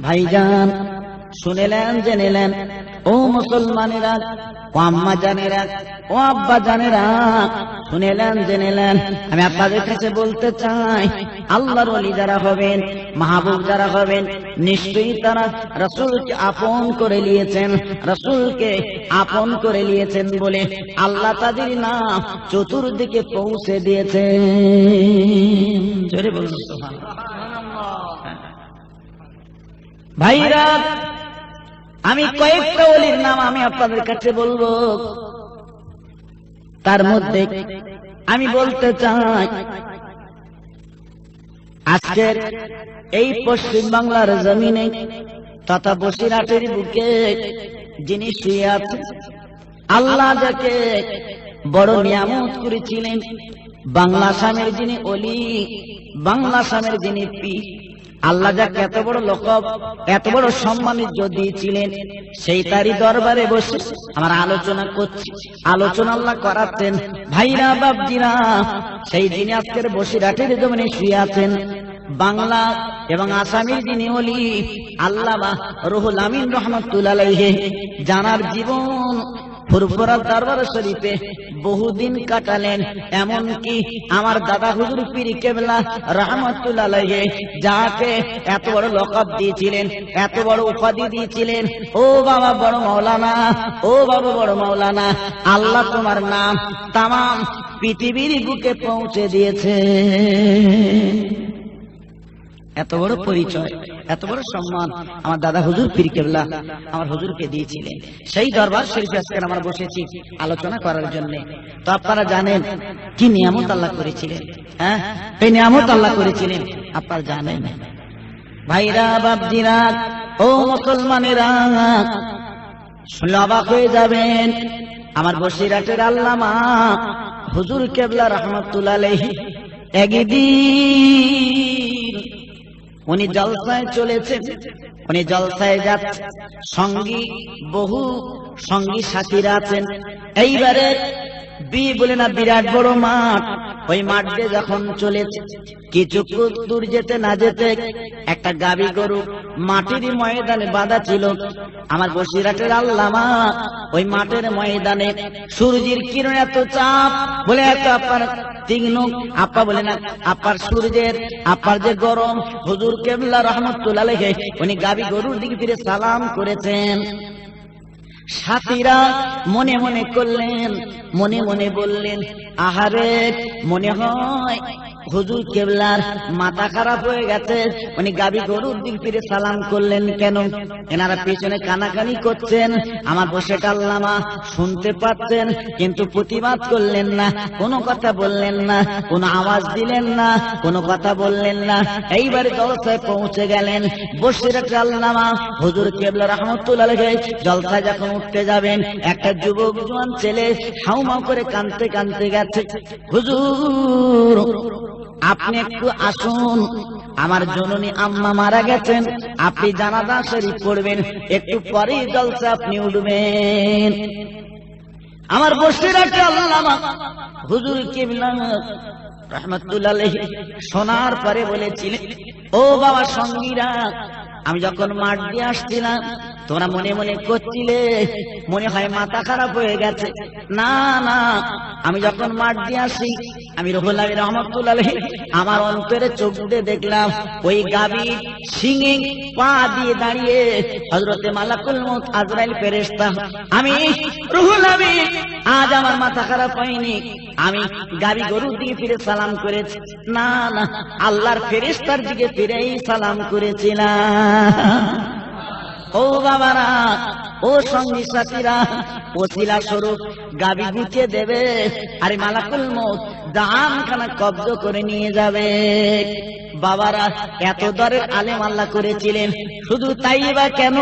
ভাইজান শুনেলেন জেনেলেন, ও মুসলমানেরা, ও আম্মা জানেরা, ও আব্বা জানেরা, শুনেলেন জেনেলেন, আমি আপনাদের কাছে বলতে চাই, আল্লাহর ওলি যারা হবেন, মাহবুব যারা হবেন, নিশ্চয়ই তারা রাসূলকে আপন করে নিয়েছেন। রাসূলকে আপন করে নিয়েছেন বলে আল্লাহ তাদের নাম চতুর্দিকে পৌঁছে দিয়েছেন। জোরে বলুন সুবহানাল্লাহ। ভাইরা, আমি কয়েকটা ওলির নাম আমি আপনাদের কাছে বলবো। তার মধ্যে আমি বলতে চাই, আজকের এই পশ্চিম বাংলার জমিনে তথা বসিরহাটের বুকে যিনি শুয়ে আছেন, আল্লাহ যাকে বড় নিয়ামত করেছিলেন, বাংলা সামের যিনি ওলি, বাংলা সামের যিনি পীর, আল্লাহ যাকে এত বড় লকব, এত বড় সম্মানিত দিয়েছিলেন, সেই তারই দরবারে বসে আমার আলোচনা করছি। আলোচনা আল্লাহ করাচ্ছেন। ভাইরা বাপজিরা, সেই যিনি আজকের বসিরহাটের জমিনে শুয়ে আছেন, বাংলা এবং আসামের যিনি ওলি আল্লামা রুহুল আমিন রহমাতুল্লাহ আলাইহি, জানার জীবন ফুরফুরা দরবার শরীফে বহুদিন কাটালেন। এমনকি আমার দাদা হুজুর পীর কেবলা রহমাতুল্লাহ আলাইহি যাকে এত বড় লকব দিয়েছিলেন, এত বড় উপাধি দিয়েছিলেন, ও বাবা বড় মাওলানা, ও বাবা বড় মাওলানা, আল্লাহ তোমার নাম তামাম পৃথিবীর বুকে পৌঁছে দিয়েছে। এত বড় পরিচয়, এত বড় সম্মান আমার দাদা হুজুর পীর কেবলা আমার হুজুরকে দিয়েছিলেন। সেই দরবার শরীফে আজকে আমরা বসেছি আলোচনা করার জন্য। তো আপনারা জানেন কি নিয়ামত আল্লাহ করেছিলেন, হ্যাঁ, এই নিয়ামত আল্লাহ করেছিলেন আপনারা জানেন। ভাইরা বাপজিরা, ও মুসলমানেরা, শুনলে অবাক হয়ে যাবেন। আমার বসিরহাটের আল্লামা হুজুর কেবলা রহমাতুল্লাহ আলাইহি একদিন উনি জলসায় চলেছেন, উনি জলসায় যাচ্ছেন, সঙ্গী বহু সঙ্গী সাথীরা আছেন। এইবারে বলে না বিরাট বড় মাঠ, ওই মাঠ দিয়ে যখন চলেছে, কিছু দূর যেতে না যেতে একটা গাভী গরু মাটির ময়দানে বাঁধা ছিল। আমার বসিরহাটের আল্লামা ওই মাঠের ময়দানে সূর্যের কিরণ এত চাপ, বলে এত আপনার তীক্ষ্ণ, আপা বলে না আপার সূর্যের আপার যে গরম, হুজুর কেবলা রহমাতুল্লাহ আলাইহি উনি গাভী গরুর দিকে ফিরে সালাম করেছেন। সাথীরা মনে মনে করলেন, মনে মনে বললেন, আহারে, মনে হয় হুজুর কেবলার মাথা খারাপ হয়ে গেছে, উনি গাভী গরুর দিক ফিরে সালাম করলেন কেন? এনারা পেছনে কানাকানি করছেন, আমার বসে আল্লামা শুনতে পাচ্ছেন, কিন্তু প্রতিবাদ করলেন না, কোনো কথা বললেন না, কোনো আওয়াজ দিলেন না, কোনো কথা বললেন না। এইবারে জলসায় পৌঁছে গেলেন। বসে আল্লামা হুজুর কেবলা রহমাতুল্লাহ আলাইহি জলসায় যখন উঠতে যাবেন, একটা যুবক জোয়ান ছেলে হাউমাউ করে কাঁদতে কাঁদতে গেছে, হুজুর আপনি একটু আসুন, আমার জননী আম্মা মারা গেছেন, আপনি জানাজা শরীফ পড়বেন, একটু পরেই জলসা আপনি উঠবেন। আমার বসিরহাটে আল্লামা হুজুর কেবলা রহমাতুল্লাহ আলাইহি শোনার পরে বলেছিলেন, ও বাবা সঙ্গীরা, আমি যখন মাঠ দিয়ে আসছিলাম তোমরা মনে মনে করছিলে মনে হয় মাথা খারাপ হয়ে গেছে। না না, আমি যখন মাঠ দিয়ে আসি, আমি রুহুল আমিন রহমাতুল্লাহ আলাইহি আমার অন্তরে চোখ দিয়ে দেখলাম ওই গাভী সিংহে পা দিয়ে দাঁড়িয়ে হযরতে মালাকুল মউত আজরাইল ফেরেশতা। আমি রুহুল আমিন আজ আমার মাথা খারাপ হয়নি, আমি গাভী গরুর দিকে ফিরে সালাম করেছি। না না, আল্লাহর ফেরেশতার দিকে ফিরেই সালাম করেছিলাম। ও বাবারা, ও সঙ্গী সাথীরা, ওসিলা স্বরূপ গাভী গুছিয়ে দেবে, আর মালাকুল মউত জানখানা কব্জ করে নিয়ে যাবে। বাবারা, এত দরের আলেম আল্লাহ করেছিলেন, শুধু তাই বা কেন?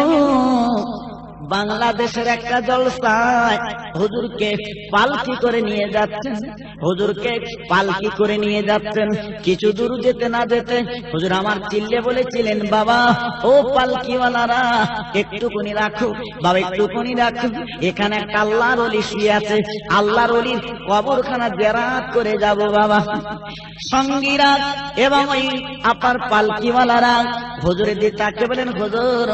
বাংলাদেশের একটা জলসায় হুজুরকে পালকি করে নিয়ে যাচ্ছেন, হুজুরকে পালকি করে নিয়ে যাচ্ছেন। কিছু দূর যেতে না যেতে হুজুর আমার চিল্লে বলেছিলেন, বাবা ও পালকিওয়ালারা একটুকুনি রাখো, বাবা একটুকুনি রাখো, এখানে একটা আল্লাহর ওলি শুয়ে আছে, আল্লাহর ওলির কবরখানা জিয়ারত করে যাব বাবা। সঙ্গীরা এবং ওই আপার পালকিওয়ালারা হুজুরের দিকে তাকিয়ে বলেন, হুজুর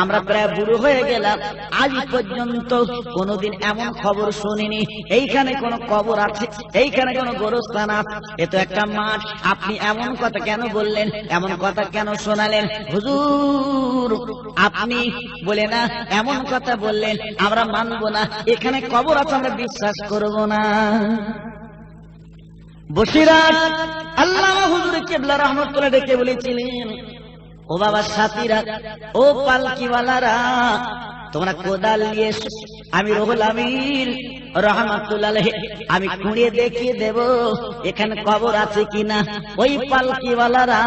আমরা প্রায় বুড়ো হয়ে গেলাম, আজ পর্যন্ত কোনোদিন এমন খবর শুনিনি এইখানে কোনো কবর আছে, এইখানে কোনো গোরস্থান আছে, এ তো একটা মাঠ, আপনি এমন কথা কেন বললেন, এমন কথা কেন শোনালেন? হুজুর আপনি বলে না এমন কথা বললেন, আমরা মানব না, এখানে কবর আছে আমরা বিশ্বাস করব না। বসিরাত আল্লামা হুজুর কিবলা রাহমাতুল্লাহ ডেকে বলেছিলেন, ও বাবা সাথীরা, ও পালকিওয়ালারা, তোমরা কোদাল নিয়ে এসো, আমি রুহুল আমিন রাহমাতুল্লাহ আলাইহি আমি খুঁড়িয়ে দেখিয়ে দেব এখানে কবর আছে কিনা। ওই পালকিওয়ালারা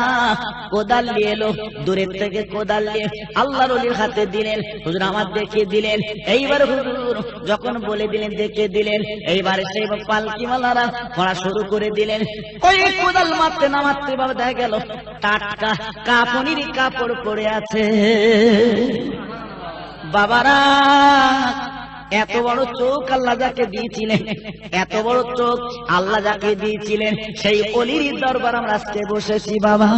কোদাল নিয়ে এলো, দূরের থেকে কোদাল নিয়ে আল্লাহর ওলির হাতে দিলেন, হুজুর আমার দেখিয়ে দিলেন। এইবার হুজুর যখন বলে দিলেন, দেখিয়ে দিলেন, এইবারে সেই পালকিওয়ালারা খোঁড়া শুরু করে দিলেন। ওই কোদাল মারতে না মারতে বাবা দেখা গেল টাটকা কাফনের কাপড় পরে আছে। বাবারা এত বড় চোখ আল্লাহ যাকে দিয়েছিলেন, এত বড় চোখ আল্লাহ যাকে দিয়েছিলেন, সেই অলির দরবার আমরা আজকে বসেছি বাবা।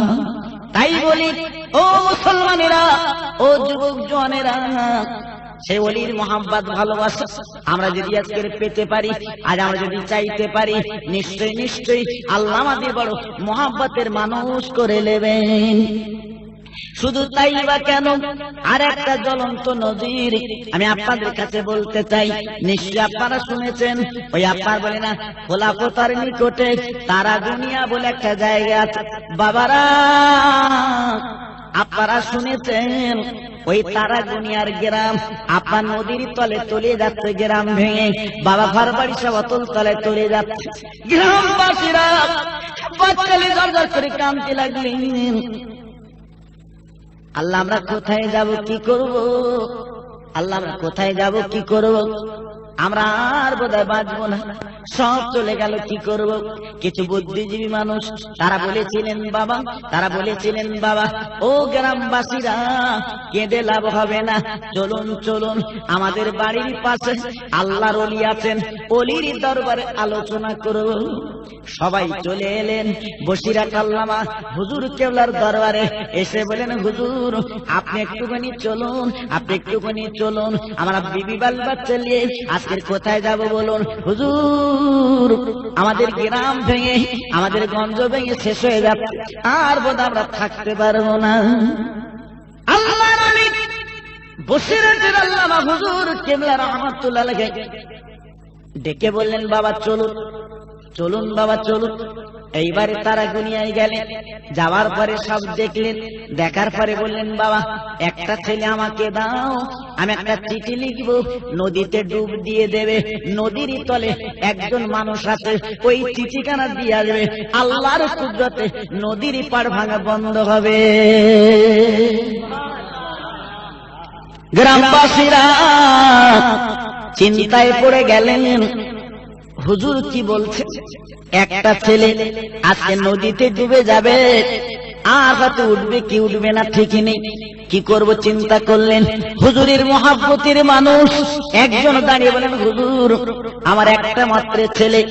তাই বলি ও মুসলমানেরা, ও যুবক জওয়ানেরা, সেই অলির মহাব্বত ভালোবাসা আমরা যদি আজকে পেতে পারি, আজ আমরা যদি চাইতে পারি, নিশ্চয়ই নিশ্চয়ই আল্লাহ আমাদের বড় মহাব্বতের মানুষ করে নেবেন। শুধু তাই বা কেন, আর একটা জ্বলন্ত নজির আমি আপনাদের কাছে বলতে চাই, নিশ্চয় আপনারা শুনেছেন, ওই আপনার বলে না খোলাফতার নিকটে তারা দুনিয়া বলে একটা জায়গা আছে। বাবারা আপনারা শুনেছেন, ওই তারা দুনিয়ার গ্রাম আপনার নদীর তলে তলে যাচ্ছে, গ্রাম ভেঙে বাবা ঘর বাড়ি সব অতল তলে তলে যাচ্ছে। গ্রামবাসীরা বাচ্চালি দরজা করে কাঁদতে লাগলেন, আল্লাহ আমরা কোথায় যাব, কি করব, আল্লাহ আমরা কোথায় যাব, কি করব, আমরা আর বোধহয় বাঁচবো না, সব চলে গেল, কি করব। কিছু বুদ্ধিজীবী মানুষ তারা বলেছিলেন বাবা, তারা বলেছিলেন বাবা ও গ্রামবাসীরা কেঁদে লাভ হবে না, চলুন চলুন আমাদের বাড়ির পাশে আল্লাহর ওলি আছেন, ওলির দরবারে আলোচনা করব। সবাই চলে এলেন বসিরাত আল্লামা হুজুর কেবলার দরবারে। এসে বলেন, হুজুর আপনি একটুখানি চলুন, আপনি একটুখানি চলুন, আমরা বিবি বাল বাচ্চা নিয়ে আজকের কোথায় যাব বলুন। হুজুর আমাদের গ্রাম ভেঙে, আমাদের গঞ্জ ভেঙে শেষ হয়ে যাচ্ছে, আর বোধ আমরা থাকতে পারবো না। আল্লাহর ওলি বসিরাতের আল্লামা হুজুর কেবলা রাহমাতুল্লাহ আলাইহি ডেকে বললেন, বাবা চলুন, চলুন বাবা চলুন। এইবারে তারা দুনিয়ায় গেলেন, যাওয়ার পরে সব দেখলেন, দেখার পরে বললেন, বাবা একটা ছেলে আমাকে দাও, আমি একটা চিঠি লিখব, নদীতে ডুব দিয়ে দেবে, নদীর তলে একজন মানুষ আছে, ওই চিঠিখানা দিয়ে আসবে, আল্লাহর কুদরতে নদীর পাড় ভাঙা বন্ধ হবে। গ্রামবাসীরা চিন্তায় পড়ে গেলেন, হুজুর কি বলছে, একটা ছেলে আজকে নদীতে ডুবে যাবে, আর হয়তো উঠবে কি উঠবে না ঠিকই নেই, কি করব চিন্তা করলেন। হুজুরের মহাব্বতের মানুষ একজন দাঁড়িয়ে বলেন, হুজুর আমার একটা মাত্র ছেলে,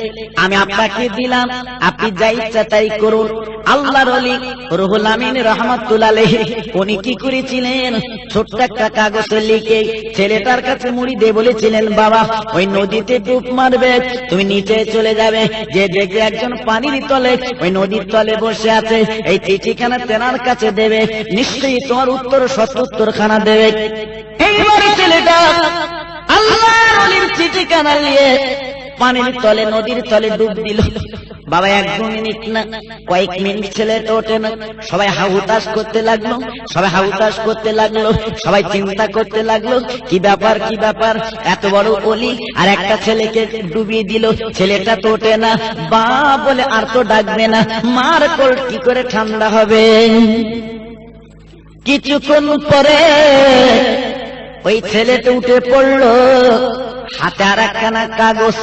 আমি আপনাকে দিলাম, আপনি যা ইচ্ছা তাই করুন। আল্লাহর ওলি রুহুল আমিন রাহমাতুল্লাহ আলাইহি উনি কি করেছিলেন, ছোট্ট একটা কাগজে লিখে ছেলেটার কাছে মুড়ি দিয়ে বলেছিলেন, বাবা ওই নদীতে ডুব মারবে, তুমি নিচে চলে যাবে, যে দেখবে একজন পানির তলে ওই নদীর তলে বসে আছে, এই চিঠিখানা তেনার কাছে দেবে, নিশ্চয়ই তোমার উত্তর সত্যুত্তর খানা দেবে। এইবার ছেলেটা আল্লাহর ওলির চিঠিখানা নিয়ে পানির তলে, নদীর তলে ডুব দিল। বাবা 1-2 মিনিট না, কয়েক মিনিট ছেলেটা ওঠে না, সবাই হাহুতাশ করতে লাগলো, সবাই হাহুতাশ করতে লাগলো, সবাই চিন্তা করতে লাগলো, কি ব্যাপার কি ব্যাপার, এত বড় ওলি আর একটা ছেলেকে ডুবিয়ে দিল, ছেলেটা তো ওঠে না, বা বলে আর তো ডাকবে না, মার কোল কি করে ঠান্ডা হবে। কিছুক্ষণ পরে ওই ছেলেটা উঠে পড়লো, হাতে আর একখানা কাগজ,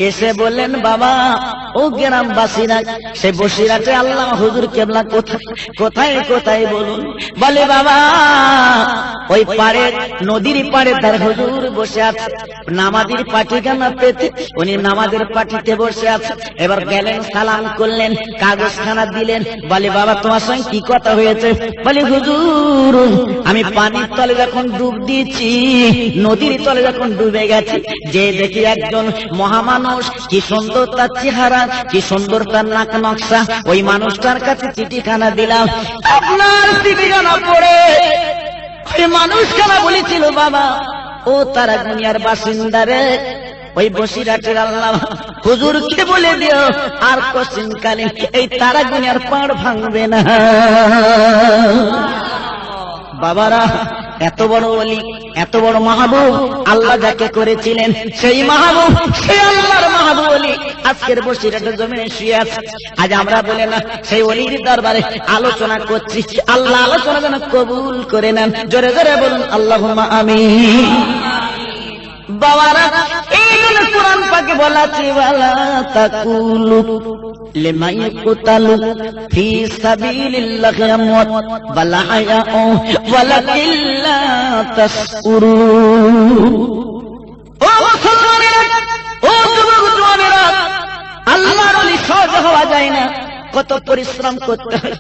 এসে বললেন বাবা ও গ্রামবাসীরা, সে বসিরাটে আল্লাহ হুজুর কেবলা কোথায় কোথায় কোথায় বলুন। বলে বাবা ওই পাড়ে, নদীর পাড়ে তার হুজুর বসে আছে, নামাজের পাঠিখানা পেতে উনি নামাজের পাঠিতে বসে আছে। এবার গেলেন, সালাম করলেন, কাগজখানা দিলেন। বলে বাবা তোমার সঙ্গে কি কথা হয়েছে? বলে হুজুর আমি পানির তলে যখন ডুব দিয়েছি, নদীর তলে যখন ডুবে গেছি, যে দেখি একজন মহামানুষ, কি সুন্দর তার চেহারা, কি সুন্দর তার নাক নকশা, ওই মানুষটার কাছে চিঠিখানা দিলাম। আপনার চিঠিখানা পড়ে ওই মানুষখানা বলেছিল বাবা ও তারা দুনিয়ার বাসিন্দারে, ওই বসিরাটের আল্লাহ হুজুরকে বলে দিও আর কোশ্চিন কালে এই তারা দুনিয়ার পাড় ভাঙবে না। বাবারা এত বড় ওলি, এত বড় মাহবুব আল্লাহ যাকে করেছিলেন, সেই মাহবুব, সেই আল্লাহর মাহবুব ওলি আজকের বসিরাটের জমিনে শুয়ে আছে। আজ আমরা বলে না সেই ওলির দরবারে আলোচনা করছি, আল্লাহ আলোচনা যেন কবুল করে নেন। জোরে জোরে বলুন আল্লাহুম্মা আমিন। বাবারা এই জন্য কোরআন পাকে বলা আছে ওয়ালা তাকুলু লিমান ইয়াকতালু ফি সাবিলিল্লাহি আমওয়াত বাল আহয়াউ ওয়ালাকিন লা তাশকুরুন। ও মুসলমানেরা, ও যুবক জওয়ানেরা, আল্লাহর ওলি সহজ হওয়া যায় না, কত পরিশ্রম করতে হয়,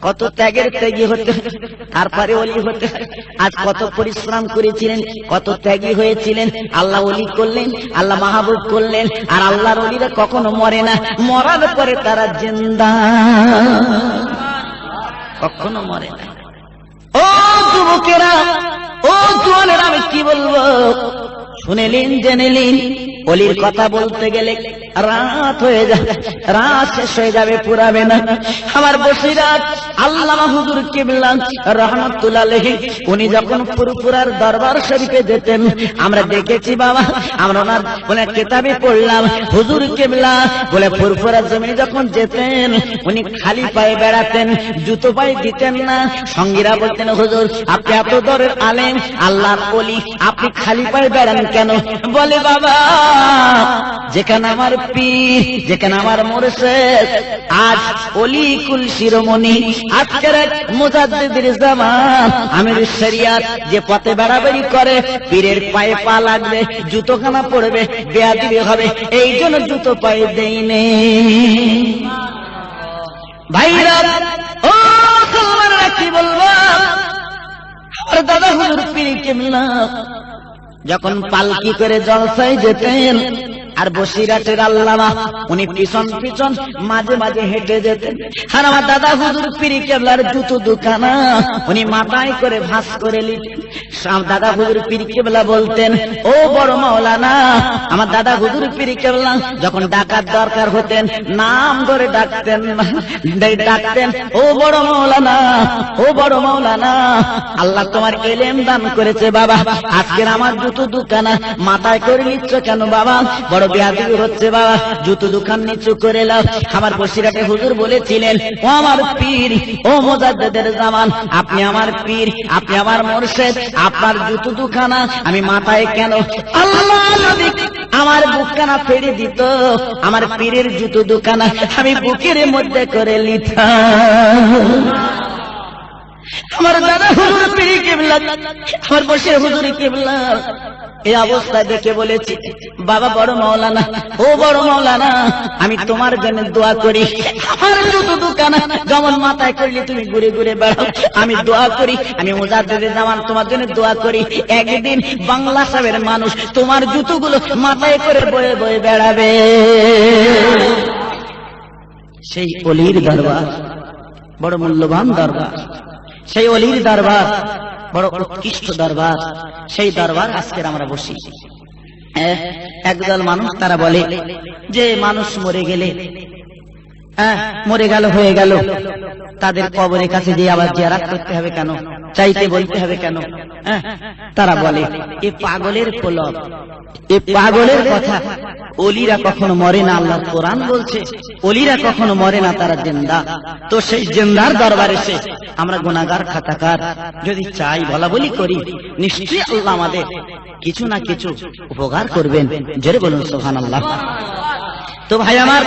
কত ত্যাগের ত্যাগী হতে হয়, তারপরে ওলি হতে হয়। আজ কত পরিশ্রম করেছিলেন, কত ত্যাগী হয়েছিলেন, আল্লাহ ওলি করলেন, আল্লাহ মাহবুব করলেন। আর আল্লাহর ওলিরা কখনো মরে না, মরার পরে তারা জিন্দা, কখনো মরে না। ও যুবকেরা, ও জওয়ানেরা, আমি কি বলবো শুনেলেন, জেনেলেন। ওলির কথা বলতে গেলে রাত হয়ে যাবে, রাত শেষ হয়ে যাবে, পুরাবে না। আমার বসিরাট আল্লামা হুজুর কিবলা রহমাতুল্লাহ আলাইহি উনি যখন ফুরফুরার দরবার শরীফে যেতেন, আমরা দেখেছি বাবা, আমরা ওনার বলে কিতাবে পড়লাম, হুজুর কিবলা বলে ফুরফুরার জমিনে যখন যেতেন উনি খালি পায়ে বেড়াতেন, জুতো পায়ে দিতেন না। সঙ্গীরা বলতেন হুজুর আপনি এত দরের আলেম, আল্লাহর ওলি, আপনি খালি পায়ে বেড়ান কেন? বলে বাবা যেখানে আমার পীর, যেখানে আমার মুর্শিদ, আজ ওলি কুল শিরোমণি, আজকের মুজাদ্দিদের জামান, আমির শরিয়াত, যে পথে বেড়াবেড়ি করে পীরের পায়ে পা লাগবে, জুতোখানা পড়বে, বেয়াদবি হবে, এই জন্য জুতো পায়ে দেইনি। ভাইরা ও মুসলমানরা কি বলবো, আমার দাদা হুজুর পীর কিবলা যখন পালকি করে জলসায় যেতেন, আর বসিরাটের আল্লামা উনি পিছন পিছন মাঝে মাঝে হেঁটে যেতেন। আর আমার দাদা হুজুর পীর কেবলার জুতো দুখানা উনি মাথায় করে ভাঁজ করে নিতেন। দাদা হুজুর পীর কেবলা বলতেন ও বড় মাওলানা। আমার দাদা হুজুর পীর কেবলা যখন ডাকার দরকার হতেন নাম ধরে ডাকতেন, ডাকতেন ও বড় মাওলানা, ও বড় মাওলানা। আল্লাহ তোমার এলেম দান করেছে বাবা, আজকের আমার জুতো দুখানা মাথায় করে নিচ্ছ কেন বাবা? বড় বেয়াদবি হচ্ছে বাবা, জুতো দুখান নিচু করে লাও। আমার বসিরাটে হুজুর বলেছিলেন ও আমার পীর, ও মুজাদ্দিদের জামান, আপনি আমার পীর, আপনি আমার মুর্শিদ, আপনার জুতো দুখানা আমি মাথায় কেন? আল্লাহ নবী আমার বুকখানা ফেড়ে দিত, আমার পীরের জুতো দুখানা আমি বুকের মধ্যে করে নিতাম। আমার দাদা হুজুর পীর কিবলা, আমার বসির হুজুর কিবলা এই অবস্থায় দেখে বলেছি বাবা বড় মাওলানা, ও বড় মাওলানা, আমি তোমার জন্য দোয়া করি। আমার জুতো দুখানা যেমন মাথায় করলে তুমি ঘুরে ঘুরে বেড়াও, আমি দোয়া করি, আমি মুজাদ্দিদের জামান তোমার জন্য দোয়া করি, একদিন বাংলা সাহেবের মানুষ তোমার জুতোগুলো মাথায় করে বয়ে বয়ে বেড়াবে। সেই অলির দরবার বড় মূল্যবান দরবার, সেই অলির দরবার বড় উৎকৃষ্ট দরবার, সেই দরবার আজকের আমরা বসি। একদল মানুষ তারা বলে যে মানুষ মরে গেলে, মরে গেল হয়ে গেল, তাদের কবরের কাছে যে আবার জিয়ারত করতে হবে কেন, চাইতে বলতে হবে কেন? তারা বলে এ পাগলের প্রলোভ, এ পাগলের কথা, ওলিরা কখনো মরে না, আল্লাহর কোরআন বলছে ওলিরা কখনো মরে না, তারা জিন্দা। তো সেই জিন্দার দরবারে এসে আমরা গুনাহগার খাতাকার যদি চাই বলা বলি করি, নিশ্চয়ই আল্লাহ আমাদের কিছু না কিছু উপকার করবেন। জোরে বলুন সুবহানাল্লাহ। তো ভাই আমার,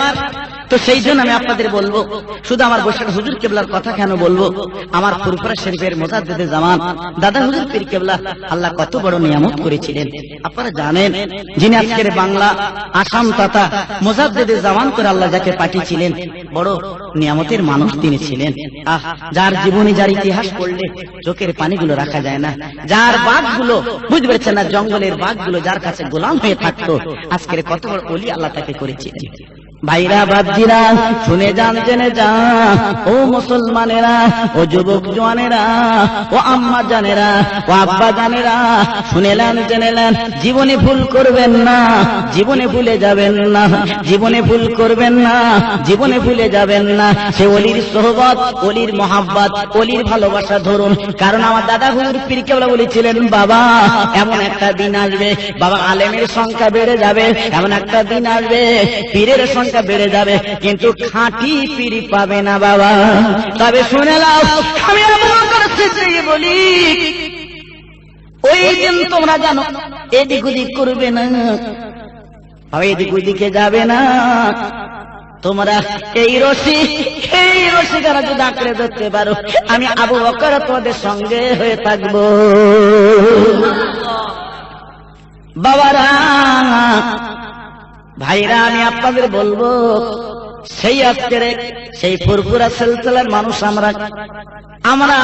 তো সেই জন্য আমি আপনাদের বলবো, শুধু আমার বৈশাখ হুজুর কেবলার কথা কেন বলবো, আমার ফুরফুরা শরীফের মুজাদ্দিদে জামান দাদা হুজুর পীর কেবলা আল্লাহ কত বড় নিয়ামত করেছিলেন আপনারা জানেন। যিনি আজকের বাংলা আসাম তথা মুজাদ্দিদে জামান করে আল্লাহ যাকে পাঠিয়েছিলেন, বড় নিয়ামতের মানুষ তিনি ছিলেন। যার জীবনী, যার ইতিহাস পড়লে চোখের পানিগুলো রাখা যায় না। যার বাঘগুলো বুঝতে পারছেন না, জঙ্গলের বাঘগুলো যার কাছে গোলাম হয়ে থাকতো, আজকের কত বড় ওলি আল্লাহ তাকে করেছিলেন। ভাইরা বাপজিরা শুনে যান, জেনে যান, ও মুসলমানেরা, ও যুবক জওয়ানেরা, ও আম্মা জানেরা, ও আব্বা জানেরা, শুনেলেন জেনেলেন, জীবনে ভুল করবেন না, জীবনে ভুলে যাবেন না, জীবনে ভুল করবেন না, জীবনে ভুলে যাবেন না। সে ওলির সোহবত, ওলির মহাব্বত, ওলির ভালোবাসা ধরুন। কারণ আমার দাদা হুজুর পীর কেবলা বলেছিলেন, বাবা এমন একটা দিন আসবে, বাবা আলেমের সংখ্যা বেড়ে যাবে, এমন একটা দিন আসবে পীরের সংখ্যা বেড়ে যাবে, কিন্তু খাঁটি পীর পাবে না বাবা। তবে শুনে নাও, আমি আবু বকর সিদ্দিক বলি, ওই দিন তোমরা জানো এদিক ওদিক করবে না, এদিক ওদিকে যাবে না, তোমরা এই রশি দ্বারা যদি আঁকড়ে ধরতে পারো, আমি আবু বকর তোমাদের সঙ্গে হয়ে থাকবো। বাবারা ভাইরা, আমি আপনাদের বলবো, সেই আজকের সেই ফুরফুরা সিলসিলার মানুষ আমরা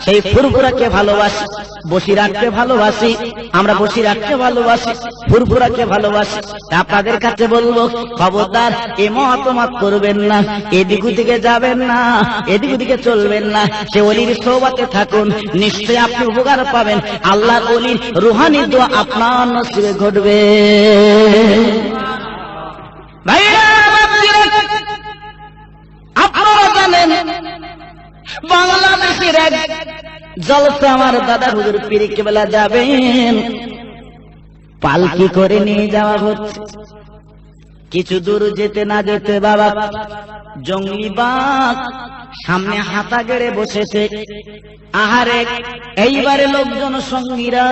সেই ফুরফুরাকে ভালোবাসি, বসিরহাটকে ভালোবাসি, আমরা বসিরহাটকে ভালোবাসি, ফুরফুরাকে ভালোবাসি। আপনাদের কাছে বলবো, খবরদার এ মতামত করবেন না, এদিক ওদিকে যাবেন না, এদিক ওদিকে চলবেন না। সে ওলির সোহবতে থাকুন, নিশ্চয়ই আপনি উপকার পাবেন। আল্লাহর ওলির রুহানি দোয়া আপনার নসিবে ঘটবে। ভাইরা আপনারা জানেন, বাংলাদেশের এক জলসা আমার দাদা হুজুর পীর কেবলা যাবেন, পালকি করে নিয়ে যাওয়া হচ্ছে। কিছু দূর যেতে না যেতে বাবা জঙ্গলি বাঘ সামনে হাতা গেড়ে বসেছে। আহারে, এইবারে লোকজন সঙ্গীরা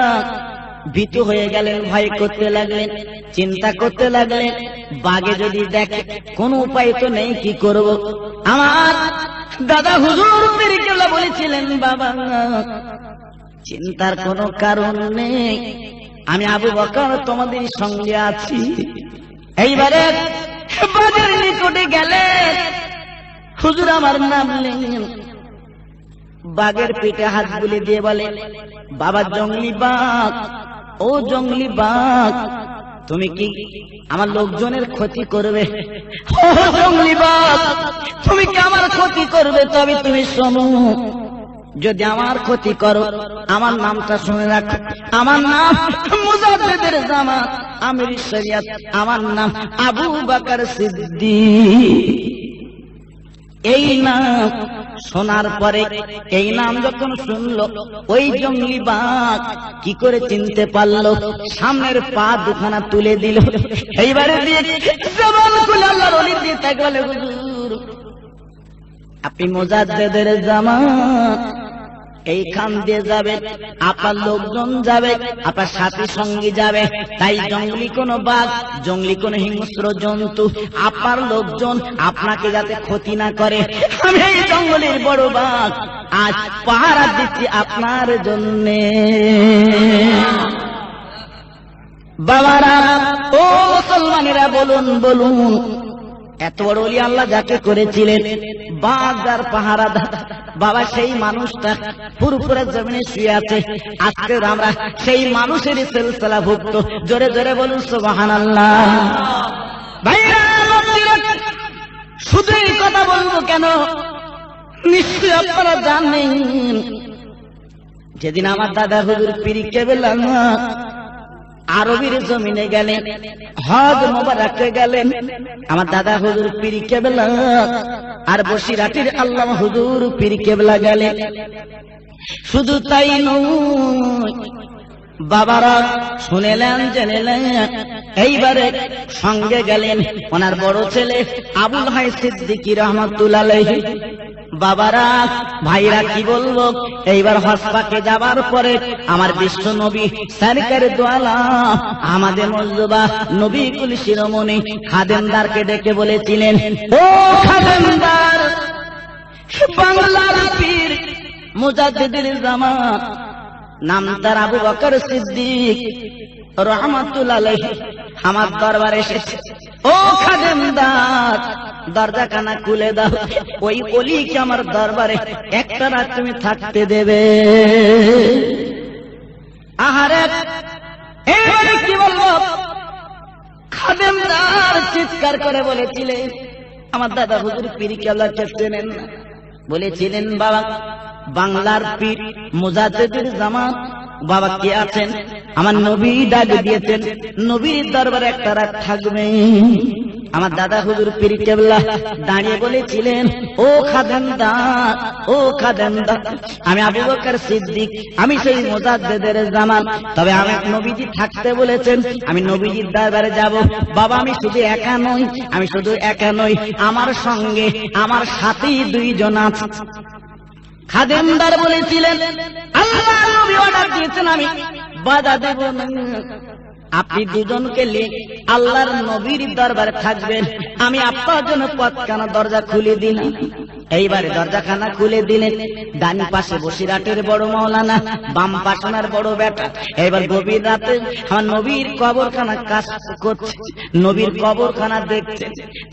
ভীতু হয়ে গেলেন, ভয় করতে লাগলেন, চিন্তা করতে লাগলেন, বাঘে যদি দেখে কোন উপায় তো নেই, কি করব। আমার দাদা হুজুর পীর কেবলা বলেছিলেন, বাবা চিন্তার কোনো কারণ নেই, আমি আবু বকর তোমাদের সঙ্গে আছি। এইবারে বাঘের নিকটে গেলে হুজুর আমার নাম নিলেন, বাঘের পেটে হাত বুলিয়ে দিয়ে বলে, বাবা জঙ্গলি বাঘ, ও জঙ্গলি বাঘ, তুমি কি আমার লোকজনের ক্ষতি করবে? ও জঙ্গলি বাঘ, তুমি কি আমার ক্ষতি করবে? তবে তুমি শোনো, যদি আমার ক্ষতি করো, আমার নামটা শুনে রাখো, আমার নাম মুজাদ্দিদের জামাত আমির শরিয়ত, আমার নাম আবু বকর সিদ্দিক। এই নাম শোনার পরে, এই নাম যখন শুনলো, ওই জঙ্গলি বাঘ কি করে চিনতে পারলো? সামনের পা দুখানা তুলে দিল, এইবারে দিয়ে জবান খুলে আল্লাহর ওলি দিয়ে তাকে বলে, হুজুর আপনি মুজাদ্দিদের জামাত, এইখান দিয়ে যাবে, আপনার লোকজন যাবে, আপনার সাথী সঙ্গী যাবে, তাই জঙ্গলি কোন বাঘ, জঙ্গলি কোন হিংস্র জন্তু, আপনার লোকজন আপনাকে যাতে ক্ষতি না করে, আমি এই জঙ্গলের বড় বাঘ আজ পাহারা দিচ্ছি আপনার জন্যে। বাবারা, ও মুসলমানেরা, বলুন বলুন, এত বড় ওলি আল্লাহ যাকে করেছিলেন, বাঘ আর পাহারাদার, বাবা সেই মানুষটা পুরোপুরি জমিনে শুয়ে আছে। আজকে আমরা সেই মানুষেরই সিলসিলা ভুক্ত। জোরে জোরে বলুন সুবহানাল্লাহ। ভাইরা শুধু এই কথা বলবো কেন, নিশ্চয় আপনারা জানেন, যেদিন আমার দাদা হুজুর পীর কেবলা আরবির জমিনে গেলেন, হজ মোবারকে গেলেন, আমার দাদা হুজুর পীর কেবলা আর বসিরহাটের আল্লামা হুজুর পীর কেবলা গেলেন। শুধু তাই নয়, বাবারা শুনেলেন জেনেলেন। এইবারে সঙ্গে গেলেন ওনার বড় ছেলে আবুল হাই সিদ্দিকী রহমাতুল্লাহ আলাইহি। বাবারা ভাইরা কি বলবো, এইবার হজ পাকে যাবার পরে আমার বিশ্ব নবী সরকারে দো আলম আমাদের মুজতবা নবী কুল শিরোমণি খাদেমদারকে ডেকে বলেছিলেন, ও খাদেমদার, বাংলার পীর মুজাদ্দিদুল জামান নাম তার আবু বকর সিদ্দিক রহমাতুল্লাহ আলাইহি আমার দরবারে এসেছে। ও খাদেমদার, দরজাখানা খুলে দাও, ওই ওলিকে আমার দরবারে একটা রাত তুমি থাকতে দেবে। আহারে এবারে কি বলবো, খাদেমদার চিৎকার করে বলেছিলেন, আমার দাদা হুজুর পীর কেবলা চেনেন না? বলেছিলেন, বাবা বাংলার পীর মুজাদ্দিদুল জামান বাবা কে আছেন? আমার নবী ডাক দিয়েছেন, নবীর দরবারে একটা রাত থাকবে। আমার দাদা হুজুর পীর কেবলা দাঁড়িয়ে বলেছিলেন, ও খাদেমদার, ও খাদেমদার, আমি আবু বকর সিদ্দিক, আমি সেই মুজাদ্দিদের জামান, তবে আমি নবীজি থাকতে বলেছেন, আমি নবীজির দরবারে যাব। বাবা আমি শুধু একা নই, আমি শুধু একা নই, আমার সঙ্গে আমার সাথেই দুইজন আছে। খাদেমদার বলেছিলেন, আল্লাহ নবী অর্ডার দিয়েছেন, আমি বাধা দেব না। আপনি দুজনকে নিয়ে আল্লাহর নবীর দরবারে থাকবেন, আমি আপনার জন্য পথখানা দরজা খুলে দিলাম। এইবারে দরজাখানা খুলে দিলেন। ডান পাশে বসিরাটের বড় মাওলানা, বাম পাশনার বড় বেটা। এবার গভীর রাতে আমার নবীর কবরখানা কাজ করছে, নবীর কবরখানা দেখছে।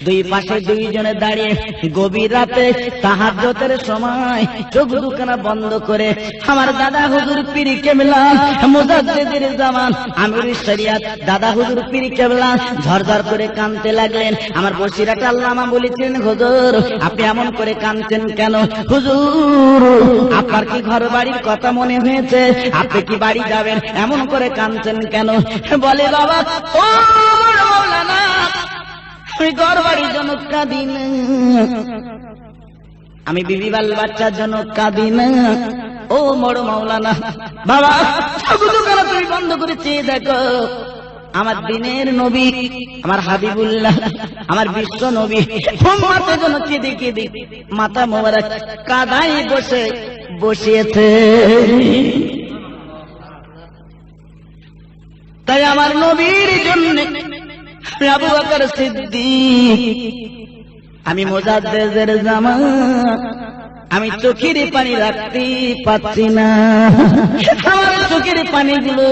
দুই পাশে দুইজনে দাঁড়িয়ে গভীর রাতে তাহাজ্জুদের সময় চোখ দুখানা বন্ধ করে আমার দাদা হুজুর পীর কেবলা মুজাদ্দিদুল জামান আমিরুশ শরিয়াত দাদা হুজুর পীর কেবলা ঝরঝর করে কাঁদতে লাগলেন। আমার বসিরাট আল্লামা বলেছিলেন, হুজুর আপনি এমন করে কাঁদছেন কেন? হুজুর আপনার কি ঘর বাড়ির কথা মনে হয়েছে? আপনি কি বাড়ি যাবেন? এমন করে কাঁদছেন কেন? বলে, বাবা ও মাওলানা, আমি ঘর বাড়ির জন্য কাঁদি না, আমি বিবি বাল বাচ্চার জন্য কাঁদি না। ও বড় মাওলানা, বাবা তুমি বন্ধ করে চেয়ে দেখো, আমার দিনের নবী, আমার হাবিবুল্লাহ, আমার বিশ্ব নবী উম্মতের জন্য কেঁদে কেঁদে মাথা মোবারক কাঁদায় বসিয়েছে। তাই আমার নবীর জন্য আবু বকর সিদ্দিক, আমি মুজাদ্দিদের জামান, আমি চোখের পানি রাখতে পাচ্ছি না, আমার চোখের পানিগুলো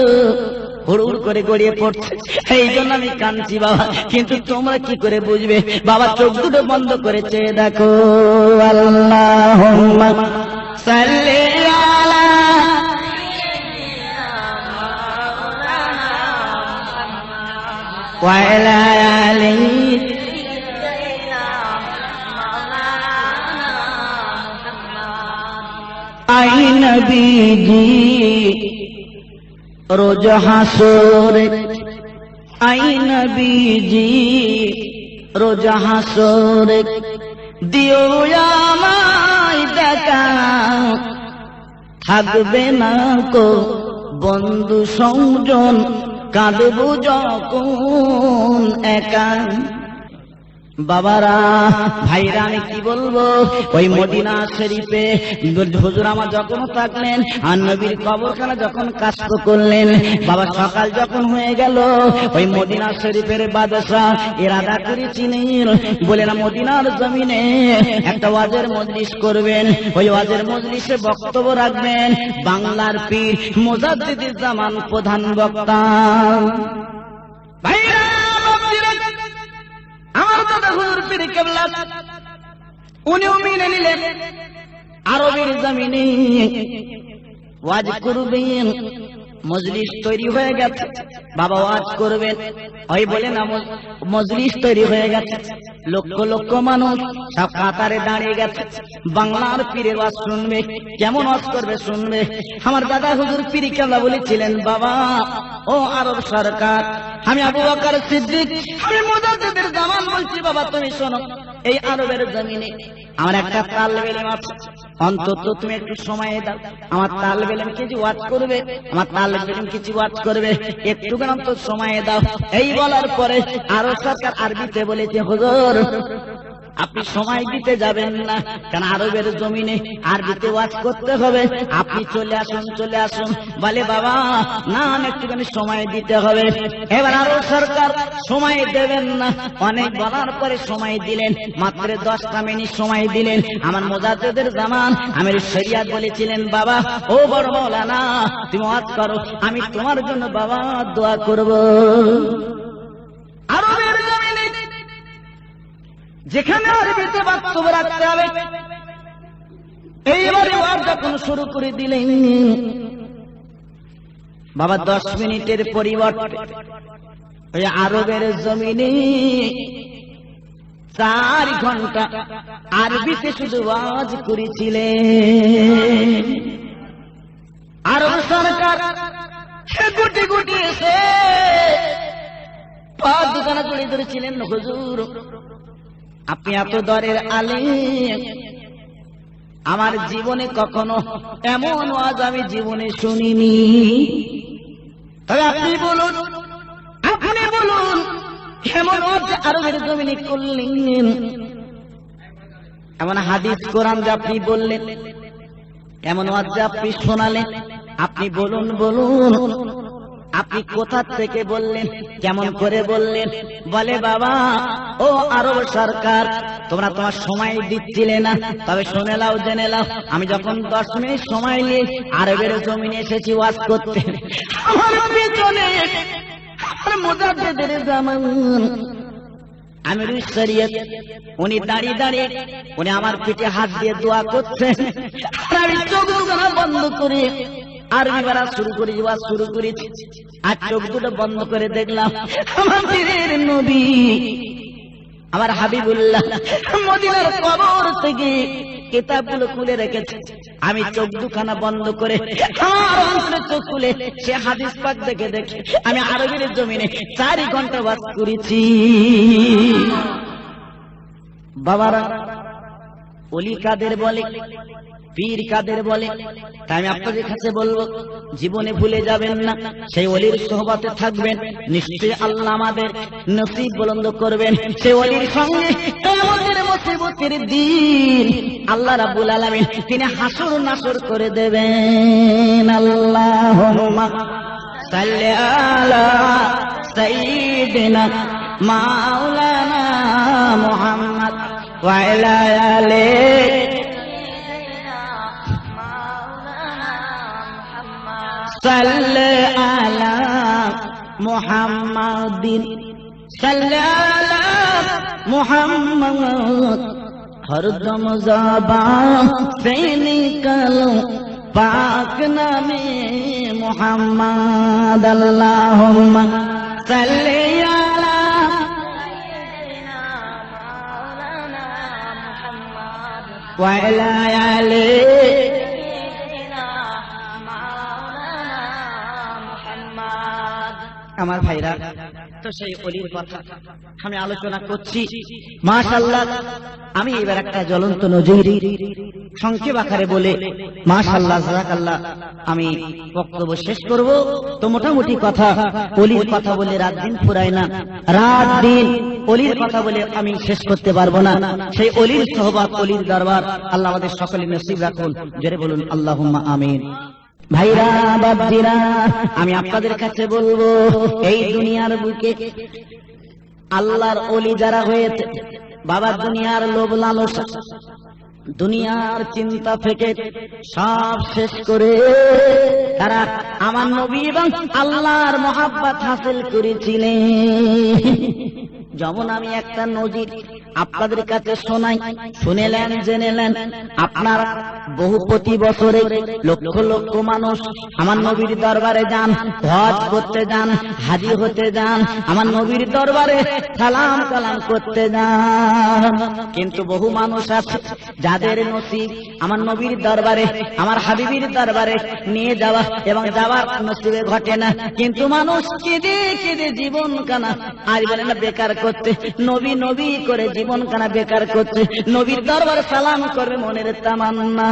হুড় করে গড়িয়ে পড়ছে, এই জন্য আমি কাঁদছি বাবা। কিন্তু তোমরা কি করে বুঝবে? বাবা চোখ দুটো বন্ধ করেছে, দেখো। আল্লাহুম্মা সাল্লি আলা ওয়া আলা আলি আই নবীজি রোজ হাসর, আই নবীজি রোজ হাসর, দিও আমায় দেখা, থাকবে না কো বন্ধু সংজন, কাঁদবো যখন একা। বাবারা ভাইরা আমি কি বলবো, ওই মদিনা শরীফে হুজুর আমার যখন থাকলেন আর নবীর কবরখানা যখন কাজ করলেন, বাবা সকাল যখন হয়ে গেল ওই মদিনা শরীফের বাদশা ইরাদা করেছিলেন, বলে না মদিনার জমিনে একটা ওয়াজের মজলিস করবেন, ওই ওয়াজের মজলিসে বক্তব্য রাখবেন বাংলার পীর মুজাদ্দিদুল জামান প্রধান বক্তা। ভাইরা আমার দাদা হুজুর পীর কেবলা উনিও মেনে নিলেন, আরবের জমিনে ওয়াজ করবেন, মজলিস তৈরি হয়ে গেছে, বাবা ওয়াজ করবেন। ওই বলে না মজলিস তৈরি হয়ে গেছে, লক্ষ লক্ষ মানুষ সব কাতারে দাঁড়িয়ে গেছে, বাংলার পীরের ওয়াজ শুনবে। কেমন ওয়াজ করবে শুনবে। আমার দাদা হুজুর পীর কেবলা বলেছিলেন, বাবা ও আরব সরকার, আমি আবু বকর সিদ্দিক, আমি মুজাদ্দিদের জামান বলছি, বাবা তুমি শোনো, এই আরবের জমিনে আমার একটা তালেব ইলম আছে, অন্তত তুমি একটু সময় দাও, আমার তালেব ইলম কিছু ওয়াজ করবে, আমার তালেব ইলম কিছু ওয়াজ করবে, একটুখানি অন্তত সময় দাও। এই বলার পরে আরো সরকার আরবিতে বলেছে, হুজুর আপনি সময় দিতে যাবেন না, কারণ আরবের জমিনে আরবিতে ওয়াজ করতে হবে, আপনি চলে আসুন চলে আসুন। বলে বাবা না, একটুখানি সময় দিতে হবে। এবার আরো সরকার সময় দেবেন না, অনেক বলার পরে সময় দিলেন, মাত্র 10টা মিনিট সময় দিলেন। আমার মুজাদ্দিদের জামান আমির শরিয়াত বলেছিলেন, বাবা ও বড় মাওলানা তুমি ওয়াজ করো, আমি তোমার জন্য বাবা দোয়া করব। আরবের জমিনে যেখানে আরবিতে বক্তব্য রাখতে হবে, এইবারে ওয়াজ যখন শুরু করে দিলেন, বাবা 10 মিনিটের পরিবর্তে ওই আরবের জমিনে 4 ঘন্টা আরবিতে শুধু ওয়াজ করেছিলেন। আরব সরকার গুটি গুটি এসে পা দুখানা জড়িয়ে ধরেছিলেন, হুজুর আপনি এত দরের আলেম, আমার জীবনে কখনো এমন ওয়াজ আমি জীবনে শুনিনি, তবে আপনি বলুন এমন ওয়াজ আরবের জমিনে করলেন, এমন হাদিস কোরআন যে আপনি বললেন, এমন ওয়াজ যে আপনি শোনালেন, আপনি বলুন আপনি কোথা থেকে বললেন, কেমন করে বললেন? বলে বাবা ও আরব সরকার, তোমরা তোমার সময় দিচ্ছিলে না, তবে শুনে লাও জেনে লাও, আমি যখন 10 মিনিট সময় নিয়ে আরবের জমিনে এসেছি ওয়াজ করতে, আমার পিছনে আমার মুজাদ্দিদের জামান আমির শরিয়ত উনি দাঁড়িয়ে দাঁড়িয়ে উনি আমার পিঠে হাত দিয়ে দোয়া করছেন, আর আমি চোখ বন্ধ করে আরবি বলা শুরু করেছি। আর চোখ দুটো বন্ধ করে দেখলাম আমার পীরের নবী আমার হাবিবুল্লাহ মদিনার কবর থেকে কিতাবগুলো খুলে রেখেছে। আমি চোখ দুখানা বন্ধ করে আমার অন্তরে চোখ খুলে সে হাদিস পাক দেখে আমি আরবের জমিনে 4 ঘন্টা ওয়াজ করেছি। বাবারা, ওলি কাদের বলে, পীর কাদের বলে, তাই আমি আপনাদের কাছে বলবো জীবনে ভুলে যাবেন না, সেই ওলির সোহবতে থাকবেন, নিশ্চয়ই আল্লাহ আমাদের নসিব বুলন্দ করবেন। সেই ওলির সঙ্গে কিয়ামতের মুসিবতের দিন আল্লাহ রাব্বুল আলামিন তিনি হাসর নাসর করে দেবেন। আল্লাহুম্মা সাল্লি আলা সাইয়্যিদিনা মাওলানা মুহাম্মদ ওয়া আলা আলিহি সাল্লি আলা মুহাম্মাদিন সাল্লি আলা মুহাম্মদ হরদম জবান সে নিকলো পাক নামে মুহাম্মদ। আল্লাহুম্মা সাল্লি আলা মাওলানা মুহাম্মদ ওয়া আলা আলিহি আমার ভাইরা। তো সেই ওলির কথা আমি আলোচনা করছি, মাশাআল্লাহ। আমি এবার একটা জ্বলন্ত নজির সংক্ষেপ আকারে বলে মাশাআল্লাহ জাযাকাল্লাহ আমি বক্তব্য শেষ করব। তো মোটামুটি কথা ওলির কথা বলে রাত দিন ফুরায় না, রাত দিন ওলির কথা বলে আমি শেষ করতে পারবো না। সেই ওলির সোহবত, ওলির দরবার আল্লাহ আমাদের সকলে নসিব রাখুন। জোরে বলুন আল্লাহুম্মা আমিন। ভাইরা বাপজিরা, আমি আপনাদের কাছে বলবো এই দুনিয়ার বুকে আল্লাহর ওলি যারা হয়েছে, বাবা দুনিয়ার লোভ লালসা, দুনিয়ার চিন্তা থেকে সব শেষ করে তারা আমার নবী এবং আল্লাহর মহাব্বত হাসিল করেছিলেন। যেমন আমি একটা নজির আপনাদের কাছে শোনাই, শুনেলেন জেনেলেন। আপনার বহু প্রতি বছরে লক্ষ লক্ষ মানুষ আমার নবীর দরবারে যান, হজ করতে যান, হাজি হতে যান, আমার নবীর দরবারে সালাম কালাম করতে যান। কিন্তু বহু মানুষ আছে যাদের নসিব আমার নবীর দরবারে, আমার হাবিবির দরবারে নিয়ে যাওয়া এবং যাওয়ার নসিবে ঘটে না। কিন্তু মানুষ কেঁদে কেঁদে জীবন কানা আর বলে না বেকার করতে, নবী নবী করে জীবন কানা বেকার করছে, নবীর দরবারে সালাম করবে মনের তামান্না।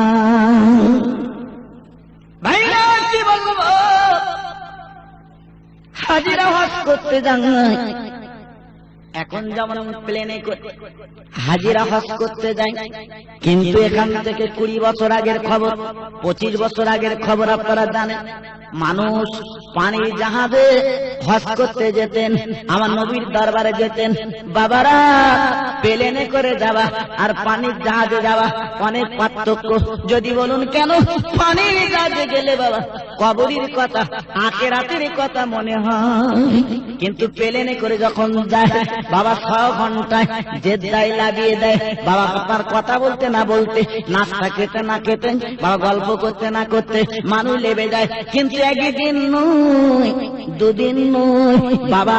ভাইরা কি বলবো, হাজিরা হজ করতে যান, এখন যেমন প্লেনে হাজিরা হজ করতে যায়, কিন্তু এখান থেকে 20 বছর আগের খবর, 25 বছর আগের খবর আপনারা জানেন। মানুষ পানির জাহাজে হজ করতে যেতেন, আমার নবীর দরবারে যেতেন। বাবারা, প্লেনে করে যাওয়া আর পানির জাহাজে যাওয়া অনেক পার্থক্য। যদি বলুন কেন? পানির জাহাজে গেলে বাবা কবরের কথা, আখিরাতের কথা মনে হয়, কিন্তু প্লেনে করে যখন যায় বাবা 6 ঘন্টায় জেদ্দায় লাগিয়ে দেয়। বাবা আপনার কথা বলতে না বলতে, নাস্তা খেতে না খেতে, বাবা গল্প করতে না করতে মানুষ লেবে যায়। কিন্তু একদিন নয়, 2 দিন নয় বাবা,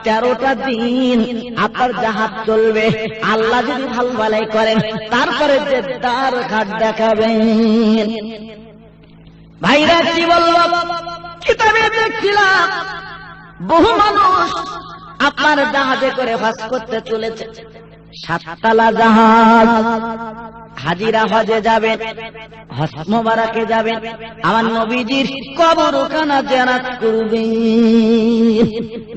13টা দিন আপনার জাহাজ চলবে। আল্লাহ যদি ভালো ভালাই করেন তারপরে জেদ্দার ঘাট দেখাবেন। ভাইরা কি বলবো, কিতাবে দেখছিলাম বহু মানুষ আপনার জাহাজে করে হজ করতে চলেছে, 7 তলা জাহাজ। হাজিরা হজে যাবেন, হজ মোবারকে যাবেন, আমার নবীজির কবরখানা জিয়ারত করবেন।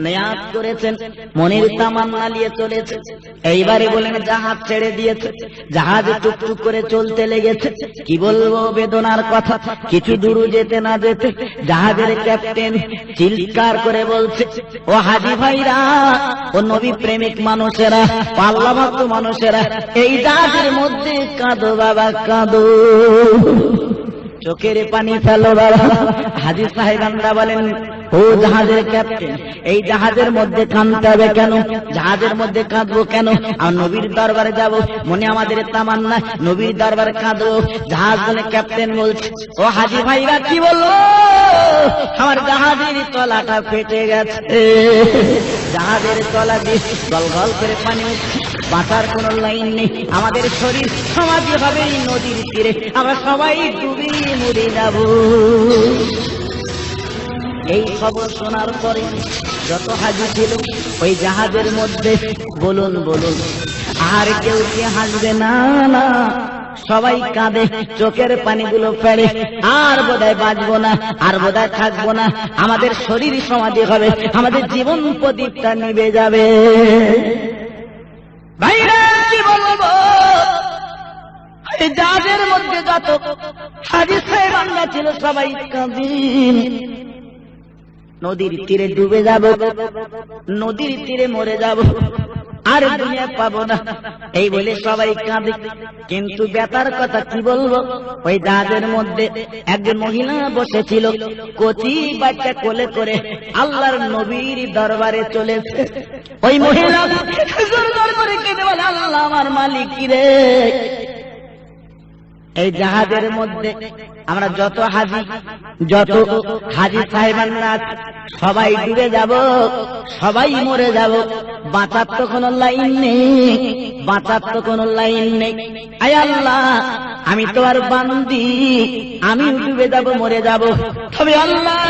নিয়াত করেছেন, মনের তামান্না নিয়ে চলেছে। এইবারে বলেন জাহাজ ছেড়ে দিয়েছে, জাহাজ টুকটুক করে চলতে লেগেছে। কি বলবো বেদনার কথা, কিছু দূর যেতে না যেতে জাহাজের ক্যাপ্টেন চিৎকার করে বলছে, ও হাজি ভাইরা, ও নবী প্রেমিক মানুষেরা, আল্লাহ ভক্ত মানুষেরা, এই জাহাজের মধ্যে কাঁদো বাবা, কাঁদো, চোখের পানি ফেলো বাবা। হাজী সাহেবানরা বলেন, ও জাহাজের ক্যাপ্টেন, এই জাহাজের মধ্যে কাঁদতে হবে কেন? জাহাজের মধ্যে কাঁদবো কেন? আর নবীর দরবারে যাব, মনে আমাদের তামান্না, নবীর দরবারে কাঁদবো। জাহাজ বলে ক্যাপ্টেন বলছে, ও হাজী ভাইরা কি বলবো, আমার জাহাজের তলাটা ফেটে গেছে, জাহাজের তলা দিয়ে গলগল করে পানি উঠছে, বাঁচার কোন লাইন নেই, আমাদের শরীর সমাধি হবে এই নদীর তীরে, আমরা সবাই ডুবে মরে যাব। এই খবর শোনার পরে যত হাজি ছিল ওই জাহাজের মধ্যে, বলুন বলুন, আর কেউ কি হাসবে? না না, সবাই কাঁদে, চোখের পানিগুলো ফেলে, আর বোধহয় বাঁচবো না, আর বোধহয় থাকবো না, আমাদের শরীর সমাধি হবে, আমাদের জীবন প্রদীপটা নিভে যাবে। ভাইরা কি বলবো, এই জাহাজের মধ্যে যত হাজী সাহেবানরা ছিল সবাই কাঁদেন। নদীর তীরে ডুবে যাব, নদীর তীরে মরে যাব, আর দুনিয়া পাবো না, এই বলে সবাই কাঁদে। কিন্তু ব্যাপার কথা কি বলবো, ওই জাহাজের মধ্যে একজন মহিলা বসেছিল, কচি বাচ্চা কোলে করে আল্লাহর নবীর দরবারে চলেছে। ওই মহিলা জোর জোর করে কেঁদে বলে, আল্লাহ আমার মালিক রে, এই জাহাজের মধ্যে আমরা যত হাজি সাহেবানরা সবাই ডুবে যাব, সবাই মরে যাব, বাঁচার তো কোনো লাইন নেই, বাঁচার তো কোনো লাইন নেই। আয় আল্লাহ, আমি তো আর বান্দি, আমি ডুবে যাব, মরে যাব, তবে আল্লাহ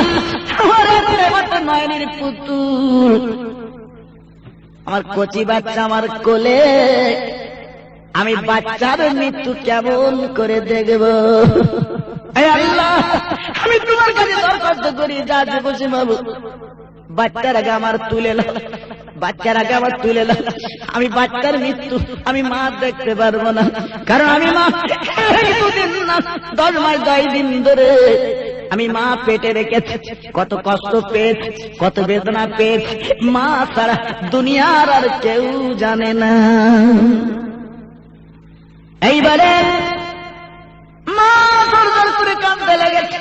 আমার নয়নের পুতুল, আমার কচি বাচ্চা আমার কোলে, আমি বাচ্চার মৃত্যু কেমন করে দেখব? আল্লাহ, আমি তোমার কাছে দরখাস্ত করি, যা বসে বাবু, বাচ্চার আগে আমার তুলে নাও, বাচ্চার আগে আমার তুলে নাও, আমি বাচ্চার মৃত্যু আমি মা দেখতে পারবো না, কারণ আমি মা 2 দিন না 10 মাস 10 দিন ধরে আমি মা পেটে রেখেছি, কত কষ্ট পেয়েছি, কত বেদনা পেয়েছি, মা ছাড়া দুনিয়ার আর কেউ জানে না। এইবারে মা জোর জোর করে কাঁদতে লেগেছে,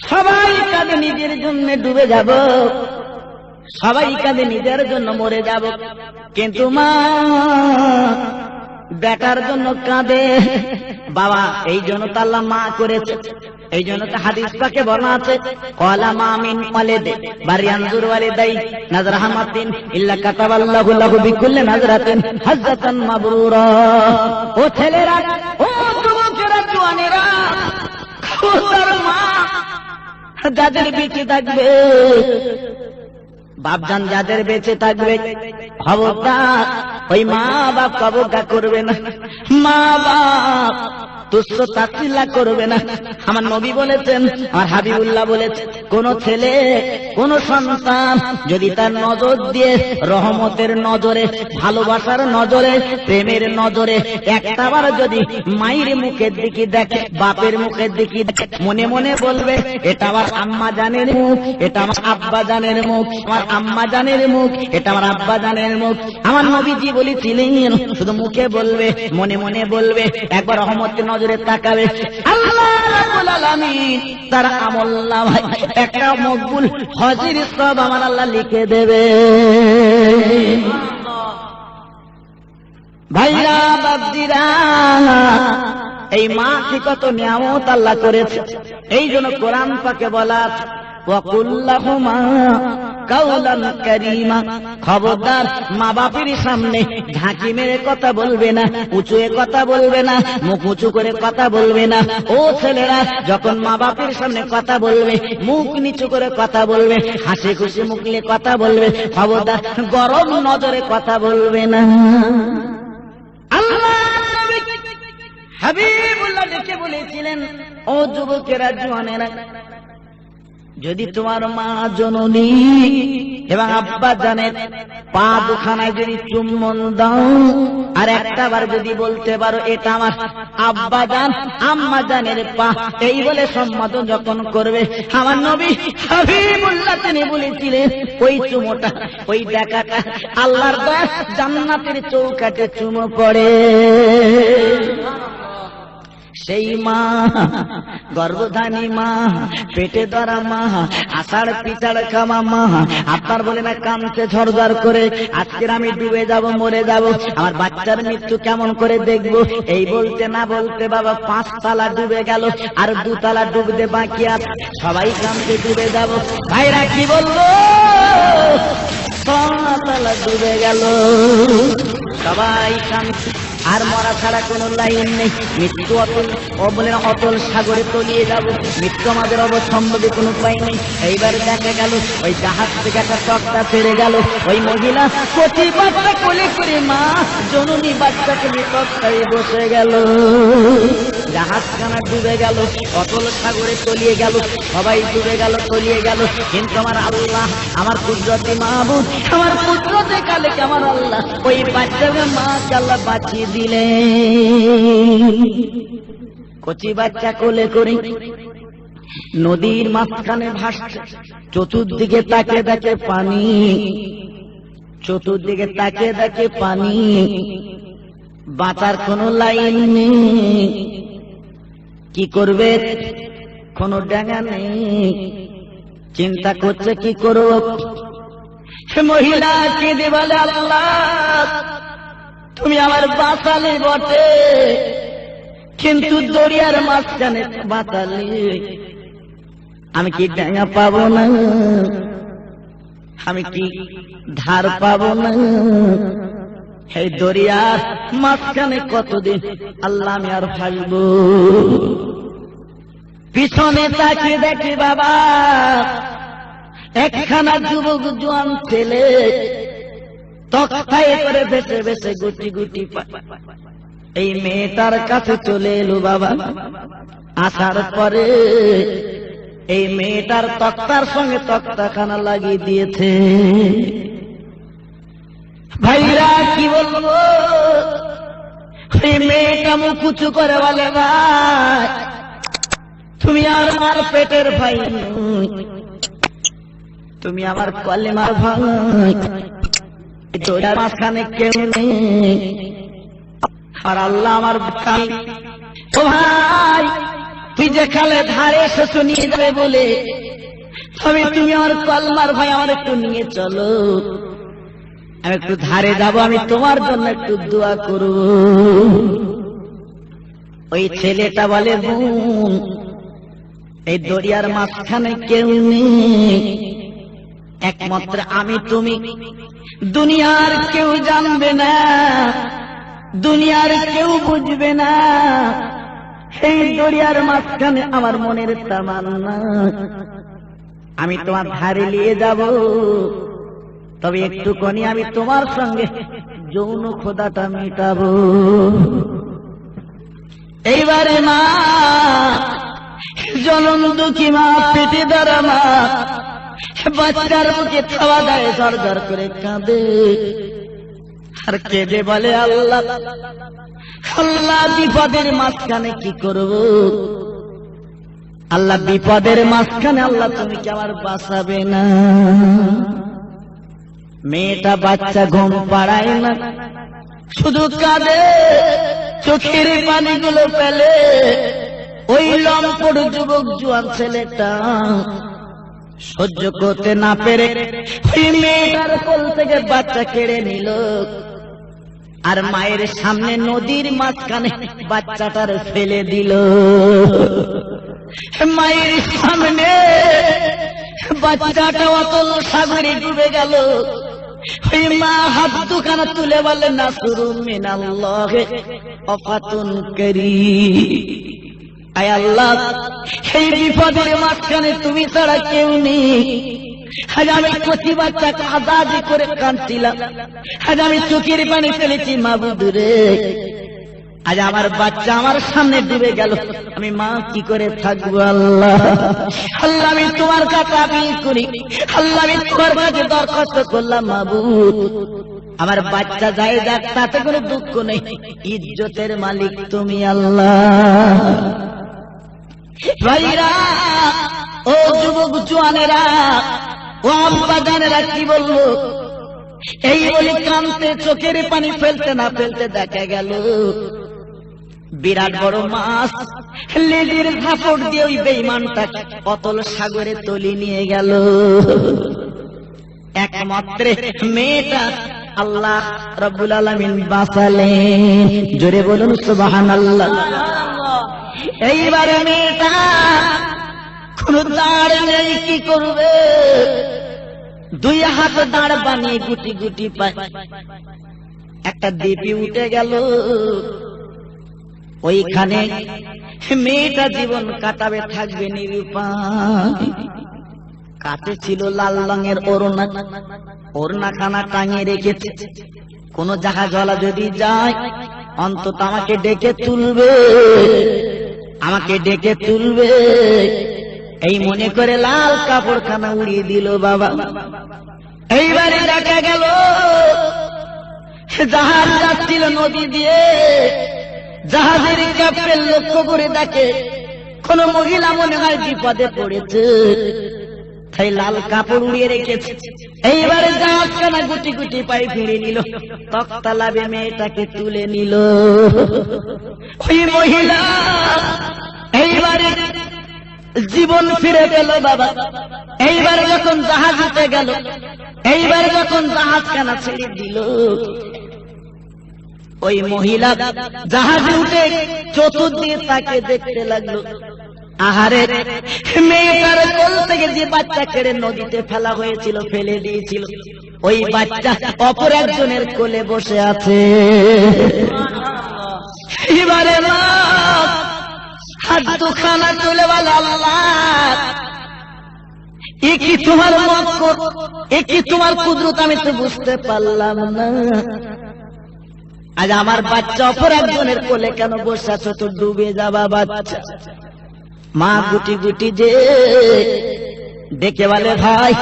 সবাই কাঁদে নিজের জন্য ডুবে যাব, সবাই কাঁদে নিজের জন্য মরে যাব, কিন্তু মা বেটার জন্য কাঁদে। বাবা, এই জন্য তো আল্লাহ মা করেছে, এই জন্য তো হাদিস পাকে বলা আছে, ক্বালা মা মিন ওয়ালিদে বারিয়ানজুর ওয়ালিদাই নাজরাহামাতিন ইল্লা কাতাবাল্লাহু লাহু বিকুল্লি নাজরাতিন হাজ্জাতান মাবরুরা। ও ছেলেরা, ও যুবকেরা, জওয়ানেরা, খোদার মা যাদের বেঁচে থাকবে বাপজান যাদের বেঁচে থাকবে খবরদার ওই মা বাপ অবজ্ঞা করবে না, মা বাপ তুচ্ছ তাচ্ছিল্য করবে না। আমার নবী বলেছেন, আর হাবিবুল্লাহ বলেছেন, কোন ছেলে কোন সন্তান যদি তার নজর দিয়ে রহমতের নজরে, ভালোবাসার নজরে, প্রেমের নজরে একটাবার যদি মায়ের মুখের দিকে দেখে, বাপের মুখের দিকে দেখে, মনে মনে বলবে এটা আমার আম্মা জানের মুখ, এটা আমার আব্বা জানের মুখ, আমার আম্মা জানের মুখ, এটা আমার আব্বা জানের মুখ। আমার নবীজি বলেছিলেন শুধু মুখে বলবে, মনে মনে বলবে, একবার রহমতের নজরে তাকাবে, আল্লাহ রাব্বুল আলামিন তার আমলনামায় একটা মকবুল হজের সওয়াব আমার আল্লাহ লিখে দেবে। ভাইরা বাপজিরা, এই মা কি কত নিয়ামত আল্লাহ করেছে। এই জন্য কোরআন পাকে বলা ওয়াকুল্লাহুমা কাওলান কারীমা, খবরদার মা বাপের সামনে ঝাঁকি মেরে কথা বলবে না, উঁচুয়ে কথা বলবে না, মুখ উঁচু করে কথা বলবে না। ও ছেলেরা, যখন মা বাপের সামনে কথা বলবে মুখ নিচু করে কথা বলবে, হাসি খুশি মুখ নিয়ে কথা বলবে, খবরদার গরম নজরে কথা বলবে না। আল্লাহ নবী হাবিবুল্লাহ ডেকে বলেছিলেন, ও যুবকেরা, জওয়ানেরা, যদি তোমার মা জননী এবং আব্বা জানের পা দুখানায় যদি চুম্বন দাও, আর একটাবার যদি বলতে পারো এটা আমার আব্বা জান আম্মা জানের পা, এই বলে সম্বোধন যখন করবে, আমার নবী হাবিবুল্লাহ তিনি বলেছিলেন ওই চুমোটা, ওই দেখাটা আল্লাহর দয়া জান্নাতের চৌকাঠে চুমো পড়ে। সেই মা, গর্ভধানী মা, পেটে ধরা মা, আষাঢ় পিছাড় খামা মা, আপনার বলে না কাঁদছে ঝরঝর করে, আজকের আমি ডুবে যাব, মরে যাব, আমার বাচ্চার মৃত্যু কেমন করে দেখবো, এই বলতে না বলতে বাবা 5 তালা ডুবে গেল, আর 2 তালা ডুবতে বাকি আছে, সবাই কাঁদতে ডুবে যাব। ভাইরা কি বলবো, 6 তালা ডুবে গেল, সবাই কাঁদছে, আর মরা ছাড়া কোনো লাইন নেই। মৃত্যু অতল, বলে অতল সাগরে তলিয়ে যাব, মৃত্যু আমাদের অবসম্ভবে কোনো উপায় নেই। এইবার দেখা গেল ওই জাহাজ থেকে একটা তক্তা ছেড়ে গেল, ওই মহিলা কচি বাচ্চা কোলে করে মা জননী বাচ্চাকে নিয়ে তক্তায় বসে গেল, জাহাজখানা ডুবে গেল, অতল সাগরে তলিয়ে গেল, সবাই ডুবে গেল, তলিয়ে গেল, কিন্তু আমার আল্লাহ, আমার কুদরতি মাহবুব, আমার কুদরতে কালে আমার আল্লাহ ওই বাচ্চাকে মাকে আল্লাহ বাঁচিয়ে দিলেন। কচি বাচ্চা কোলে করে নদীর মাঝখানে ভাসছে, চতুর্দিকে তাকে দেখে পানি, চতুর্দিকে তাকে দেখে পানি, বাঁচার কোনো লাইন নেই, কি করবে কোনো ডাঙা নেই, চিন্তা করছে কি করব। মহিলা কেঁদে বলে, আল্লাহ তুমি আমার বাঁচালে বটে, কিন্তু দরিয়ার মাঝখানে বাঁচালে আমি কি ডাঙা পাবো না, আমি কি ধার পাবো না, এই দরিয়ার মাঝখানে কতদিন আল্লাহ আমি আর ভাসবো। পিছনে তাকিয়ে দেখি বাবা একখানা যুবক জোয়ান ছেলে তক্তায় করে ভেসে ভেসে গুটি গুটি এই মেয়েটার কাছে চলে এলো বাবা। আসার পরে এই মেয়েটার তক্তার সঙ্গে তক্তাখানা লাগিয়ে দিয়েছে। ভাইরা কি বলবো, এই মেয়েটা মুখ উঁচু করে বলে, ভাই তুমি আমার পেটের ভাই, তুমি আমার কলেমার ভাই, দরিয়ার মাঝখানে কেউ নেই, আর আল্লাহ আমার ভাই। ও ভাই তুই যে খালে ধারে এসেছো নিয়ে যাবে বলে, তবে তুমি আমার কলমার ভাই, আমার একটু নিয়ে চলো, আমি একটু ধারে যাব, আমি তোমার জন্য একটু দোয়া করব। ওই ছেলেটা বলে, বোন এই দরিয়ার মাঝখানে কেউ নেই, একমাত্র আমি তুমি, দুনিয়ার কেউ জানবে না, দুনিয়ার কেউ বুঝবে না, সেই দরিয়ার মাঝখানে আমার মনের তামান্না, আমি তোমার ধারে নিয়ে যাব, তবে একটুখানি আমি তোমার সঙ্গে যৌন খোদাটা মেটাবো। এইবারে মা, জনম দুঃখী মা, পেটে ধরা মা, বাচ্চার মুখে খাওয়া দেয়, ঝরঝর করে কাঁদে আর কেঁদে বলে, আল্লাহ আল্লাহ বিপদের মাঝখানে কি করব? আল্লাহ বিপদের মাঝখানে আল্লাহ তুমি কি আমার বাঁচাবে না? মেয়েটা বাচ্চা ঘুম পাড়ায় না, শুধু কাঁদে, চোখের পানিগুলো ফেলে। ওই লম্পট যুবক জোয়ান ছেলেটা সহ্য করতে না পেরে ওই মেয়েটার কোল থেকে বাচ্চা কেড়ে নিল আর মায়ের সামনে নদীর মাঝখানে বাচ্চাটার ফেলে দিল। মায়ের সামনে বাচ্চাটা অতল সাগরে ডুবে গেল। ওই মা হাত দুখানা তুলে বললেন, নাসরুম মিনাল্লাহ ওয়া ফাতুন কারীম। আয় আল্লাহ, এই বিপদের মাঝখানে তুমি ছাড়া কেউ নেই। আজ আমি কচি বাচ্চাকে আজাদি করে কাঁদছিলাম, আজ আমি চোখের পানি ফেলেছি মাবুদ রে। আজ আমার বাচ্চা আমার সামনে ডুবে গেল, আমি মা কি করে থাকবো? আল্লাহ আল্লাহ আমি তোমার কাছে আপিল করি, আল্লাহ আমি তোমার কাছে দরখাস্ত করলাম, মাবুদ আমার বাচ্চা যায় যাক, তাতে কোনো দুঃখ নেই, ইজ্জতের মালিক তুমি আল্লাহ। ভাইরা, ও যুবক জোয়ানেরা, ও আব্বা জানেরা, কি বলবো? এই বলে কাঁদতে, চোখের পানি ফেলতে না ফেলতে দেখা গেল বিরাট বড় মাছ লেজের ঝাপট দিয়ে ওই বেঈমানটা অতল সাগরে তলি নিয়ে গেল। একমাত্র মেয়েটা আল্লাহ রাব্বুল আলামিন বাঁচালেন। জোরে বলুন সুবহানাল্লাহ। এইবারে মেয়েটা কোন দাঁড় নেই, কি করবে? দুই হাত দাঁড় বানিয়ে গুটি গুটি পায় একটা দ্বীপে উঠে গেল। ওইখানে মেয়েটা জীবন কাটাবে, থাকবে নিরুপায়। কাছে ছিল লাল রঙের ওড়না, ওড়নাখানা টাঙিয়ে রেখেছে। কোন জাহাজওয়ালা যদি যায় অন্তত আমাকে ডেকে তুলবে, আমাকে ডেকে তুলবে, এই মনে করে লাল কাপড়খানা উড়িয়ে দিল বাবা। এইবারে দেখা গেল জাহাজ যাচ্ছিল নদী দিয়ে, জাহাজের ক্যাপ্টেন লক্ষ্য করে দেখে কোন মহিলা মনে হয় বিপদে পড়েছে, তাই লাল কাপড় উড়িয়ে রেখেছে। এইবারে জাহাজখানা গুটি গুটি পায়ে ফিরে নিল, তক্তালাবে মেয়েটাকে তুলে নিল। ওই মহিলা এইবারে জীবন ফিরে পেল বাবা। এইবারে যখন জাহাজ উঠে গেল, এইবারে যখন জাহাজখানা ছেড়ে দিল, ওই মহিলা জাহাজে উঠে চতুর্দিকে তাকে দেখতে লাগলো। আহারে, মেয়েটার কোল থেকে যে বাচ্চা কেড়ে নদীতে ফেলা হয়েছিল, ফেলে দিয়েছিল, ওই বাচ্চা অপর একজনের কোলে বসে আছে। এবারে মা হাত দুখানা তুলে বলে, আল্লাহ এ কি তোমার মক্কর, এ কি তোমার কুদরত, আমি তো বুঝতে পারলাম না। আজ আমার বাচ্চা অপর একজনের কোলে কেন বসে আছো? তো ডুবে যাবা বাচ্চা। মা গুটি গুটি যে ডেকে বলে, ভাই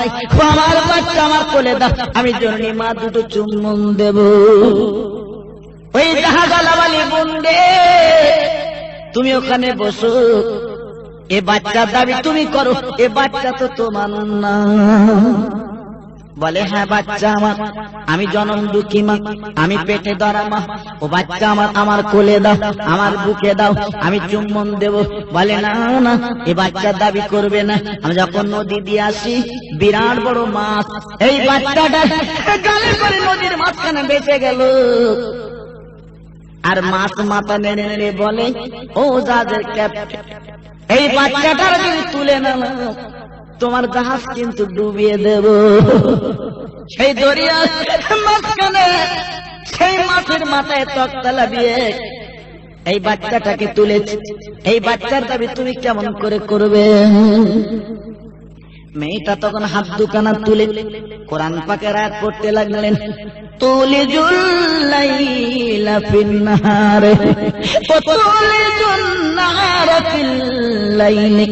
আমার বাচ্চা আমার কোলে দাও, আমি জননী মা দুটো চুম্বন দেব। ওই জাহাজওয়ালা বলে, বন্দে তুমি ওখানে বসো, এ বাচ্চার দাবি তুমি করো, এ বাচ্চা তো তোমার না। বলে, হ্যাঁ বাচ্চা আমার, আমি জনম দুঃখী মা, আমি পেটে ধরা মা, ও বাচ্চা আমার, আমার কোলে দাও, আমার বুকে দাও, আমি চুম্বন দেব। বলে, না না, এ বাচ্চার দাবি করবে না। আমি যখন নদী দিয়ে আসি, বিরাট বড় মাছ এই বাচ্চাটা গালে করে নদীর মাঝখানে বেঁচে গেল। আর মাছ মাথা নেড়ে নেড়ে বলে, ও জাহাজের ক্যাপ্টেন, এই বাচ্চাটার যদি তুলে না তোমার জাহাজ কিন্তু ডুবিয়ে দেব। সেই দরিয়ার মাঝখানে সেই মাছের মাথায় তক্তালা দিয়ে এই বাচ্চাটাকে তুলেছে। এই বাচ্চার দাবি তুমি কেমন করে করবে? মেয়েটা তখন হাত দুখানা তুলে কোরআন পাকের আয়াত পড়তে লাগলেন, তুলিজুল লাইলা ফিন নাহারে ওয়া তুলিজুন নাহারা ফিল লাইলি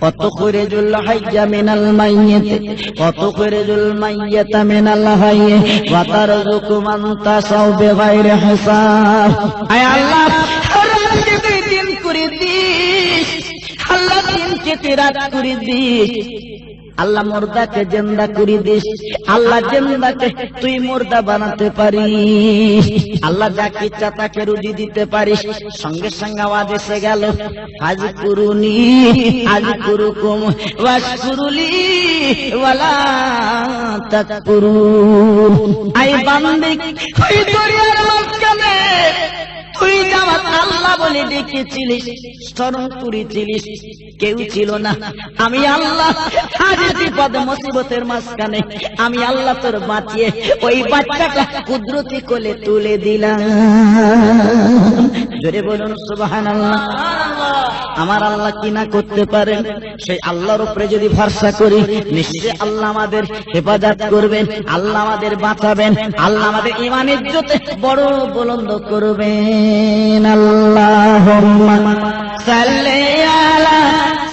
ওয়া তুখরিজুল হাইয়্যা মিনাল মাইয়্যিত ওয়া তুখরিজুল মাইয়্যিতা মিনাল হাইয়্যি ওয়া তারযুকু মান তাশাউ বিগাইরি হিসাব। আয় আল্লাহ, রাতকে তুই দিন করে দিস, আল্লাহ দিনকে তুই রাত করে দিস, আল্লাহ মুর্দাকে জিন্দা করে দিস, আল্লাহ জিন্দাকে তুই মুর্দা বানাতে পারিস, আল্লাহ যাকে ইচ্ছা তাকে রুজি দিতে পারিস। সঙ্গে সঙ্গে আওয়াজ এসে গেল, আজ কুরুনি আজ কুরুকুম ওয়াশকুরুলি ওয়ালা তাকফুরুন। আই বান্দে, ওই দরিয়ার মাঝখানে তুই যাওয়া আল্লাহ বলে ডেকেছিলিস, স্মরণ করেছিলিস, কেউ ছিল না। আমি আল্লাহ আজ বিপদ মুসিবতের মাঝখানে আমি আল্লাহ তোর বাঁচিয়ে ওই বাচ্চাটা কুদরতি কোলে তুলে দিলাম। জোরে বলুন সুবহানাল্লাহ। আমার আল্লাহ কি না করতে পারেন? সেই আল্লাহর উপরে যদি ভরসা করি, নিশ্চয়ই আল্লাহ আমাদের হেফাজত করবেন, আল্লাহ আমাদের বাঁচাবেন, আল্লাহ আমাদের ঈমানের ইজ্জতে বড় বুলন্দ করবেন। আল্লাহুম্মা সাল্লি আলা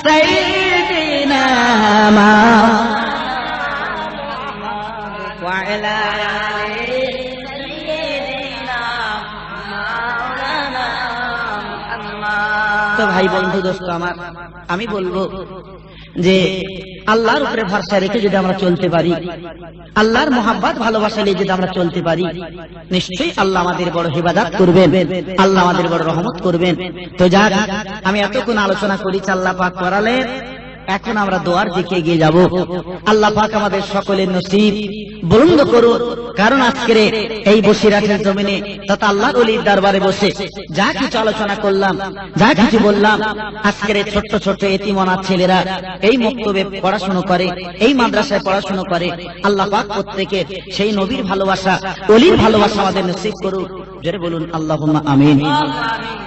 সাইয়্যিদিনা ওয়া আলা আলি সাইয়্যিদিনা মাওলানা মুহাম্মদ। তো ভাই বন্ধু দোস্ত আমার, আমি বলবো যে আল্লাহর উপরে ভরসা রেখে যদি আমরা চলতে পারি, আল্লাহর মোহাব্বত ভালোবাসা নিয়ে যদি আমরা চলতে পারি, নিশ্চয়ই আল্লাহ আমাদের বড় হিফাজত করবেন, আল্লাহ আমাদের বড় রহমত করবেন। তো যাক, আমি এতক্ষণ আলোচনা করেছি, আল্লাহ পাক করালেন, এখন আমরা দোয়ার দিকে এগিয়ে যাব। আল্লাহ পাক আমাদের সকলের নসিব বুলন্দ করুন। কারণ আজকের এই বসিরহাটের জমিনে তথা আল্লাহর ওলির দরবারে বসে যা কিছু আলোচনা করলাম, যা কিছু বললাম, আজকের ছোট্ট ছোট্ট এতিমনাথ ছেলেরা এই মক্তবে পড়াশোনা করে, এই মাদ্রাসায় পড়াশোনা করে। আল্লাহ পাক প্রত্যেকের সেই নবীর ভালোবাসা, ওলির ভালোবাসা আমাদের নসিব করুন। জোরে বলুন আল্লাহুম্মা আমিন।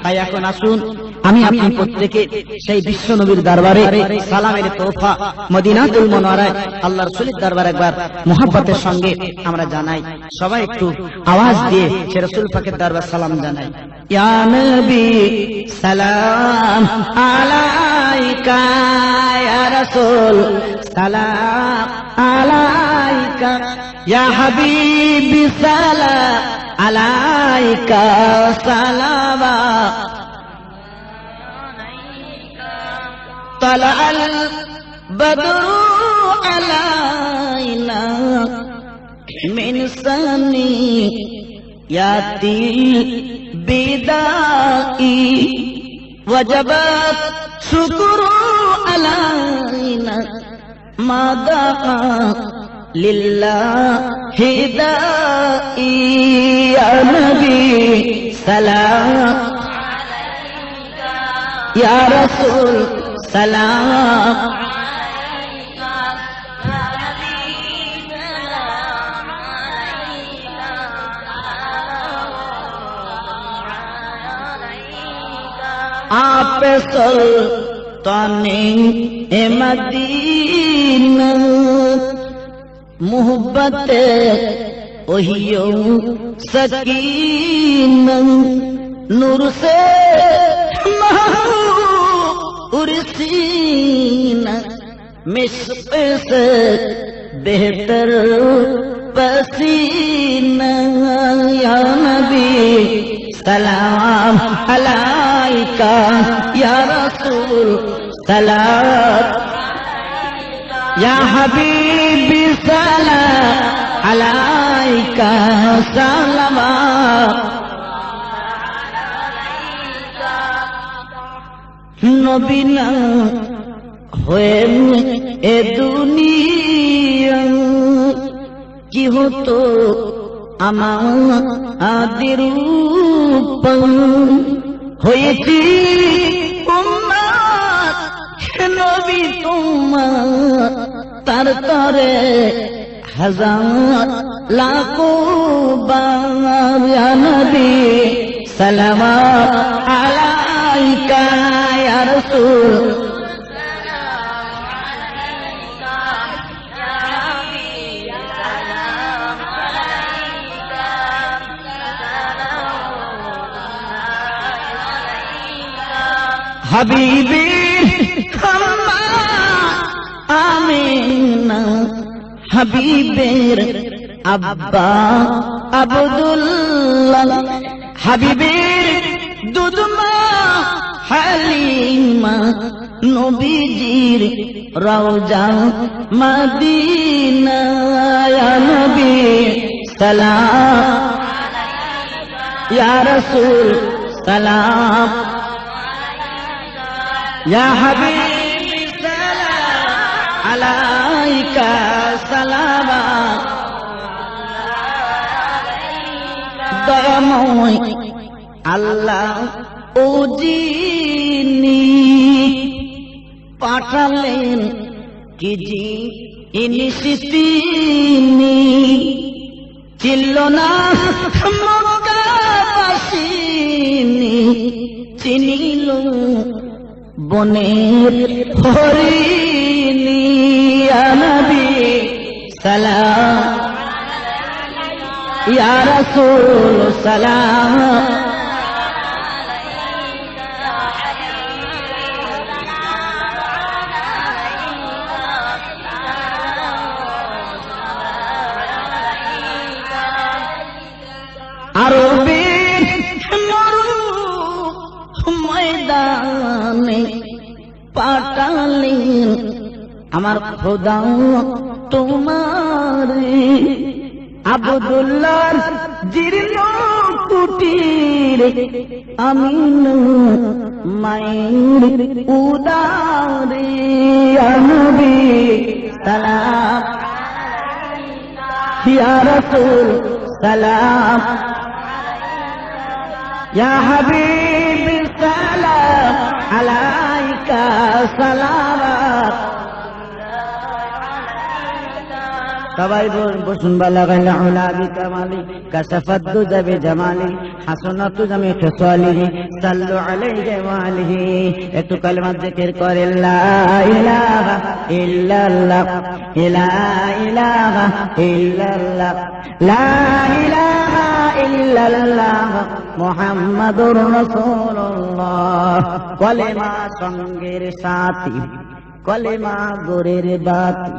তাই এখন আসুন, আমি আপনি প্রত্যেকে সেই বিশ্ব নবীর দরবারে সালামের তোহফা মদিনাতুল মুনাওয়ারায় আল্লাহ রাসূলের দরবারে একবার মুহাব্বতের সঙ্গে আমরা জানাই। সবাই একটু আওয়াজ দিয়ে সে রাসূল পাকের দরবারে সালাম জানাই। ইয়া নবী সালাম আলাইকা, ইয়া রাসূল সালাম আলাইকা, ইয়া হাবিবি সালাম আলাইকা, সালামা طلع البدر علينا من ثنيات البداء وجب الشكر علينا ما دعا لله داعي يا نبي سلام يا رسول سلام आप सुल्ताने मदीना मोहब्बत ओहियो सकीना नूर से उर्सीना मिस्क से बेहतर पसीना या नबी सलाम अलैका या रसूल सलाम या हबीबी सलाम अलैका सलामा নবী না হয়ে এ দুনিয়া কি হতো আমাদের উপর, হয়েছি উম্মত নবী তোমার, তার তরে হাজার লাখো বার ইয়া নবী সালাম আলাইকা ইয়া রাসূল হাবিবের আম্মা আমিনা, হাবিবের আব্বা আব্দুল্লাহ, হাবিবের দুধমা হালিমা, নবীজির রওজা মদিনা। ইয়া নবী সালাম, ইয়া রাসূল সালাম, ইয়া হাবিবি সালাম আলাইকা সালাম। দয়াময় আল্লাহ ও যিনি পাঠালেন কি তিনি, চিনল না মক্কাবাসিনী, চিনিল বনের হরিণী। ইয়া নবী সালাম, ইয়া রাসূল সালাম, আরবের মরু ময়দানে পাঠালেন আমার খোদা তোমারে, আব্দুল্লাহর জীর্ণ কুটির আমিন মায়ের উদারে। ইয়া নবী সালাম, ইয়া রাসূল সালাম, ইয়া হাবিবি সালাম আলাইকা সালাম। সবাই বসুন। বালাগাল উলা বিকামালি, কাশাফাত দুজা বিজামালি, হাসানাতু জামি খিসালিহি, সাল্লু আলাইহি ওয়া আলিহি। একটু কালেমা জিকির করে লা ইলাহা ইল্লাল্লাহ, লা ইলাহা ইল্লাল্লাহ, লা ইলাহা ইল্লাল্লাহ, মুহাম্মাদুর রাসূলুল্লাহ। কলেমা সঙ্গের সাথী, কলেমা গোরের বাতি,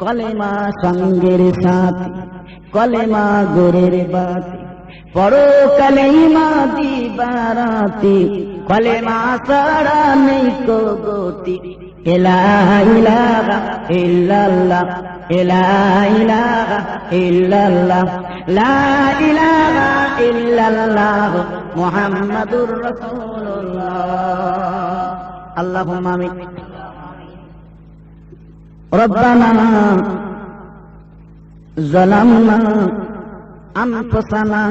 কলেমা সঙ্গের সাথী, কলেমা গোরের বাতি, পড়ো কলেমা দিবারাতি, কলেমা ছাড়া নেই কো গতি। লা ইলাহা ইল্লাল্লাহ, লা ইলাহা ইল্লাল্লাহ, লা ইলাহা ইল্লাল্লাহ, মুহাম্মাদুর রাসূলুল্লাহ। আল্লাহুম্মা আমিন। ربنا ظلمنا أنفسنا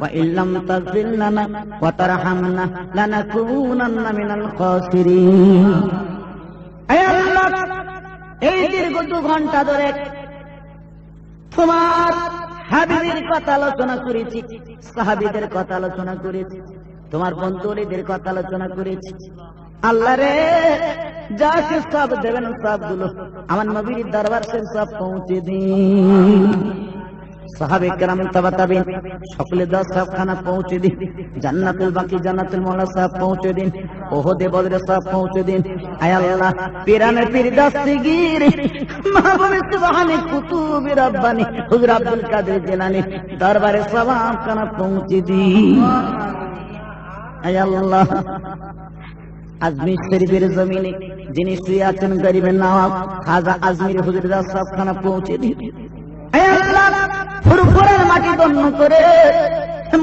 وإن لم تغفر لنا وترحمنا لنكونن من الخاسرين। হে আল্লাহ, এই দীর্ঘ 2 ঘন্টা ধরে তোমার হাবিবের কথা আলোচনা করেছি, সাহাবীদের কথা আলোচনা করেছি, তোমার বন্ধুদের কথা আলোচনা করেছি। আল্লাহ রে, যাকে সব দেবেন সবগুলো আমার নবীর দরবার সে সব পৌঁছে দিন। সাহাবে কেরাম তাবা তাবিন সকলে 10 সবখানা পৌঁছে দিন। জান্নাতুল বাকি জান্নাতুল মাওলা সব পৌঁছে দিন। ওহদে বদরে সব পৌঁছে দিন। আয় আল্লাহ, পীরানে পীর দস্তগীর মাহবুবে সুবহানি কুতুবে রব্বানি হুজুর আব্দুল কাদের জিলানী দরবারে সবখানা পৌঁছে দিন। আয় আল্লাহ, আজমির শরীফের জমিনে যিনি শুয়ে আছেন গরিবের নওয়াব খাজা আজমির হুজুর সবখানা পৌঁছে দিন। হে আল্লাহ, ফুরফুরের মাটি দন্য করে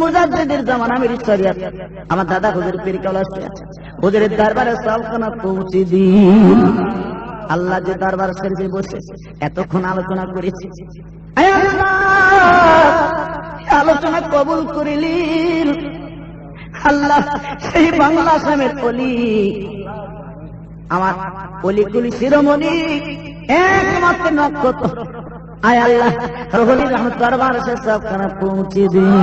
মুজাদ্দিদের জামানা মেরি শরিয়ত আমার দাদা হুজুর পীর কাউলাস হুজুরের দরবারে সবখানা পৌঁছে দিন। আল্লাহ যে দরবার শরীফে বসে এতক্ষণ আলোচনা করেছি, হে আল্লাহ, আলোচনা কবুল করিলেন। আল্লাহ, সেই বাংলা আসামের অলি, আমার অলিগুলি শিরোমণি একমাত্র নক্ষত্র, আয় আল্লাহ রহলি রহমত দরবার সে সবখানা পৌঁছে দিন।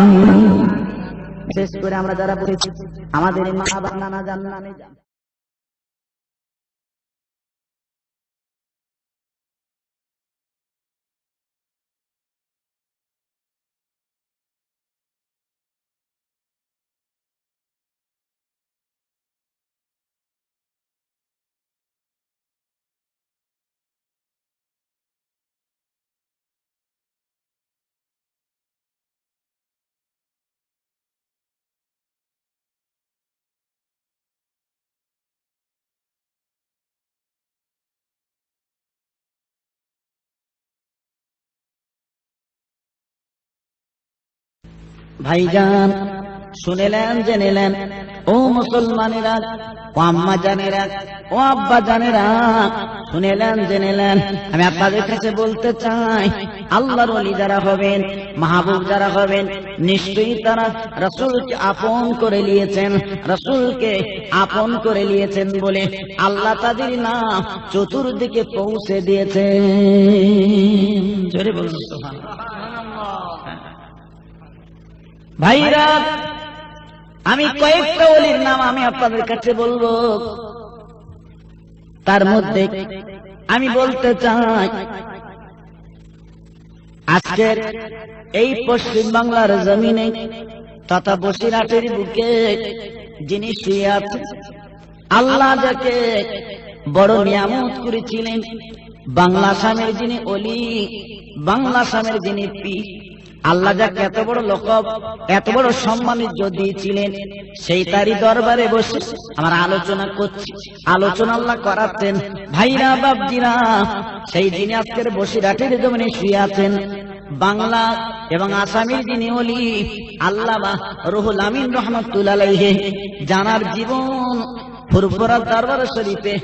শেষ করে আমরা যারা বলেছি আমাদের মা বাবা নানা জান নানি জান ভাইজান শুনেলেন জেনেলেন, ও মুসলমানেরা, ও আম্মা জানেরা, ও আব্বা জানেরা, শুনেলেন জেনেলেন, আমি আপনাদের কাছে বলতে চাই, আল্লাহর ওলি যারা হবেন, মাহবুব যারা হবেন, নিশ্চয়ই তারা রাসূলকে আপন করে নিয়েছেন। রাসূলকে আপন করে নিয়েছেন বলে আল্লাহ তাদের নাম চতুর্দিকে পৌঁছে দিয়েছেন। জোরে বলুন সুবহানাল্লাহ। ভাইরা, আমি কয়েকটা ওলির নাম আমি আপনাদের কাছে বলবো। তার মধ্যে আমি বলতে চাই, আজকের এই পশ্চিম বাংলার জমিনে তথা বসিরহাটের বুকে যিনি শুয়ে আছেন, আল্লাহ যাকে বড় নিয়ামত করেছিলেন, বাংলা সামের যিনি ওলি, বাংলা সামের যিনি পীর, আল্লাহ যাকে এত বড় লকব, এত বড় সম্মানিত দিয়েছিলেন, সেই তারই দরবারে বসে আমার আলোচনা করছি। আলোচনা আল্লাহ করাচ্ছেন। ভাইরা বাপজিরা, সেই দিনে আজকের বসিরহাটের জমিনে শুয়ে আছেন বাংলা এবং আসামের যিনি ওলি আল্লামা রুহুল আমিন রহমাতুল্লাহ আলাইহি, জানার জীবন ফুরফুরা দরবার শরীফে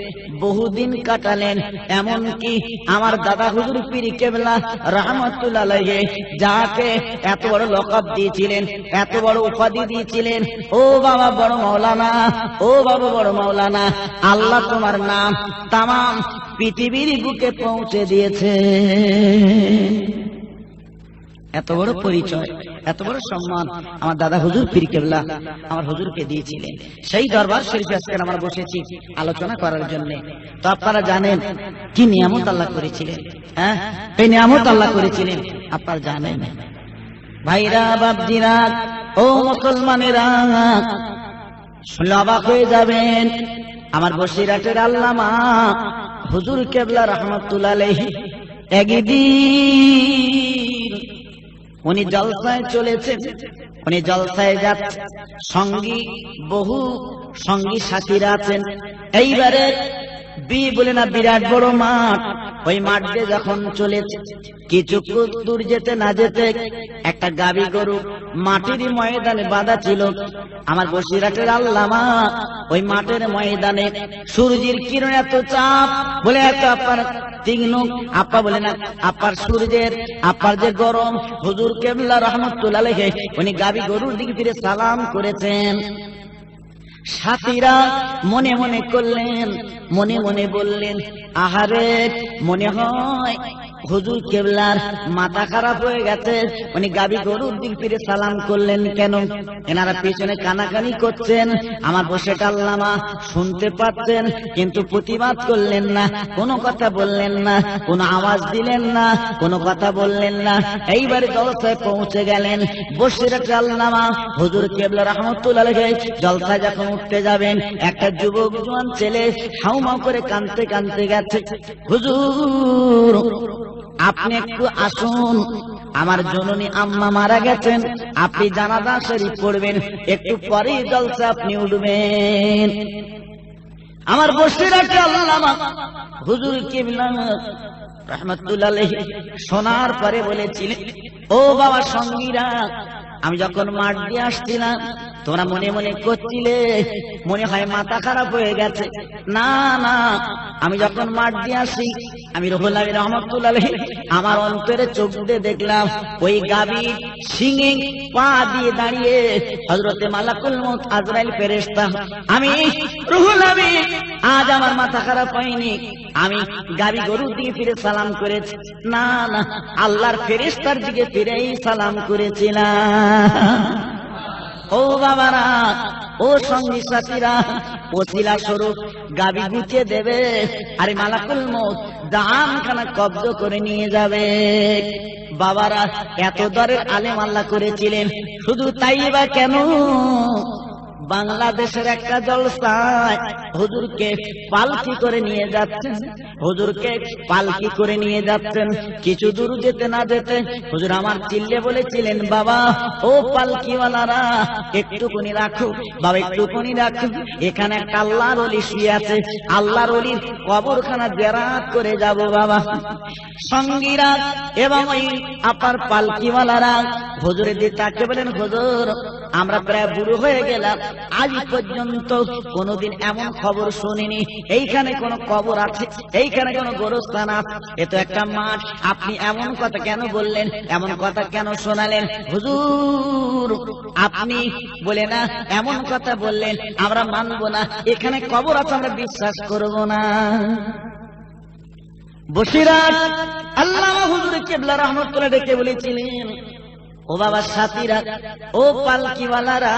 বহুদিন কাটালেন। এমনকি আমার দাদা হুজুর পীর কেবলা রহমাতুল্লাহ আলাইহি যাকে এত বড় লকব দিয়েছিলেন, এত বড় উপাধি দিয়েছিলেন, ও বাবা বড় মাওলানা, ও বাবা বড় মাওলানা, আল্লাহ তোমার নাম তামাম পৃথিবীর বুকে পৌঁছে দিয়েছে। এত বড় পরিচয়, এত বড় সম্মান আমার দাদা হুজুর পীর কেবলা আমার হুজুরকে দিয়েছিলেন। সেই দরবার শরীফে আজকে আমরা বসেছি আলোচনা করার জন্য। তো আপনারা জানেন কি নিয়ামত আল্লাহ করেছিলেন, হ্যাঁ, এই নিয়ামত আল্লাহ করেছিলেন আপনারা জানেন। ভাইরা বাপজিরা, ও মুসলমানেরা, শুনলে অবাক হয়ে যাবেন। আমার বসিরহাটের আল্লামা হুজুর কেবলা রহমাতুল্লাহ আলাইহি একদিন উনি জলসায় চলেছেন, উনি জলসায় যাচ্ছেন, সঙ্গী বহু সঙ্গী সাথীরা আছেন। এইবারে বলে না বিরাট বড় মাঠ, ওই মাঠ দিয়ে যখন চলেছে, কিছু দূর যেতে না যেতে একটা গাভী গরু মাটির ময়দানে বাঁধা ছিল। আমার বসিরহাটের আল্লামা ওই মাঠের ময়দানে সূর্যের কিরণ এত চাপ, বলে এত আপনার তীক্ষ্ণ, আপা বলে না আপার সূর্যের আপার যে গরম, হুজুর কেবলা রহমাতুল্লাহ আলাইহি উনি গাভী গরুর দিকে ফিরে সালাম করেছেন। সাথীরা মনে মনে করলেন, মনে মনে বললেন, আহারে মনে হয় হুজুর কেবলার মাথা খারাপ হয়ে গেছে, উনি গাভী গরুর দিক ফিরে সালাম করলেন কেন? এনারা পেছনে কানাকানি করছেন, আমার বসে আল্লামা শুনতে পাচ্ছেন, কিন্তু প্রতিবাদ করলেন না, কোনো কথা বললেন না, কোনো আওয়াজ দিলেন না, কোনো কথা বললেন না। এইবারে জলসায় পৌঁছে গেলেন বসিরহাটের আল্লামা হুজুর কেবলা রহমাতুল্লাহ আলাইহি। জলসায় যখন উঠতে যাবেন, একটা যুবক জওয়ান ছেলে হাউমাউ করে কাঁদতে কাঁদতে গেছে, হুজুর আপনি একটু আসুন, আমার জননী আম্মা মারা গেছেন, আপনি জানাজা শরীফ পড়বেন, একটু পরে জলসা আপনি উঠবেন। আমার বসিরহাটের আল্লামা হুজুর কেবলা রহমাতুল্লাহ আলাইহি শোনার পরে বলেছিলেন, ও বাবা সঙ্গীরা, আমি যখন মাঠ দিয়ে আসছিলাম তোমরা মনে মনে করছিলে মনে হয় মাথা খারাপ হয়ে গেছে। না না, আমি যখন মাঠ দিয়ে আসি, আমি রুহুল আমিন রহমাতুল্লাহ আলাইহি আমার অন্তরে চোখ দিয়ে দেখলাম ওই গাভীর শিঙে পা দিয়ে দাঁড়িয়ে হযরতে মালাকুল মউত আজরাইল ফেরেশতা। আমি রুহুল আমিন আজ আমার মাথা খারাপ হয়নি, আমি গাভী গরুর দিকে ফিরে সালাম করেছি। না না, আল্লাহর ফেরেশতার দিকে ফিরেই সালাম করেছিলাম। ও বাবারা, ও সঙ্গী সাথীরা, ওসিলা স্বরূপ গাভী গুছিয়ে দেবে, আরে মালাকুল মউত জাহানখানা কব্জ করে নিয়ে যাবে। বাবারা, এত দরের আলেম আল্লাহ করেছিলেন, শুধু তাই বা কেন? বাংলাদেশের একটা জলসায় হুজুরকে পালকি করে নিয়ে যাচ্ছেন, হুজুরকে পালকি করে নিয়ে যাচ্ছেন। কিছু দূর যেতে না যেতে হুজুর আমার চিল্লে বলেছিলেন, বাবা ও পালকিওয়ালারা একটুকুনি রাখো, বাবা একটুকুনি রাখো, এখানে একটা আল্লাহর ওলি শুয়ে আছে, আল্লাহর ওলির কবরখানা জিয়ারত করে যাব বাবা। সঙ্গীরা এবং ওই আপার পালকিওয়ালারা হুজুরের দিকে তাকিয়ে বলেন, হুজুর আমরা প্রায় বুড়ো হয়ে গেলাম, আজ পর্যন্ত কোনোদিন এমন খবর শুনিনি এইখানে কোনো কবর আছে, এইখানে কোনো গোরস্থান আছে, এ তো একটা মাঠ, আপনি এমন কথা কেন বললেন, এমন কথা কেন শোনালেন? হুজুর আপনি বলে না এমন কথা বললেন, আমরা মানব না, এখানে কবর আছে আমরা বিশ্বাস করব না। বসিরাত আল্লামা হুজুর কিবলা রাহমাতুল্লাহ ডেকে বলেছিলেন, ও বাবা সাথীরা, ও পালকিওয়ালারা,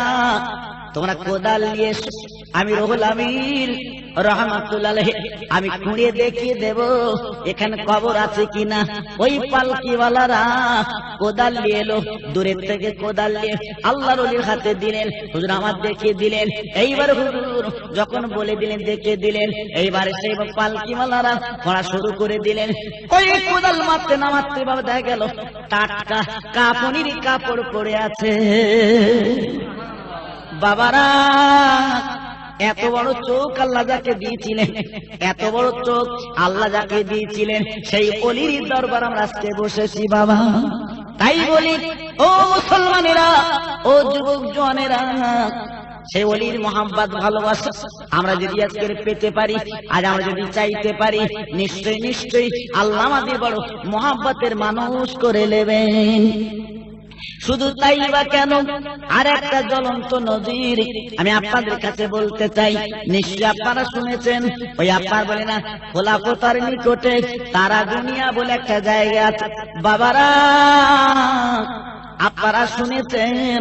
তোমরা কোদাল নিয়ে এসো, আমি রুহুল আমিন রাহমাতুল্লাহ আলাইহি আমি খুঁড়ে দেখিয়ে দেব এখানে কবর আছে কিনা। ওই পালকিওয়ালারা কোদাল নিয়ে এলো, দূরের থেকে কোদাল নিয়ে আল্লাহর ওলির হাতে দিলেন, হুজুর আমার দেখিয়ে দিলেন। এইবার হুজুর যখন বলে দিলেন, দেখিয়ে দিলেন, এইবারে সেই পালকিওয়ালারা খোঁড়া শুরু করে দিলেন। ওই কোদাল মারতে না মারতে বাবা দেখা গেল টাটকা কাপড়ের কাপড় পড়ে আছে। বাবারা এত বড় চোখ আল্লাহ যাকে দিয়েছিলেন, এত বড় চোখ আল্লাহ যাকে দিয়েছিলেন, সেই অলির দরবার আমরা আজকে বসেছি বাবা। তাই বলি ও মুসলমানেরা, ও যুবক জওয়ানেরা, সেই অলির মোহাম্মত ভালোবাসা আমরা যদি আজকে পেতে পারি, আজ আমরা যদি চাইতে পারি, নিশ্চয়ই নিশ্চয়ই আল্লাহ আমাদের বড় মোহাম্মতের মানুষ করে নেবেন। শুধু তাই বা কেন, আর একটা জ্বলন্ত নজির আমি আপনাদের কাছে বলতে চাই। নিশ্চয় আপনারা শুনেছেন, ওই আপনার বলে না খোলাফতার নিকটে তারা দুনিয়া বলে একটা জায়গা আছে। বাবারা আপনারা শুনেছেন,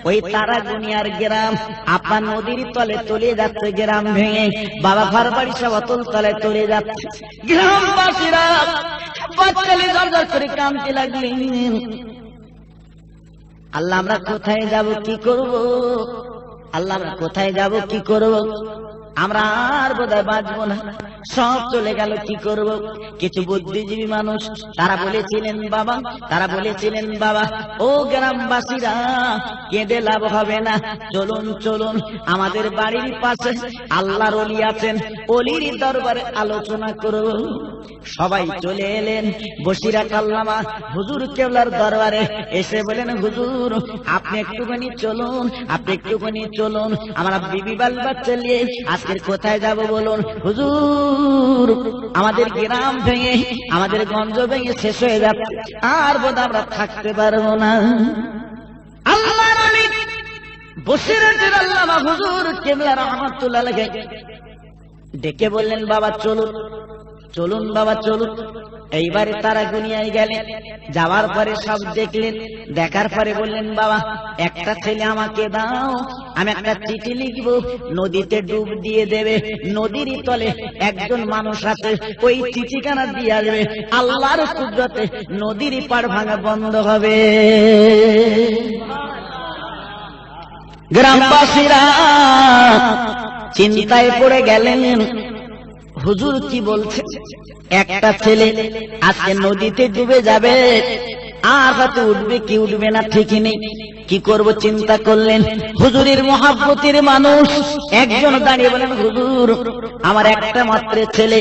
ওই তারা দুনিয়ার গ্রাম আপনার নদীর তলে তলিয়ে যাচ্ছে, গ্রাম ভেঙে বাবা ঘর বাড়ি সব অতল তলে তলিয়ে যাচ্ছে। গ্রামবাসীরা বাচ্চালি দরজা করে কাঁদতে লাগলেন, আল্লাহ আমরা কোথায় যাব, কি করব, আল্লাহ আমরা কোথায় যাব, কি করব, আমরা আর বোধহয় বাঁচবো না, সব চলে গেল, কি করব। কিছু বুদ্ধিজীবী মানুষ তারা বলেছিলেন বাবা, তারা বলেছিলেন বাবা ও গ্রামবাসীরা কেঁদে লাভ হবে না, চলুন চলুন আমাদের বাড়ির পাশে আল্লাহর ওলি আছেন, ওলির দরবারে আলোচনা করব। সবাই চলে এলেন বসিরাত আল্লামা হুজুর কেবলার দরবারে। এসে বলেন, হুজুর আপনি একটুখানি চলুন, আপনি একটুখানি চলুন, আমরা বিবি বাল বাচ্চা নিয়ে আজকের কোথায় যাব বলুন। হুজুর আমাদের গ্রাম ভেঙে, আমাদের গঞ্জ ভেঙে শেষ হয়ে যাচ্ছে, আর বোধ আমরা থাকতে পারবো না। আল্লাহর ওলি বসিরাতের আল্লামা হুজুর কেবলা রাহমাতুল্লাহ আলাইহি ডেকে বললেন, বাবা চলুন চলুন বাবা চলুন। এইবারে তারা দুনিয়ায় গেলেন, যাওয়ার পরে সব দেখলেন, দেখার পরে বললেন, বাবা একটা ছেলে আমাকে দাও, আমি একটা চিঠি লিখব, নদীতে ডুব দিয়ে দেবে, নদীর তলে একজন মানুষ আছে, ওই চিঠিখানা দিয়ে আসবে, আল্লাহর কুদরতে নদীর পাড় ভাঙা বন্ধ হবে। গ্রামবাসীরা চিন্তায় পড়ে গেলেন, হুজুর কি বলছে, একটা ছেলে আজকে নদীতে ডুবে যাবে, আর হয়তো উঠবে কি উঠবে না ঠিকই নেই, কি করব চিন্তা করলেন। হুজুরের মহাব্বতের মানুষ একজন দাঁড়িয়ে বলেন, হুজুর আমার একটা মাত্র ছেলে,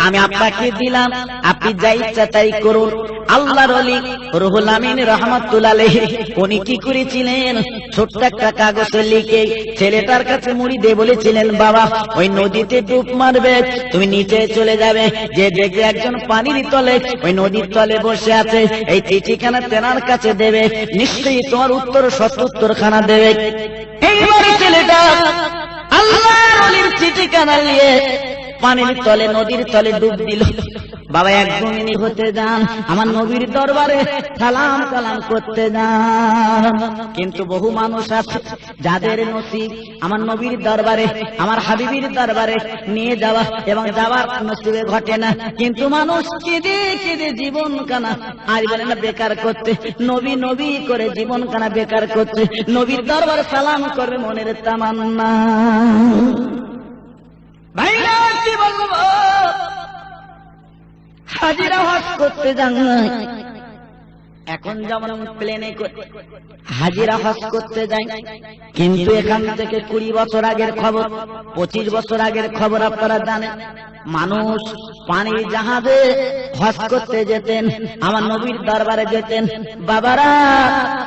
আমি আপনাকে দিলাম, আপনি যা ইচ্ছা তাই করুন। আল্লাহর ওলি রুহুল আমিন রাহমাতুল্লাহ আলাইহি উনি কি করেছিলেন, ছোট্ট একটা কাগজে লিখে ছেলেটার কাছে মুড়ি দিয়ে বলেছিলেন, বাবা ওই নদীতে ডুব মারবে, তুমি নিচে চলে যাবে, যে দেখবে একজন পানির তলে ওই নদীর তলে বসে আছে, এই চিঠিখানা তেনার কাছে দেবে, নিশ্চয়ই তোমার উত্তর সত্যুত্তর খানা দেবে। এইবারে ছেলেটা আল্লাহর ওলির চিঠিখানা নিয়ে পানির তলে নদীর তলে ডুব দিল। বাবা একদমই হতে যান, আমার নবীর দরবারে সালাম কালাম করতে যান। কিন্তু বহু মানুষ আছে যাদের নসিব আমার নবীর দরবারে, আমার হাবিবির দরবারে নিয়ে যাওয়া এবং যাওয়ার নসিবে ঘটে না। কিন্তু মানুষ কেঁদে কেঁদে জীবন কানা আর বলে না বেকার করতে, নবী নবী করে জীবন কানা বেকার করতে, নবীর দরবারে সালাম করবে মনের তামান্না। ভাইরা কি বলবো, হাজিরা হজ করতে যান, এখন যেমন প্লেনে হাজিরা হজ করতে যাই, কিন্তু এখান থেকে 20 বছর আগের খবর, 25 বছর আগের খবর আপনারা জানেন। মানুষ পানির জাহাজে হজ করতে যেতেন, আমার নবীর দরবারে যেতেন। বাবারা,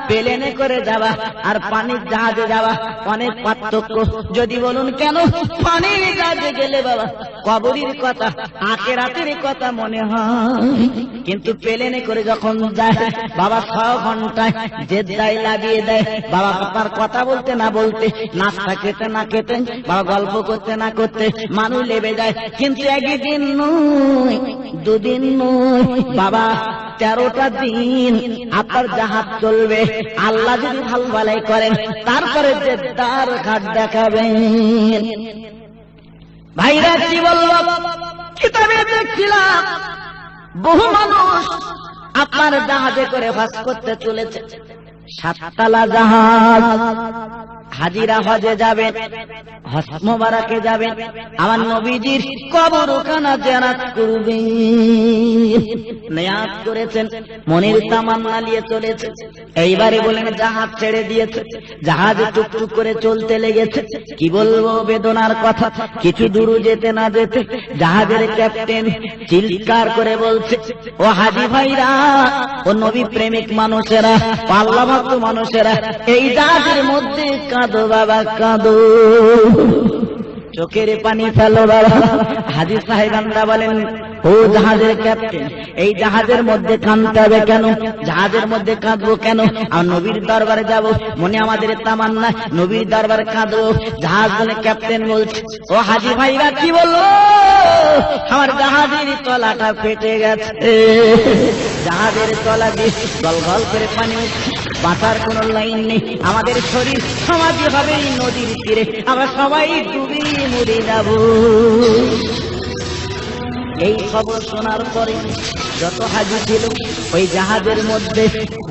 প্লেনে করে যাওয়া আর পানির জাহাজে যাওয়া অনেক পার্থক্য। যদি বলুন কেন? পানির জাহাজে গেলে বাবা কবরের কথা, আখিরাতের কথা মনে হয়, কিন্তু প্লেনে করে যখন যায় বাবা 6 ঘন্টায় জেদ্দায় লাগিয়ে দেয়। বাবা আপনার কথা বলতে না বলতে, নাস্তা খেতে না খেতে, বাবা গল্প করতে না করতে মানুষ লেবে যায়। কিন্তু একদিন নয়, 2 দিন নয় বাবা, 13টা দিন আপনার জাহাজ চলবে। আল্লাহ যদি ভাল ভালাই করেন তারপরে জেদ্দার ঘাট দেখাবেন। ভাইরা কি বলবো, কিতাবে দেখছিলাম বহু মানুষ আপনার জাহাজে করে হজ করতে চলেছে। 7 তলা জাহাজ, হাজিরা হজে যাবেন, হজ মোবারকে যাবেন, আমার নবীজির কবরখানা জিয়ারত করবেন। নিয়াত করেছেন, মনের তামান্না নিয়ে চলেছে। এইবারে বলেন জাহাজ ছেড়ে দিয়েছে, জাহাজ টুকটুক করে চলতে লেগেছে। কি বলবো বেদনার কথা, কিছু দূর যেতে না যেতে জাহাজের ক্যাপ্টেন চিৎকার করে বলছে, ও হাজি ভাইরা, ও নবী প্রেমিক মানুষেরা, আল্লাহ ভক্ত মানুষেরা, এই জাহাজের মধ্যে কাঁদো বাবা কাঁদো, চোখের পানি ফেলো বাবা। হাজী সাহেবানরা বলেন, ও জাহাজের ক্যাপ্টেন, এই জাহাজের মধ্যে কাঁদতে হবে কেন? জাহাজের মধ্যে কাঁদবো কেন? আর নবীর দরবারে যাব, মনে আমাদের তামান্না নবীর দরবারে কাঁদবো। জাহাজ বলে ক্যাপ্টেন বলছে, ও হাজী ভাইরা কি বলবো, আমার জাহাজের তলাটা ফেটে গেছে, জাহাজের তলা দিয়ে গলগল করে পানি উঠছে, বাঁচার কোন লাইন নেই, আমাদের শরীর সমাধি হবে এই নদীর তীরে, আমরা সবাই ডুবে মরে যাব। এই খবর শোনার পরে যত হাজি ছিল ওই জাহাজের মধ্যে,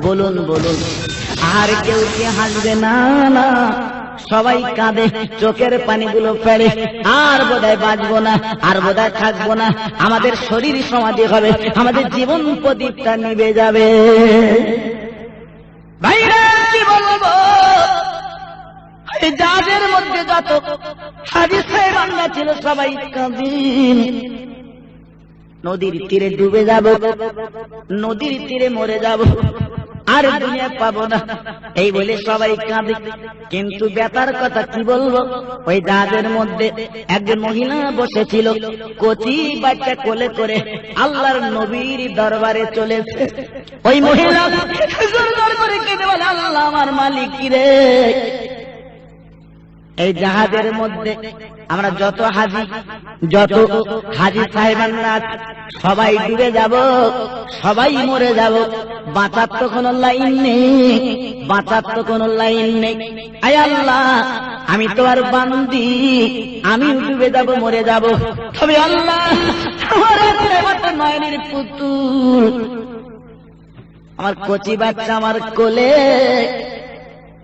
বলুন বলুন, আর কেউ কি হাসবে? না না, সবাই কাঁদে, চোখের পানিগুলো ফেলে, আর বোধহয় বাঁচবো না, আর বোধহয় থাকবো না, আমাদের শরীর সমাধি হবে, আমাদের জীবন প্রদীপটা নিভে যাবে। ভাইরা কি বলবো, এই জাহাজের মধ্যে যত হাজী সাহেবানরা ছিল সবাই কাঁদেন। নদীর তীরে ডুবে যাব, নদীর তীরে মরে যাব, আর দুনিয়া পাবো না, এই বলে সবাই কাঁদে। কিন্তু ব্যাপার কথা কি বলবো, ওই জাহাজের মধ্যে একজন মহিলা বসেছিল, কচি বাচ্চা কোলে করে আল্লাহর নবীর দরবারে চলেছে। ওই মহিলা জোর জোর করে কেঁদে বলে, আল্লাহ আমার মালিক রে, এই জাহাজের মধ্যে আমরা যত হাজী সাহেবানরা সবাই ডুবে যাব, সবাই মরে যাব, বাঁচার তো কোনো লাইন নেই, বাঁচার তো কোনো লাইন নেই। আয় আল্লাহ, আমি তো আর বান্দি, আমি ডুবে যাব, মরে যাব, তবে আল্লাহ আমার নয়নের পুতুল, আমার কচি বাচ্চা আমার কোলে,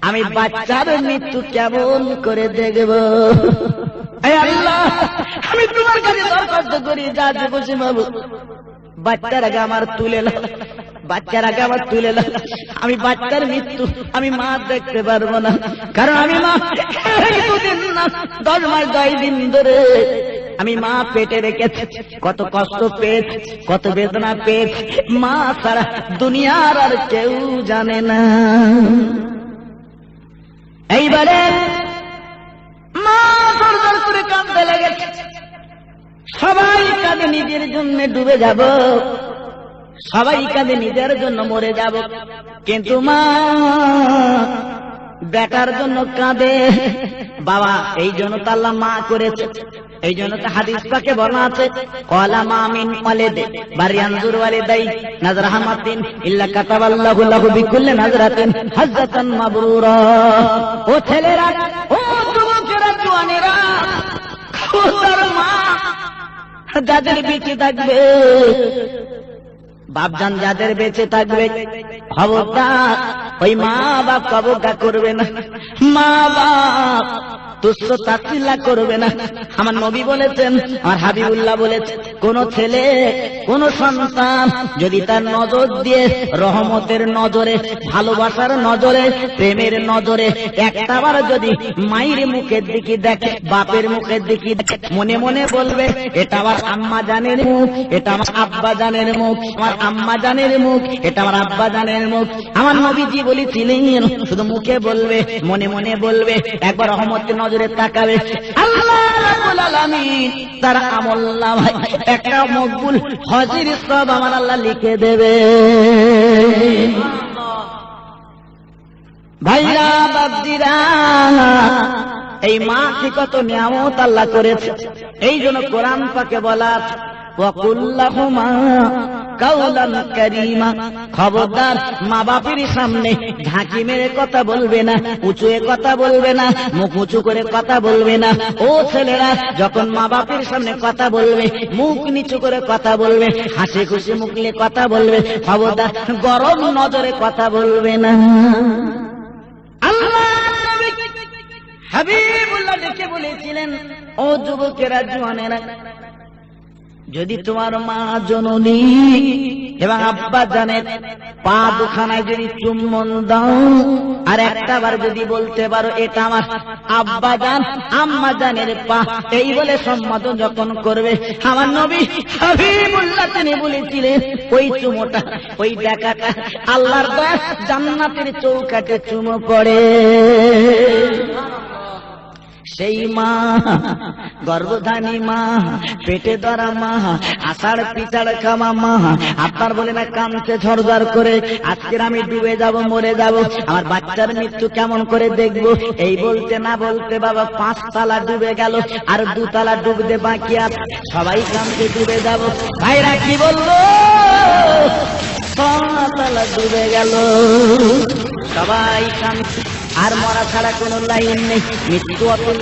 আমি বাচ্চার মৃত্যু কেমন করে দেখব? আল্লাহ, আমি তোমার কাছে দরখাস্ত করি, যা বসে বাবু, বাচ্চার আগে আমার তুলে নাও, বাচ্চার আগে আমার তুলে নাও, আমি বাচ্চার মৃত্যু আমি মা দেখতে পারবো না, কারণ আমি মা 2 দিন না 10 মাস 10 দিন ধরে আমি মা পেটে রেখেছি, কত কষ্ট পেয়েছি, কত বেদনা পেয়েছি, মা ছাড়া দুনিয়ার আর কেউ জানে না। এইবারে মা জোর জোর করে কাঁদতে লেগেছে, সবাই কাঁদে নিজের জন্য ডুবে যাব, সবাই কাঁদে নিজের জন্য মরে যাব, কিন্তু মা বেটার জন্য কাঁদে। বাবা, এই জন্য তো আল্লাহ মা করেছে, এই জন্য তো হাদিস পাকে বলা আছে, ক্বালা মা মিন ওয়ালিদে বারিয়ানজুর ওয়ালিদাই নাজরাহামাতিন ইল্লা কাতাবাল্লাহু লাহু বিকুল্লি নাজরাতিন হাজ্জাতান মাবরুরা। ও ছেলেরা, ও যুবকেরা, জওয়ানেরা, খোদার মা যাদের বেঁচে থাকবে, বাপজান যাদের বেঁচে থাকবে, খবরদার ওই মা বাপ কবকা করবে না, মা বাপ তুচ্ছ তাচ্ছিল্য করবে না। আমার নবী বলেছেন, আর হাবিবুল্লাহ বলেছেন, কোন ছেলে কোন সন্তান যদি তার নজর দিয়ে রহমতের নজরে, ভালোবাসার নজরে, প্রেমের নজরে একটাবার যদি মায়ের মুখের দিকে দেখে, বাপের মুখের দিকে দেখে, মনে মনে বলবে এটা আমার আম্মা জানের মুখ, এটা আমার আব্বা জানের মুখ, আমার আম্মা জানের মুখ, এটা আমার আব্বা জানের মুখ। আমার নবীজি বলেছিলেন, শুধু মুখে বলবে, মনে মনে বলবে, একবার রহমতের নজরে তাকাবে, আল্লাহ রাব্বুল আলামিন তার আমলনামায় একটা মকবুল হজের সওয়াব আমার আল্লাহ লিখে দেবে। ভাইরা বাপজিরা, এই মা কি কত নিয়ামত আল্লাহ করেছে। এই জন্য কোরআন পাকে বলা, ওয়াকুল লাহুমা কাওলান কারীমা, খবরদার মা বাপের সামনে ঝাঁকি মেরে কথা বলবে না, উঁচু কথা বলবে না, মুখ উঁচু করে কথা বলবে না। ও ছেলেরা, যখন মা বাপের সামনে কথা বলবে, মুখ নিচু করে কথা বলবে, হাসি খুশি মুখ নিয়ে কথা বলবে, খবরদার গরম নজরে কথা বলবে না। আল্লাহ নবী হাবিবুল্লাহ ডেকে বলেছিলেন, ও যুবকেরা, জওয়ানেরা, যদি তোমার মা জননী এবং আব্বা জানের পা দুখানায় যদি চুম্বন দাও, আর একটাবার যদি বলতে পারো এটা আমার আব্বা জান, আম্মা জানের পা, এই বলে সম্বোধন যখন করবে, আমার নবী হাবিবুল্লাহ তিনি বলেছিলেন, ওই চুমোটা, ওই দেখাটা আল্লাহর দয়া জান্নাতের চৌকাঠে চুমো পড়ে। সেই মা, গর্ভধানী মা, পেটে ধরা মা, আষাঢ় পিছাড় খাওয়া মা, আপনার বলে না কাঁদছে ঝরঝর করে, আজকের আমি ডুবে যাব, মরে যাব, আমার বাচ্চার মৃত্যু কেমন করে দেখবো, এই বলতে না বলতে বাবা 5 তালা ডুবে গেল, আর 2 তালা ডুবতে বাকি আছে, সবাই কাঁদতে ডুবে যাব। ভাইরা কি বলবো, 6 তালা ডুবে গেল, সবাই কাঁদছে, আর মরা ছাড়া কোনো লাইন নেই। মৃত্যু অতল,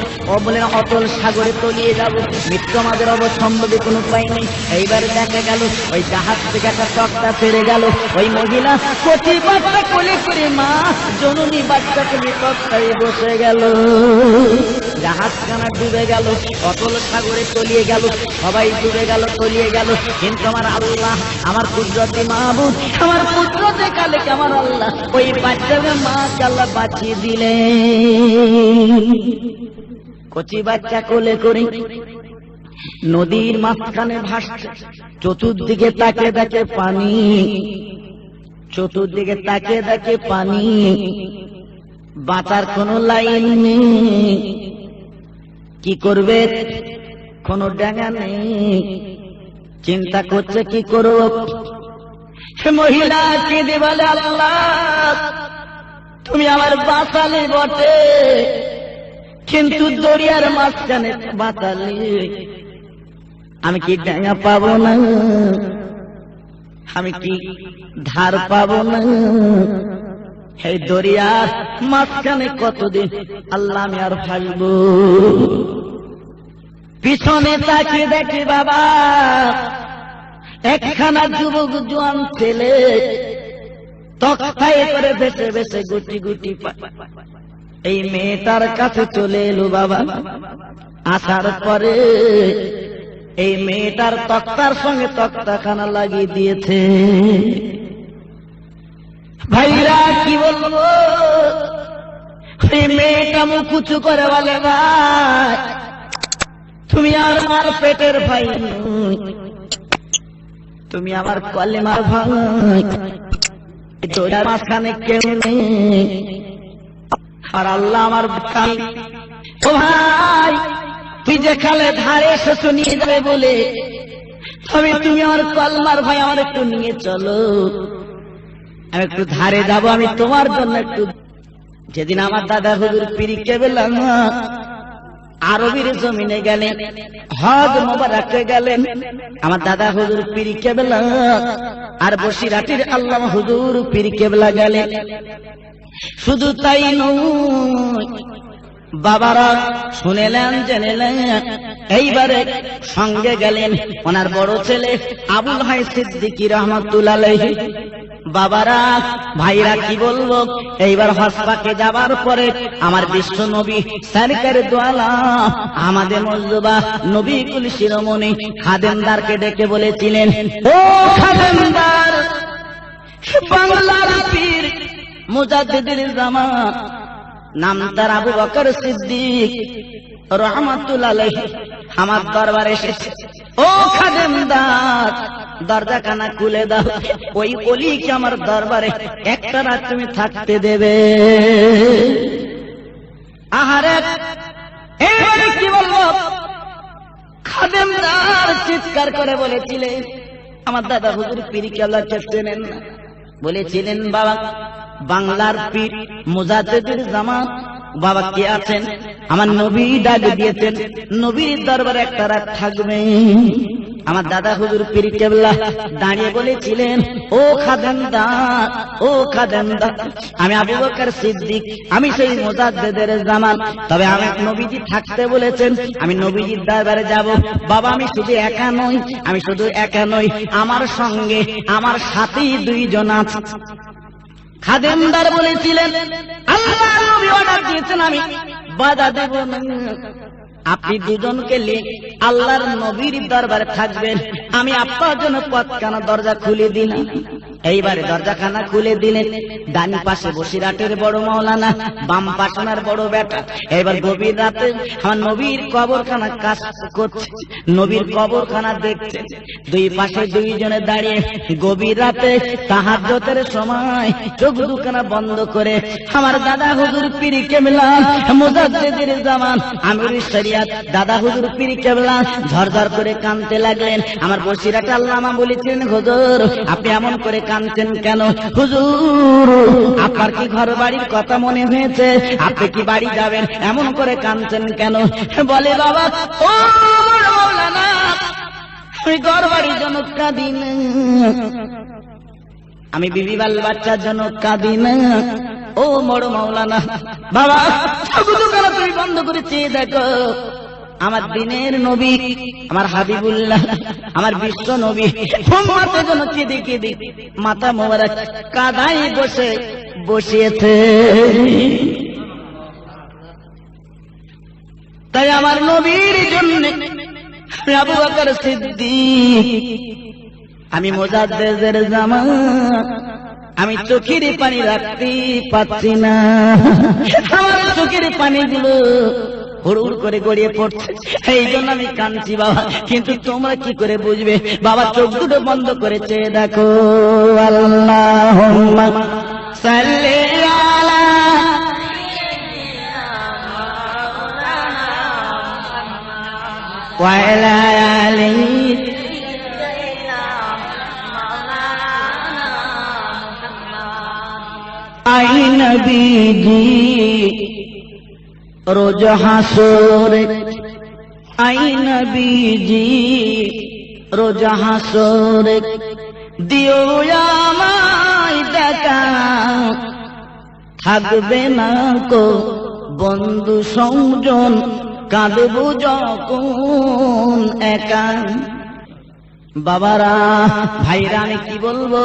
বলে অতল সাগরে তলিয়ে যাব, মৃত্যু আমাদের অবসম্ভবে কোনো উপায় নেই। এইবার দেখা গেল ওই জাহাজ থেকে একটা তক্তা ছেড়ে গেল, ওই মহিলা কচি বাচ্চা কোলে করে মা জননী বাচ্চাকে তক্তায় বসে গেল, জাহাজখানা ডুবে গেল, অতল সাগরে তলিয়ে গেল, সবাই ডুবে গেল, তলিয়ে গেল, কিন্তু আমার আল্লাহ, আমার কুদরতি মাহবুব, আমার কুদরতে কালে আমার আল্লাহ ওই বাচ্চাকে মাকে আল্লাহ বাঁচিয়ে দিলেন। কচি বাচ্চা কোলে করে নদীর মাঝখানে ভাসছে, চতুর্দিকে তাকে দেখে পানি, চতুর্দিকে তাকে দেখে পানি, বাঁচার কোনো লাইন নেই, কি করবে, কোনো ডাঙা নেই, চিন্তা করছে কি করব। মহিলা কেঁদে বলে, আল্লাহ তুমি আমার বাঁচালে বটে, কিন্তু দরিয়ার মাঝখানে বাঁচালে আমি কি ডাঙা পাবো না, আমি কি ধার পাবো না, এই দরিয়ার মাঝখানে কতদিন আল্লাহ আমি আর ভাসবো। পিছনে তাকিয়ে দেখি বাবা একখানা যুবক জোয়ান ছেলে তক্তায় করে ভেসে ভেসে গুটি গুটি এই মেয়েটার কাছে চলে এলো বাবা। আসার পরে এই মেয়েটার তক্তার সঙ্গে তক্তাখানা লাগিয়ে দিয়েছে। ভাইরা কি বলবো, এই মেয়েটা মুখ উঁচু করে বলে, ভাই তুমি আমার পেটের ভাই, তুমি আমার কলেমার ভাই, দরিয়ার মাঝখানে কেউ নেই, আর আল্লাহ আমার ভাই। ও ভাই তুই যে খালে ধারে এসেছো নিয়ে যাবে বলে, তবে তুমি আমার কলমার ভাই, আমার একটু নিয়ে চলো, আমি একটু ধারে যাব, আমি তোমার জন্য একটু। যেদিন আমার দাদা হুজুর পীর কেবলা আরবির জমিনে গেলেন, হজ মোবারকে গেলেন। আমার দাদা হুজুর পীর কেবলা আর বসিরহাটের আল্লামা হুজুর পীর কেবলা গেলেন। শুধু তাই নয়, বাবারা শুনেলেন জেনেলেন। এইবারে সঙ্গে গেলেন ওনার বড় ছেলে আবুল হাই সিদ্দিকী রহমাতুল্লাহ আলাইহি। বাবারা ভাইরা কি বলবো, এইবার হজ পাকে যাবার পরে আমার বিশ্ব নবী সরকারে দো আলম আমাদের মজলুবা নবী কুল শিরোমণি খাদেমদারকে ডেকে বলেছিলেন, ও খাদেমদার, বাংলার পীর মুজাদ্দিদুল জামান নাম তার আবু বকর সিদ্দিক রহমাতুল্লাহ আলাইহি আমার দরবারে এসেছে। ও খাদেমদার, দরজাখানা খুলে দাও, ওই ওলিকে আমার দরবারে একটা রাত তুমি থাকতে দেবে। আহারে এবারে কি বলবো, খাদেমদার চিৎকার করে বলেছিলেন, আমার দাদা হুজুর পীর কেবলাকে চেনেন না? বলেছিলেন, বাবা বাংলার পীর মুজাদ্দিদুল জামান বাবা কে আছেন? আমার নবী ডাক দিয়েছেন, নবীর দরবারে একটা রাত থাকবে। আমার দাদা হুজুর পীর কেবলা দাঁড়িয়ে বলেছিলেন, ও খাদেমদার, ও খাদেমদার, আমি আবু বকর সিদ্দিক, আমি সেই মুজাদ্দিদের জামান, তবে আমি নবীজি থাকতে বলেছেন, আমি নবীজির দরবারে যাব। বাবা আমি শুধু একা নই, আমি শুধু একা নই, আমার সঙ্গে আমার সাথেই দুইজন আছে। খাদেমদার বলেছিলেন, আল্লাহ নবী অর্ডার দিয়েছেন, আমি বাধা দেব না। আপনি দুজনকে নিয়ে আল্লাহর নবীর দরবারে থাকবেন, আমি আপনার জন্য পথখানা দরজা খুলে দিলাম। এইবারে দরজাখানা খুলে দিলেন। ডান পাশে বসিরহাটের বড় মাওলানা, বাম পাশে ওনার বড় বেটা। এবার গভীর রাতে আমার নবীর কবরখানা কাজ করছে, নবীর কবরখানা দেখছে। দুই পাশে দুইজনে দাঁড়িয়ে গভীর রাতে তাহাজ্জুদের সময় চোখ দুখানা বন্ধ করে আমার দাদা হুজুর পীর কেবলা মুজাদ্দিদুল জামান আমিরুশ শরিয়ত দাদা হুজুর পীর কেবলা ঝরঝর করে কাঁদতে লাগলেন। আমার বসিরহাট আল্লামা বলেছেন, হুজুর আপনি এমন করে কাঁদছেন কেন? হুজুর আপনার কি ঘর বাড়ির কথা মনে হয়েছে? আপনি কি বাড়ি যাবেন? এমন করে কাঁদছেন কেন? বলে, বাবা ও মাওলানা, আমি ঘর বাড়ির জন্য কাঁদি না, আমি বিবি বাল বাচ্চার জন্য কাঁদি না। ও বড় মাওলানা, বাবা তুমি বন্ধ করে চেয়ে দেখো, আমার দিনের নবী, আমার হাবিবুল্লাহ, আমার বিশ্ব নবী উম্মতের জন্য কেঁদে কেঁদে মাথা মোবারক কাদায় বসিয়েছে। তাই আমার নবীর জন্য আবু বকর সিদ্দিক, আমি মুজাদ্দিদের জামান, আমি চোখের পানি রাখতে পাচ্ছি না, আমার চোখের পানিগুলো হুড় করে গড়িয়ে পড়ছে, এই জন্য আমি কাঁদছি বাবা। কিন্তু তোমরা কি করে বুঝবে? বাবা চোখ দুটো বন্ধ করেছে, দেখো। আল্লাহুম্মা সাল্লি আলা ওয়া আলা আলি আই নবীজি রোজ হাসরে, আই নবীজি রোজ হাসরে, দিও আমায় দেখা, থাকবে না কো বন্ধু সংজন, কাঁদবো যখন একা। বাবারা ভাইরা আমি কি বলবো,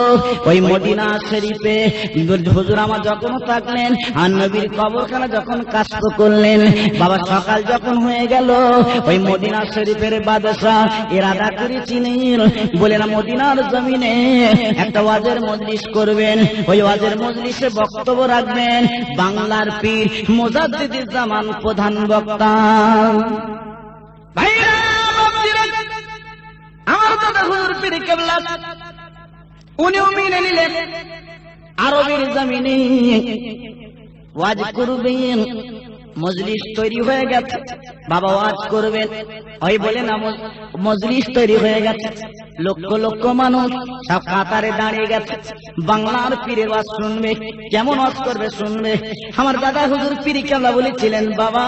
ওই মদিনা শরীফে হুজুর আমার যখন থাকলেন আর নবীর কবরখানা যখন কাজ করলেন, বাবা সকাল যখন হয়ে গেল ওই মদিনা শরীফের বাদশা ইরাদা করেছিলেন, বলে না মদিনার জমিনে একটা ওয়াজের মজলিস করবেন, ওই ওয়াজের মজলিসে বক্তব্য রাখবেন বাংলার পীর মুজাদ্দিদুল জামান প্রধান বক্তা। ভাইরা আমার দাদা হুজুর পীর কেবলা উনিও মেনে নিলেন, আরবের জমিনে ওয়াজ করবেন। মজলিস তৈরি হয়ে গেছে, বাবা ওয়াজ করবেন, ওই বলে না মজলিস তৈরি হয়ে গেছে, লক্ষ লক্ষ মানুষ সব কাতারে দাঁড়িয়ে গেছে, বাংলার পীরের ওয়াজ শুনবে। কেমন ওয়াজ করবে শুনবে। আমার দাদা হুজুর পীর কেবলা বলেছিলেন, বাবা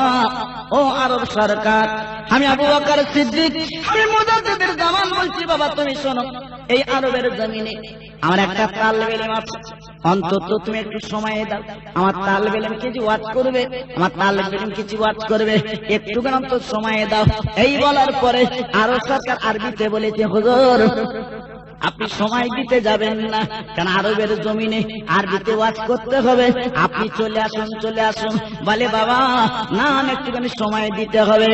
ও আরব সরকার, আমি আবু বকর সিদ্দিক, আমি মুজাদ্দিদের জামান বলছি, বাবা তুমি শোনো, এই আরবের জমিনে আমার একটা তালেব ইলম আছে, অন্তত তুমি একটু সময় দাও, আমার তালেব ইলম কিছু ওয়াজ করবে, আমার তালেব ইলম কিছু ওয়াজ করবে, একটু অন্তত সময় দাও। এই বলার পরে আরব সরকার আরবিতে বলেছে, হুজুর আপনি সময় দিতে যাবেন না, কারণ আরবের জমিনে আরবিতে ওয়াজ করতে হবে, আপনি চলে আসুন চলে আসুন। বলে বাবা না, একটুখানি সময় দিতে হবে।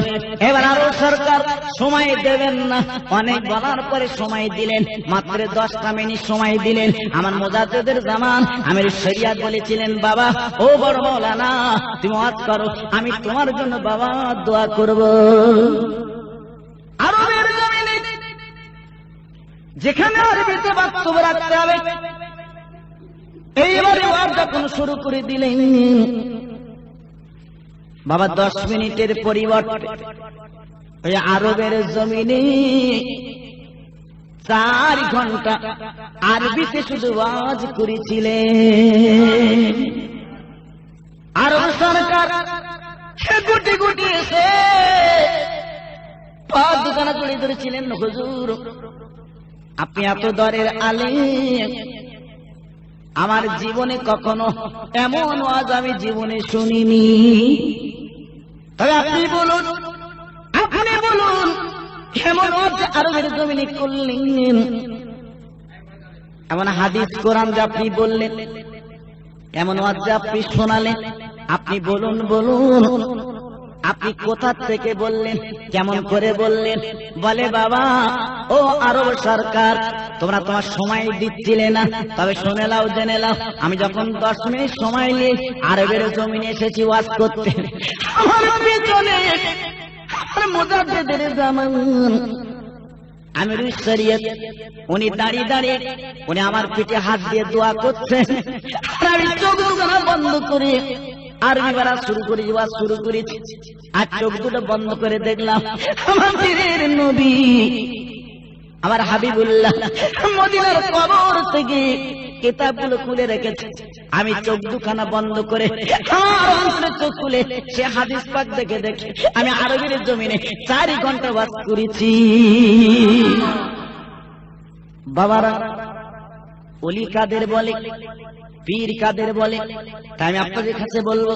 এবার আরব সরকার সময় দেবেন না, অনেক বলার পরে সময় দিলেন, মাত্র 10টা মিনিট সময় দিলেন। আমার মুজাদ্দিদের জামান আমির শরিয়াত বলেছিলেন, বাবা ও বড় মাওলানা তুমি ওয়াজ করো, আমি তোমার জন্য বাবা দোয়া করব। আরবের জমিনে যেখানে আরবিতে বক্তব্য রাখতে হবে, এইবারে ওয়াজ যখন শুরু করে দিলেন, বাবা 10 মিনিটের পরিবর্তে ওই আরবের জমিনে 4 ঘন্টা আরবিতে শুধু ওয়াজ করেছিলেন। আরব সরকার গুটি গুটি এসে পা দুখানা জড়িয়ে ধরেছিলেন, হুজুর আপনি এত দরের আলেম, আমার জীবনে কখনো এমন ওয়াজ আমি জীবনে শুনিনি, তবে আপনি বলুন এমন ওয়াজ আরবের জমিনে করলেন, এমন হাদিস কোরআন যে আপনি বললেন, এমন ওয়াজ যে আপনি শোনালেন, আপনি বলুন আপনি কোথা থেকে বললেন, কেমন করে বললেন? বলে বাবা ও আরব সরকার, তোমরা তোমার সময় দিচ্ছিলে না, তবে শুনে লাও জেনে লাও, আমি যখন 10 মিনিট সময় নিয়ে আরবের জমিনে এসেছি ওয়াজ করতে, আমার পিছনে আমার মুজাদ্দিদের জামান আমির শরিয়ত উনি দাঁড়িয়ে দাঁড়িয়ে উনি আমার পিঠে হাত দিয়ে দোয়া করছেন, আর আমি চোখ দুটো বন্ধ করে আরবি বলা শুরু করেছি। আর চোখ দুটো বন্ধ করে দেখলাম আমার পীরের নবী আমার হাবিবুল্লাহ মদিনার কবর থেকে কিতাবগুলো খুলে রেখেছে। আমি চোখ দুখানা বন্ধ করে আমার অন্তরে চোখ খুলে সে হাদিস পাক দেখে আমি আরবির জমিনে 4 ঘন্টা ওয়াজ করেছি। বাবারা, ওলি কাদের বলে, পীর কাদের বলে, তাই আমি আপনাদের কাছে বলবো,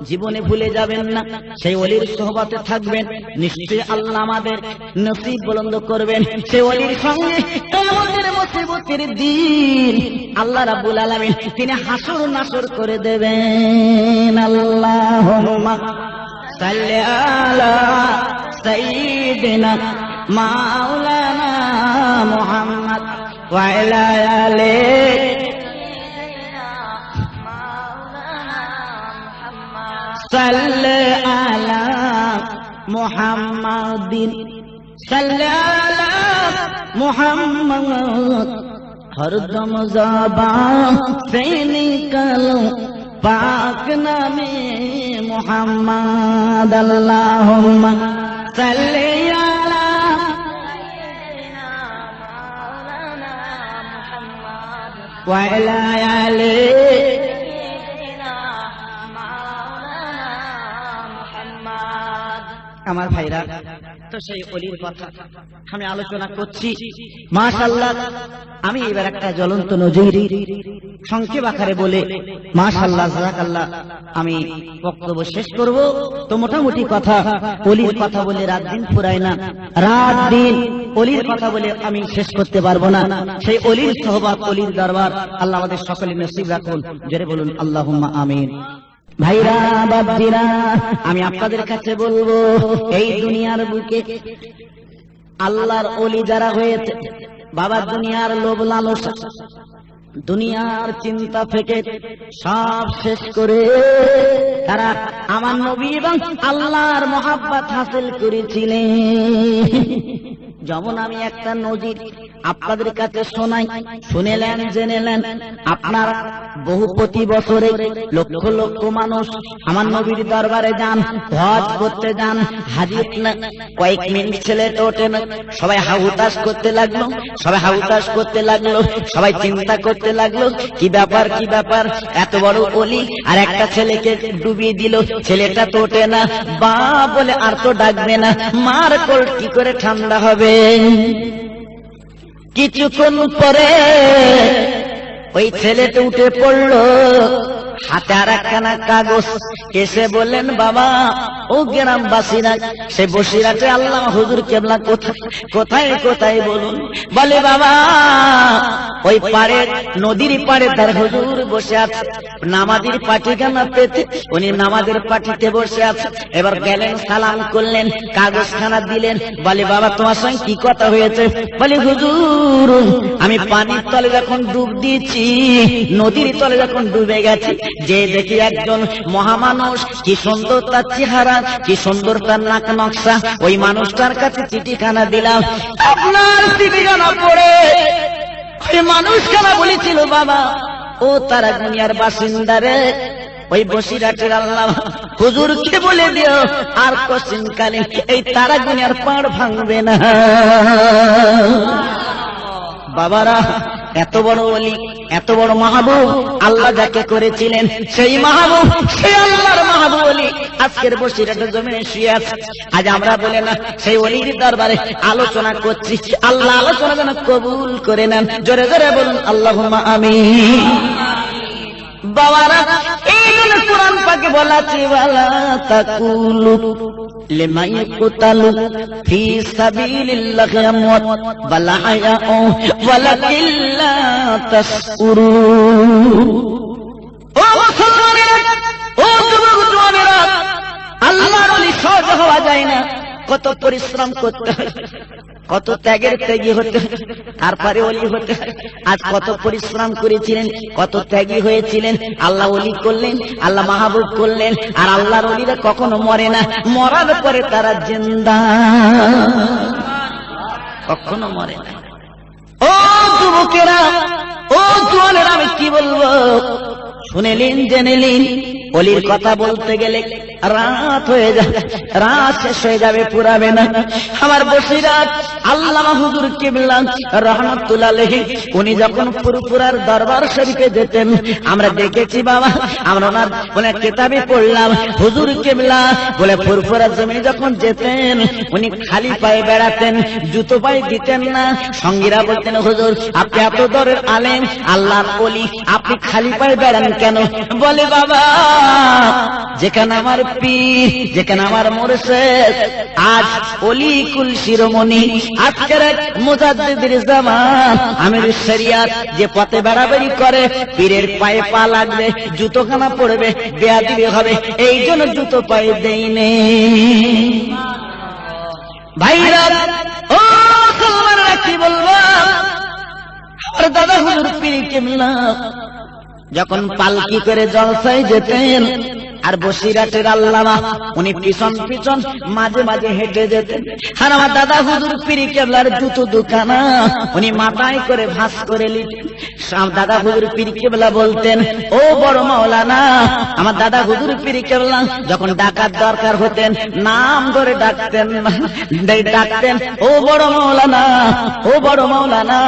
জীবনে ভুলে যাবেন না, সেই ওলির সোহবতে থাকবেন, নিশ্চয়ই আল্লাহ আমাদের নসিব বুলন্দ করবেন। সেই ওলির সঙ্গে কিয়ামতের মুসিবতের দিন আল্লাহ রাব্বুল আলামিন তিনি হাসর নাসর করে দেবেন। আল্লাহুম্মা সাল্লি আলা সাইয়্যিদিনা মাওলানা মুহাম্মদ ওয়া আলা আলিহি সাল্লি আলা মুহাম্মাদিন সাল্লি আলা মুহাম্মদ হরদম ज़बान से निकलो पाक नामे मुहम्मद। अल्लाहुम्मा सल्ली अला व अला आलि আমার ভাইরা, তো সেই ওলির কথা আমি আলোচনা করছি। মাশাআল্লাহ, আমি এবার একটা জ্বলন্ত নজির সংক্ষেপ আকারে বলে মাশাআল্লাহ জাযাকাল্লাহ আমি বক্তব্য শেষ করব। তো মোটামুটি কথা, ওলির কথা বলে রাত দিন ফুরায় না, রাত দিন ওলির কথা বলে আমি শেষ করতে পারবো না। সেই ওলির সোহবত, ওলির দরবার আল্লাহ আমাদের সকলের নসিব রাখুন। জোরে বলুন আল্লাহুম্মা আমিন। ভাইরা বাপজিরা, আমি আপনাদের কাছে বলবো, এই দুনিয়ার বুকে আল্লাহর ওলি যারা হয়েছে, বাবা দুনিয়ার লোভ লালসা, দুনিয়ার চিন্তা থেকে সব শেষ করে তারা আমার নবী এবং আল্লাহর মহাব্বত হাসিল করেছিলেন। যেমন আমি একটা নজির আপনাদের কাছে শোনাই, শুনেলেন জেনেলেন। আপনার বহু প্রতি বছরে লক্ষ লক্ষ মানুষ আমার নবীর দরবারে যান, হজ করতে যান, হাজির না কয়েক মিনিট ছেলে তো ওঠে না, সবাই হাহুতাশ করতে লাগলো, সবাই হাহুতাশ করতে লাগলো, সবাই চিন্তা করতে লাগলো কি ব্যাপার কি ব্যাপার, এত বড় ওলি আর একটা ছেলেকে ডুবিয়ে দিল, ছেলেটা তো ওঠে না, বা বলে আর তো ডাকবে না, মার কোল কি করে ঠান্ডা হবে। কিছুক্ষণ পরে ওই ছেলেটা উঠে পড়লো, হাতে আর একখানা কাগজ, এসে বললেন বাবা ও গ্রামবাসীরা, সে বসিরাটে আল্লামা হুজুর কেবলা কোথায় কোথায় কোথায় বলুন। বলে বাবা ওই পাড়ে নদীর পাড়ে তার হুজুর বসে আছে, নামাজের পাটিখানা পেতে উনি নামাজের পাটিতে বসে আছে। এবার গেলেন, সালাম করলেন, কাগজখানা দিলেন। বলে বাবা তোমার সঙ্গে কি কথা হয়েছে? বলে হুজুর আমি পানির তলে যখন ডুব দিয়েছি, নদীর তলে যখন ডুবে গেছি, যে দেখি একজন মহামানুষ, কি সুন্দর তার চেহারা, কি সুন্দর তার নাক নকশা, ওই মানুষটার কাছে চিঠিখানা দিলাম। আপনার চিঠিখানা পড়ে ওই মানুষখানা বলেছিল বাবা ও তারা দুনিয়ার বাসিন্দারে, ওই বসিরাটের আল্লামা হুজুরকে বলে দিও আর কোশ্চিন কালে এই তারা দুনিয়ার পাড় ভাঙবে না। বাবারা এত বড় ওলি, এত বড় মাহবুব আল্লাহ যাকে করেছিলেন, সেই মাহবুব, সেই আল্লাহর মাহবুব ওলি আজকের বসিরাটের জমিনে শুয়ে আছে। আজ আমরা বলে না সেই ওলির দরবারে আলোচনা করছি, আল্লাহ আলোচনা যেন কবুল করে নেন। জোরে জোরে বলুন আল্লাহুম্মা আমিন। বাবারা এই জন্য কোরআন পাকে বলা আছে ওয়ালা তাকুলু লিমান ইয়াকতালু ফি সাবিলিল্লাহি আমওয়াত বাল আহয়াউ ওয়ালাকিন লা তাশউরুন। ও মুসলমানেরা, ও যুবক জওয়ানেরা, আল্লাহর ওলি সহজ হওয়া যায় না, কত পরিশ্রম করতে হয়, কত ত্যাগের ত্যাগী হতে, তারপরে ওলি হতে। আজ কত পরিশ্রম করেছিলেন, কত ত্যাগী হয়েছিলেন, আল্লাহ ওলি করলেন, আল্লাহ মাহবুব করলেন। আর আল্লাহর ওলিরা কখনো মরে না, মরার পরে তারা জিন্দা, কখনো মরে না। ও যুবকেরা, ও জওয়ানেরা, আমি কি বলবো, শুনেলেন জেনেলেন। ওলির কথা বলতে গেলে রাত হয়ে যাবে, রাত শেষ হয়ে যাবে, পুরাবে না। আমার বসিরাট আল্লামা হুজুর কিবলা রাহমাতুল্লাহ আলাইহি উনি যখন ফুরফুরার দরবার শরীফে যেতেন, আমরা দেখেছি বাবা, আমরা ওনার বলে কিতাবে পড়লাম, হুজুর কিবলা বলে ফুরফুরার জমিনে যখন যেতেন উনি খালি পায়ে বেড়াতেন, জুতো পায়ে দিতেন না। সঙ্গীরা বলতেন হুজুর আপনি এত দরের আলেম, আল্লাহর ওলি, আপনি খালি পায়ে বেড়ান কেন? বলে বাবা যেখানে আমার পীর, যেখানে আমার মুর্শিদ, আজ ওলি কুল শিরোমণি, আজকের মুজাদ্দিদের জামান, আমির শরিয়াত, যে পথে বেড়াবেড়ি করে পীরের পায়ে পা লাগবে, জুতোখানা পড়বে, বেয়াদবি হবে, এই জন্য জুতো পায়ে দেইনি। ভাইরা ও মুসলমানরা কি বলবো, আর দাদা হুজুর পীর কিবলা যখন পালকি করে জলসায় যেতেন, আর বসিরাটের আল্লামা উনি পিছন পিছন মাঝে মাঝে হেঁটে যেতেন। আর আমার দাদা হুজুর পীর কেবলার জুতো দুখানা উনি মাথায় করে ভাঁজ করে নিতেন। দাদা হুজুর পীর কেবলা বলতেন ও বড় মাওলানা। আমার দাদা হুজুর পীর কেবলা যখন ডাকার দরকার হতেন নাম ধরে ডাকতেন, ডাকতেন ও বড় মাওলানা, ও বড় মাওলানা,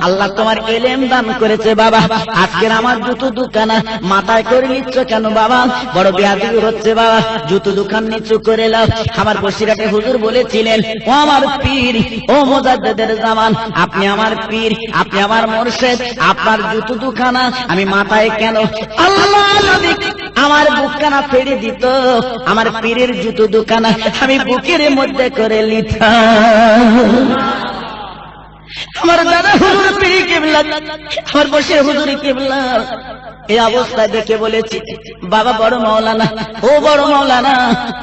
আল্লাহ তোমার এলেম দান করেছে বাবা, আজকের আমার জুতো দুখানা মাথায় করে নিচ্ছ কেন বাবা? বড় বেয়াদবি হচ্ছে বাবা, জুতো দুখান নিচু করে লাও। আমার বসিরাটে হুজুর বলেছিলেন ও আমার পীর, ও মুজাদ্দিদের জামান, আপনি আমার পীর, আপনি আমার মুর্শিদ, আপনার জুতো দুখানা আমি মাথায় কেন? আল্লাহ যদি আমার বুকখানা ফেড়ে দিত, আমার পীরের জুতো দুখানা আমি বুকের মধ্যে করে নিতাম। আমার দাদা হুজুর পীর কিবলা, আমার বসির হুজুর কিবলা এই অবস্থায় দেখে বলেছি বাবা বড় মাওলানা, ও বড় মাওলানা,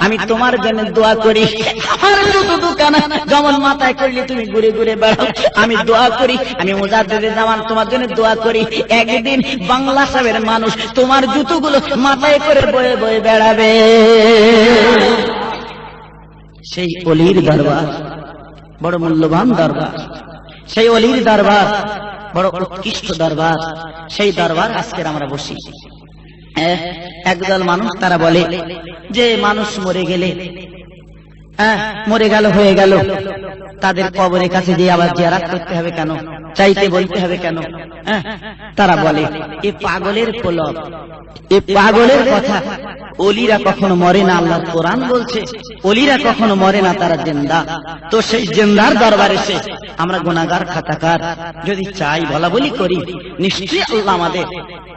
আমি তোমার জন্য দোয়া করি, আমার জুতো দুখানা যেমন মাথায় করলে তুমি ঘুরে ঘুরে বেড়াও, আমি দোয়া করি, আমি মুজাদ্দিদের জামান তোমার জন্য দোয়া করি, একদিন বাংলা সাহেবের মানুষ তোমার জুতোগুলো মাথায় করে বয়ে বয়ে বেড়াবে। সেই অলির দরবার বড় মূল্যবান দরবার। সেই অলির দরবার বড় উৎকৃষ্ট দরবার, সেই দরবার আজকের আমরা বসি। একদল মানুষ তারা বলে যে মানুষ মরে গেলে মরে গেল হয়ে গেল, তাদের কবরের কাছে যে আবার জিয়ারত করতে হবে কেন, চাইতে বলতে হবে কেন? তারা বলে এ পাগলের প্রলোভ, এ পাগলের কথা। অলিরা কখনো মরে না, আল্লাহর কোরআন বলছে অলিরা কখনো মরে না, তারা জিন্দা। তো সেই জিন্দার দরবারে এসে আমরা গুনাহগার খাতাকার যদি চাই বলা বলি করি, নিশ্চয়ই আল্লাহ আমাদের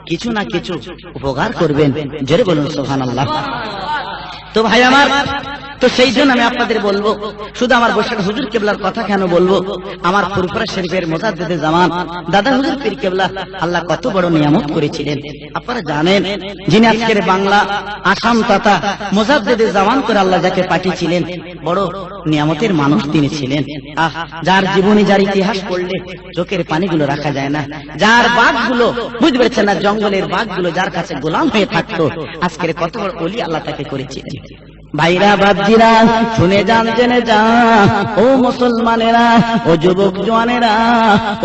কিছু না কিছু উপকার করবেন। জোরে বলুন সুবহানাল্লাহ। তো ভাই আমার, তো সেই জন্য আমি আপনাদের বলবো, শুধু আমার বৈশাখ হুজুর কেবলার কথা কেন বলবো, আমার ফুরফুরা শরীফের মুজাদ্দিদে জামান দাদা হুজুর পীর কেবলা আল্লাহ কত বড় নিয়ামত করেছিলেন আপনারা জানেন। যিনি আজকের বাংলা আসাম তথা মুজাদ্দিদে জামান করে আল্লাহ যাকে পাঠিয়েছিলেন, বড় নিয়ামতের মানুষ তিনি ছিলেন। যার জীবনী, যার ইতিহাস পড়লে চোখের পানিগুলো রাখা যায় না। যার বাঘগুলো বুঝতে পেরেছেন না, জঙ্গলের বাঘগুলো যার কাছে গোলাম হয়ে থাকতো, আজকের কত বড় ওলি আল্লাহ তাকে করেছিলেন। ভাইরা বাপজিরা শুনে যান, জেনে যান, ও মুসলমানেরা, ও যুবক জওয়ানেরা,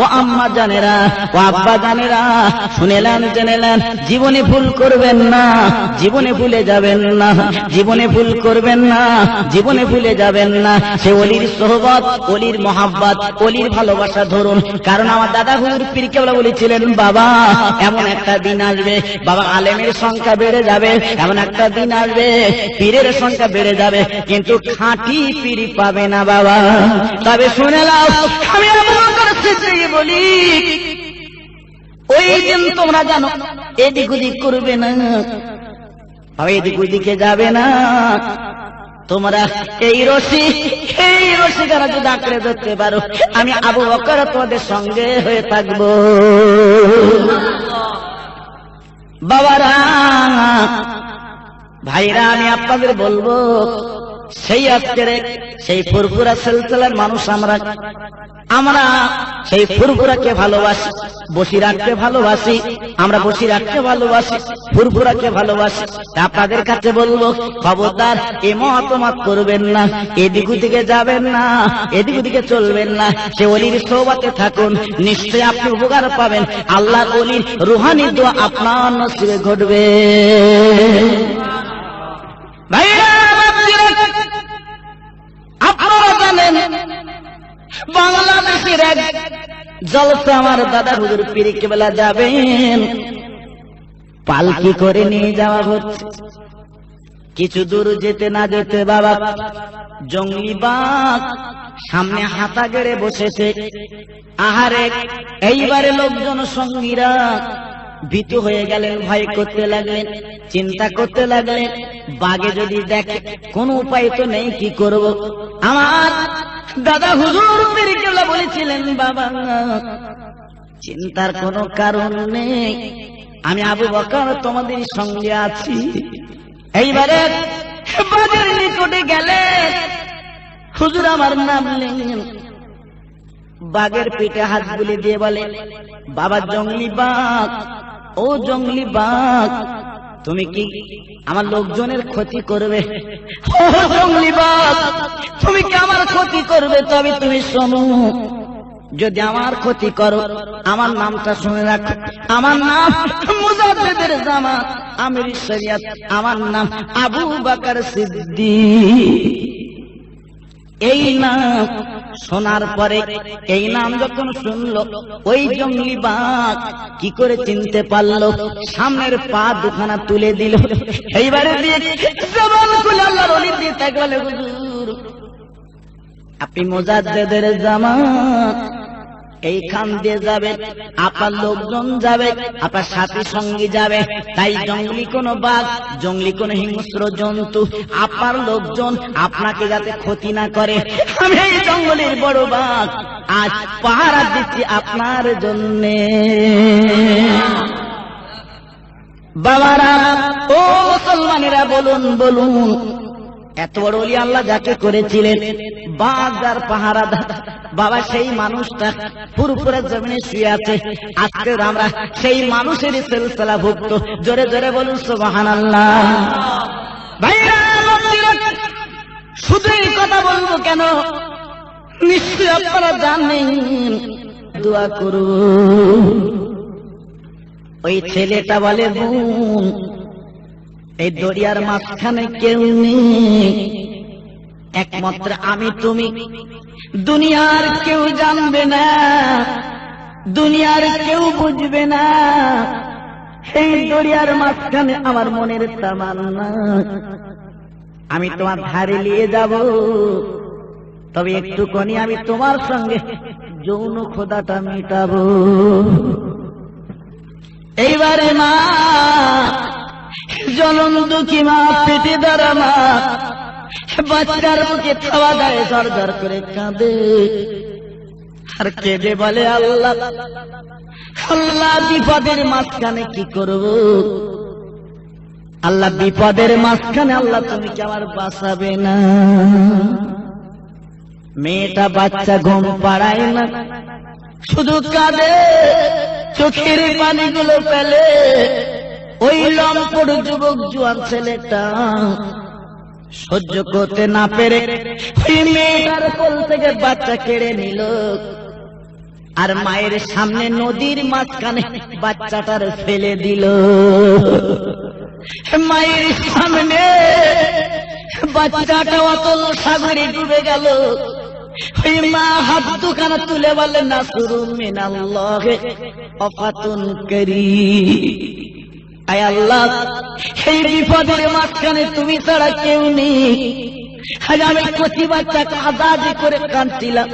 ও আম্মা জানেরা, ও আব্বা জানেরা, শুনেলেন জেনেলেন, জীবনে ভুল করবেন না, জীবনে ভুলে যাবেন না, জীবনে ভুল করবেন না, জীবনে ভুলে যাবেন না। সে অলির সোহবত, অলির মহাব্বত, অলির ভালোবাসা ধরুন। কারণ আমার দাদা হুজুর পীর কেবলা বলেছিলেন, বাবা এমন একটা দিন আসবে, বাবা আলেমের সংখ্যা বেড়ে যাবে, এমন একটা দিন আসবে পীরের সংখ্যা বেড়ে যাবে, কিন্তু খাঁটি পীর পাবে না বাবা। তবে শুনে নাও, আমি আবু বকর সিদ্দিক বলি, ওই দিন তোমরা জানো এদিক ওদিক করবে না, এদিক ওদিকে যাবে না, তোমরা এই রশি দ্বারা যদি আঁকড়ে ধরতে পারো, আমি আবু বকর তোমাদের সঙ্গে হয়ে থাকবো। বাবারা ভাইরা, আমি আপনাদের বলবো, সেই আজকের সেই ফুরফুরা সিলসিলার মানুষ আমরা সেই ফুরফুরাকে ভালোবাসি, বসি রাখতে ভালোবাসি, আমরা বসি রাখতে ভালোবাসি, ফুরফুরাকে ভালোবাসি। আপনাদের কাছে বলবো, খবরদার এ মতামত করবেন না, এদিক ওদিকে যাবেন না, এদিক ওদিকে চলবেন না। সে অলির সোহবতে থাকুন, নিশ্চয়ই আপনি উপকার পাবেন। আল্লাহর অলির রুহানি দোয়া আপনার নসিবে ঘটবে। ভাইরা আপনারা জানেন, বাংলাদেশের এক জলসা আমার দাদা হুজুর পীর কেবলা যাবেন, পালকি করে নিয়ে যাওয়া হচ্ছে। কিছু দূর যেতে না যেতে বাবা জঙ্গলি বাঘ সামনে হাতা গেড়ে বসেছে। আহারে, এইবারে লোকজন সঙ্গীরা ভীতু হয়ে গেলেন, ভয় করতে লাগলেন, চিন্তা করতে লাগলেন, বাঘে যদি দেখে কোন উপায় তো নেই, কি করব। আমার দাদা হুজুর পীর কেবলা বলেছিলেন, বাবা চিন্তার কোনো কারণ নেই, আমি আবু বকর তোমাদের সঙ্গে আছি। এইবারে বাঘের নিকটে গেলে হুজুর আমার নাম নিলেন, বাঘের পেটে হাত বুলিয়ে দিয়ে বলে, বাবা জঙ্গলি বাঘ, ও জঙ্গলি বাঘ, তুমি কি আমার লোকজনের ক্ষতি করবে? ও জঙ্গলি বাঘ, তুমি কি আমার ক্ষতি করবে? তবে তুমি শোনো, যদি আমার ক্ষতি করো, আমার নামটা শুনে রাখো, আমার নাম মুজাদ্দিদের জামান আমির শরিয়ত, আমার নাম আবু বকর সিদ্দিক। এই নাম শোনার পরে, এই নাম যখন শুনলো, ওই জঙ্গলি বাঘ কি করে চিনতে পারলো? সামনের পা দুখানা তুলে দিল, এইবারে দিয়ে জবান খুলে আল্লাহর ওলি দিয়ে তাকে বলে, হুজুর আপনি মুজাদ্দিদের জামান, এইখান দিয়ে যাবে, আপনার লোকজন যাবে, আপনার সাথী সঙ্গী যাবে, তাই জঙ্গলি কোন বাঘ, জঙ্গলি কোন হিংস্র জন্তু, আপনার লোকজন আপনাকে যাতে ক্ষতি না করে, আমি এই জঙ্গলের বড় বাঘ আজ পাহারা দিচ্ছি আপনার জন্যে। বাবারা, ও মুসলমানেরা, বলুন বলুন, এত বড় ওলি আল্লাহ যাকে করেছিলেন, বাঘ আর পাহারাদার, বাবা সেই মানুষটা পুরোপুরি জমিনে শুয়ে আছে। আজকে আমরা সেই মানুষের সিলসিলা ভুক্ত। জোরে জোরে বলুন সুবহানাল্লাহ। ভাইরা শুধু এই কথা বলবো কেন, নিশ্চয় আপনারা জানেন, দোয়া করো। ওই ছেলেটা বলে, বোন, এই দরিয়ার মাঝখানে কেউ নেই, একমাত্র আমি তুমি, দুনিয়ার কেউ জানবে না, দুনিয়ার কেউ বুঝবে না। সেই দরিয়ার মাঝখানে আমার মনের তামান্না, আমি তোমার ধারে নিয়ে যাব, তবে একটুখানি আমি তোমার সঙ্গে যৌন খোদাটা মেটাবো। এইবারে মা, জনম দুঃখী মা, পেটে ধরা মা, বাচ্চার মুখে খাওয়া দেয়, ঝর ঝর করে কাঁদে আর কেঁদে বলে, আল্লাহ আল্লাহ, বিপদের মাঝখানে কি করব? আল্লাহ, বিপদের মাঝখানে আল্লাহ তুমি কি আমার বাঁচাবে না? মেয়েটা বাচ্চা ঘুম পাড়ায় না, শুধু কাঁদে, চোখের পানিগুলো ফেলে। ওই লম্পট যুবক জোয়ান ছেলেটা সহ্য করতে না পেরে ওই মেয়েটার কোল থেকে বাচ্চা কেড়ে নিল, আর মায়ের সামনে নদীর মাঝখানে বাচ্চাটার ফেলে দিল। মায়ের সামনে বাচ্চাটা অতল সাগরে ডুবে গেল। ওই মা হাত দুখানা তুলে বললেন, নাসরুম মিনাল্লাহ ওয়া ফাতুন কারীম। আয় আল্লাহ, এই বিপদের মাঝখানে তুমি ছাড়া কেউ নেই। আজ আমি কচি বাচ্চা আজাদ করে কাঁদছিলাম,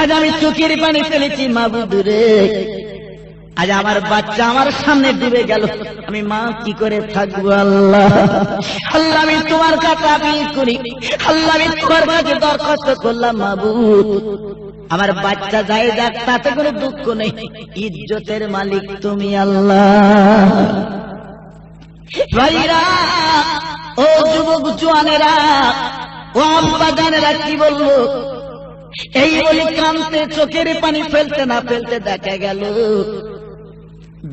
আজ আমি চোখের পানি ফেলেছি মাবুদ রে। আজ আমার বাচ্চা আমার সামনে ডুবে গেল, আমি মা কি করে থাকবো? আল্লাহ আল্লাহ, আমি তোমার কাছে আপিল করি, আল্লাহ আমি তোমার কাছে দরখাস্ত করলাম, মাবুদ আমার বাচ্চা যায় যাক, তাতে কোনো দুঃখ নেই, ইজ্জতের মালিক তুমি আল্লাহ। ভাইরা, ও যুবক জোয়ানেরা, ও আব্বা জানেরা, কি বলবো? এই বলে কাঁদতে, চোখের পানি ফেলতে না ফেলতে দেখা গেল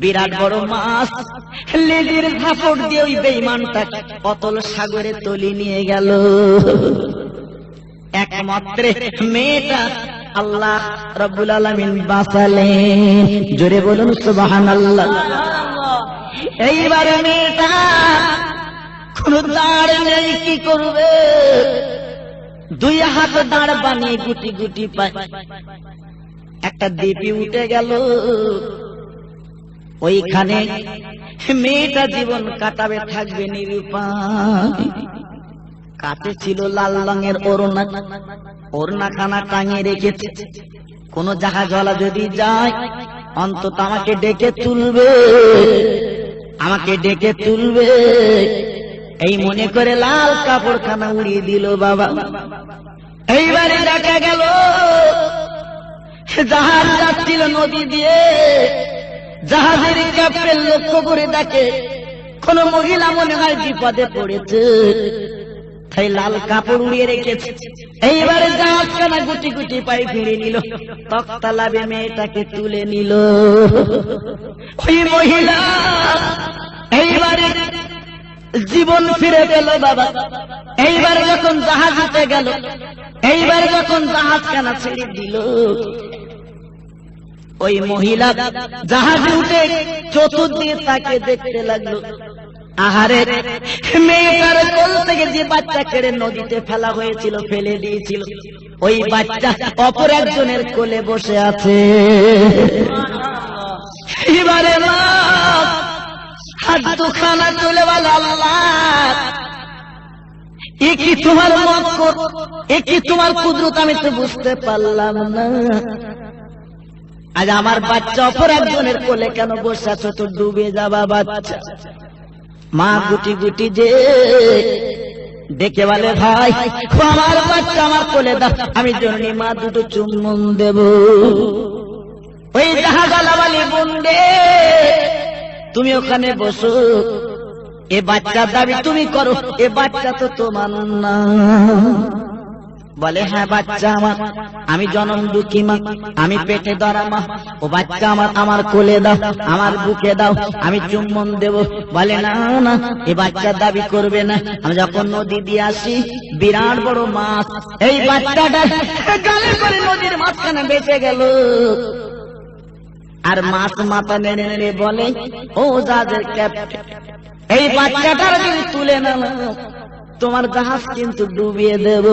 বিরাট বড় মাছ লেজের ঝাপট দিয়ে ওই বেঈমানটা অতল সাগরে তলি নিয়ে গেল। একমাত্র মেয়েটা আল্লাহ রাব্বুল আলামিন বাঁচালেন। জোরে বলুন সুবহানাল্লাহ। এইবারে মেয়েটা কোন দাঁড় নেই, কি করবে? দুই হাত দাঁড় বানিয়ে গুটি গুটি পায় একটা দ্বীপে উঠে গেল। ওইখানে মেয়েটা জীবন কাটাবে, থাকবে নিরুপায়। কাছে ছিল লাল রঙের ওড়না, ওড়নাখানা টাঙিয়ে রেখেছে, কোন জাহাজওয়ালা যদি যায় অন্তত আমাকে ডেকে তুলবে, আমাকে ডেকে তুলবে, এই মনে করে লাল কাপড়খানা উড়িয়ে দিল বাবা। এইবারে দেখা গেল জাহাজ যাচ্ছিল নদী দিয়ে, জাহাজের ক্যাপ্টেন লক্ষ্য করে দেখে কোন মহিলা মনে হয় বিপদে পড়েছে, তাই লাল কাপড় উড়িয়ে রেখেছে। এইবারে জাহাজখানা গুটি গুটি পায়ে ফিরে নিল, তক্তালাবে মেয়েটাকে তুলে নিল। ওই মহিলা এইবারে জীবন ফিরে পেল বাবা। এইবারে যখন জাহাজ উঠে গেল, এইবারে যখন জাহাজখানা ছেড়ে দিল, ওই মহিলা জাহাজে উঠে চতুর্দিকে তাকে দেখতে লাগলো। আহারে, মেয়েটার কোল থেকে যে বাচ্চা কেড়ে নদীতে ফেলা হয়েছিল, ফেলে দিয়েছিল, ওই বাচ্চা অপর একজনের কোলে বসে আছে। এবারে মা হাত দুখানা তুলে বলে, আল্লাহ এ কি তোমার মক্কর, এ কি তোমার কুদরত, আমি তো বুঝতে পারলাম না। আজ আমার বাচ্চা অপর একজনের কোলে কেন বসে আছো? তো ডুবে যাবা বাচ্চা। মা গুটি গুটি যে ডেকে বলে, ভাই আমার বাচ্চা আমার কোলে দাও, আমি জননী মা দুটো চুম্বন দেব। ওই জাহাজওয়ালা বলে, বন্দে তুমি ওখানে বসো, এ বাচ্চার দাবি তুমি করো, এ বাচ্চা তো তোমার না। বলে হ্যাঁ বাচ্চা আমার, আমি জনম দুঃখী মা, আমি পেটে ধরা মা, ও বাচ্চা আমার আমার কোলে দাও, আমার বুকে দাও, আমি চুম্বন দেব। বলে না না, এ বাচ্চা দাবি করবে না। আমি যখন নদী দিয়ে আসি, বিরাট বড় মাছ এই বাচ্চাটা গালে করে নদীর মাঝখানে বেঁচে গেল। আর মাছ মাথা নেড়ে নেড়ে বলে, ও জাহাজের ক্যাপ্টেন, এই বাচ্চাটার যদি তুলে না তোমার জাহাজ কিন্তু ডুবিয়ে দেব।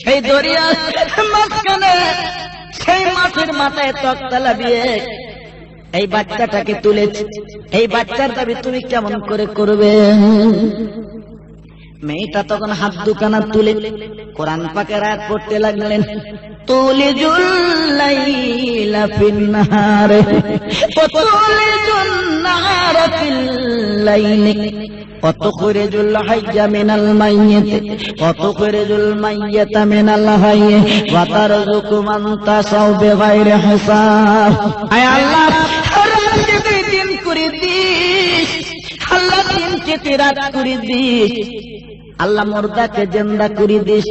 সেই দরিয়া মাঝখানে সেই মাছের মাথায় তক্তালা দিয়ে এই বাচ্চাটাকে তুলেছে। এই বাচ্চার দাবি তুমি কেমন করে করবে? মেয়েটা তখন হাত দুখানা তুলে কোরআন পাকের আয়াত পড়তে লাগলেন, তুলিজুল লাইলা ফিন-নাহার ওয়া তুলিজুন নাহারা ফিল-লাইলি ওয়া তুখরিজুল হাইয়্যা মিনাল মাইয়্যিত ওয়া তুখরিজুল মাইয়্যিতা মিনাল হাইয়্যি ওয়া তারযুকু মান তাশাউ বিগাইরি হিসাব। আয় আল্লাহ, রাতকে তুই দিন করে দিস, আল্লাহ দিনকে তুই রাত করে দিস, আল্লাহ মুর্দাকে জিন্দা করে দিস,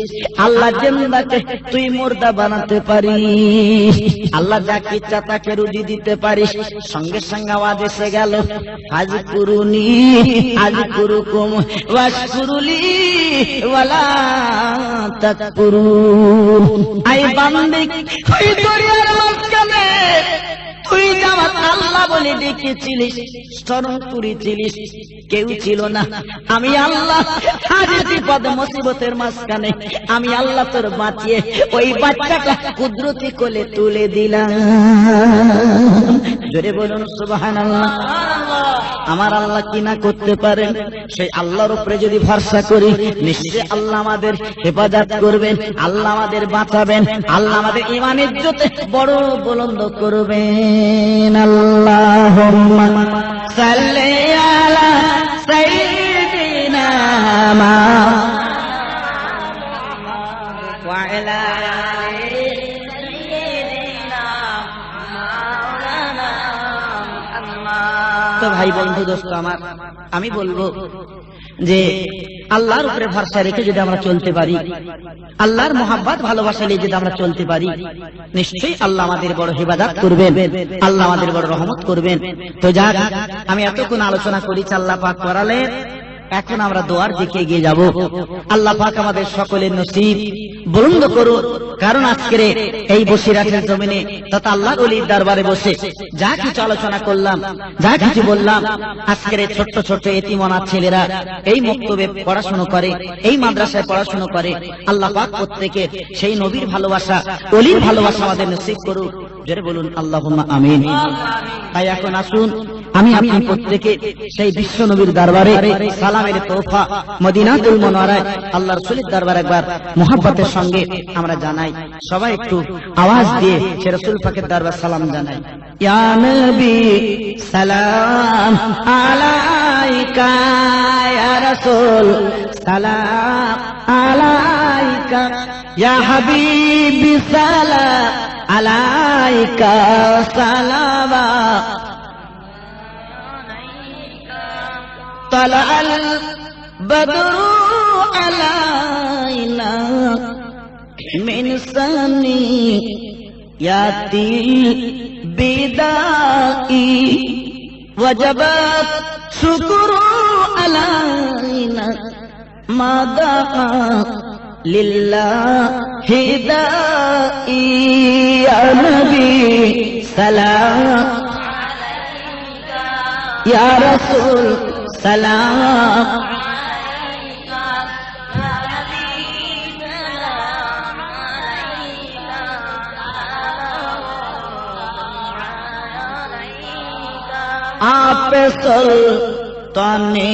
আল্লাহ জিন্দাকে তুই মুর্দা বানাতে পারিস, আল্লাহ যাকে ইচ্ছা তাকে রুজি দিতে পারিস। সঙ্গে সঙ্গে আওয়াজ এসে গেল, আযকুরুনি আযকুরুকুম ওয়াশকুরুলি ওয়ালা তাকফুরুন। আই বান্দে, ওই দরিয়ার মাঝখানে তুই আমার আল্লাহ বলে ডেকেছিলিস, স্মরণ করেছিলিস, কেউ ছিল না। আমি আল্লাহ আজ বিপদ মুসিবতের মাঝখানে আমি আল্লাহ তোর বাঁচিয়ে ওই বাচ্চাটা কুদরতি কোলে তুলে দিলাম। জোরে বলুন সুবহানাল্লাহ। আমার আল্লাহ কি না করতে পারেন? সেই আল্লাহর উপরে যদি ভরসা করি, নিশ্চয়ই আল্লাহ আমাদের হেফাজত করবেন, আল্লাহ আমাদের বাঁচাবেন, আল্লাহ আমাদের ঈমানের ইজ্জতে বড় বুলন্দ করবেন। আল্লাহুম্মা সাল্লি আলা সাইয়্যিদিনা মুহাম্মাদ ওয়া আলা আলি সাইয়্যিদিনা মাওলানা মুহাম্মাদ। তো ভাই বন্ধু দোস্ত আমার, আমি বলবো যে আল্লাহর উপরে ভরসা রেখে যদি আমরা চলতে পারি, আল্লাহর মোহাব্বত ভালোবাসা নিয়ে যদি আমরা চলতে পারি, নিশ্চয়ই আল্লাহ আমাদের বড় হিফাজত করবেন, আল্লাহ আমাদের বড় রহমত করবেন। তো যাক, আমি এতক্ষণ আলোচনা করেছি, আল্লাহ পাক করালেন, এখন আমরা দোয়ার দিকে এগিয়ে যাব। আল্লাহ পাক আমাদের সকলের নসিব বুলন্দ করুন। কারণ আজকের এই বসিরহাটের জমিনে তথা আল্লাহর ওলির দরবারে বসে যা কিছু আলোচনা করলাম, যা কিছু বললাম, আজকের এই ছোট্ট ছোট্ট এতিমনাথ ছেলেরা এই মক্তবে পড়াশোনা করে, এই মাদ্রাসায় পড়াশোনা করে, আল্লাহ পাক প্রত্যেকে সেই নবীর ভালোবাসা, ওলির ভালোবাসা আমাদের নসিব করুন। জোরে বলুন আল্লাহুম্মা আমিন। তাই এখন আসুন আমি আপনি প্রত্যেকে সেই বিশ্ব নবীর দরবারে সালামের তোহফা মদিনাতুল মুনাওয়ারায় আল্লাহ রাসূলের দরবারে একবার মুহাব্বতের সঙ্গে আমরা জানাই। সবাই একটু আওয়াজ দিয়ে সে রাসূল পাকের দরবারে সালাম জানাই। ইয়া নবী সালাম আলাইকা, ইয়া রাসূল সালাম আলাইকা, ইয়া হাবিবি সালাম আলাইকা, সালামা طلع البدر علينا من ثنيات البداء وجب الشكر علينا ما دعا لله داعي يا نبي سلام يا رسول سلام आप सुल्ताने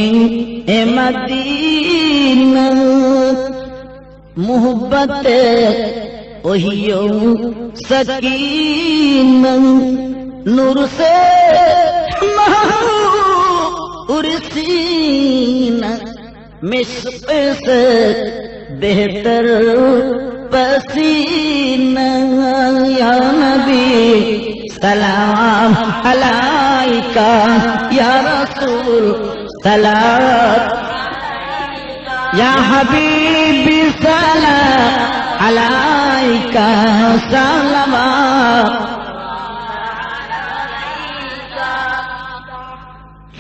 मदीना मोहब्बत ओहियो सकीना नूर से उर्सीना मिश्क से बेहतर पसीना या नबी सलाम अलैका या रसूल सलाम या हबीबी सलाम আলাইকা সালামা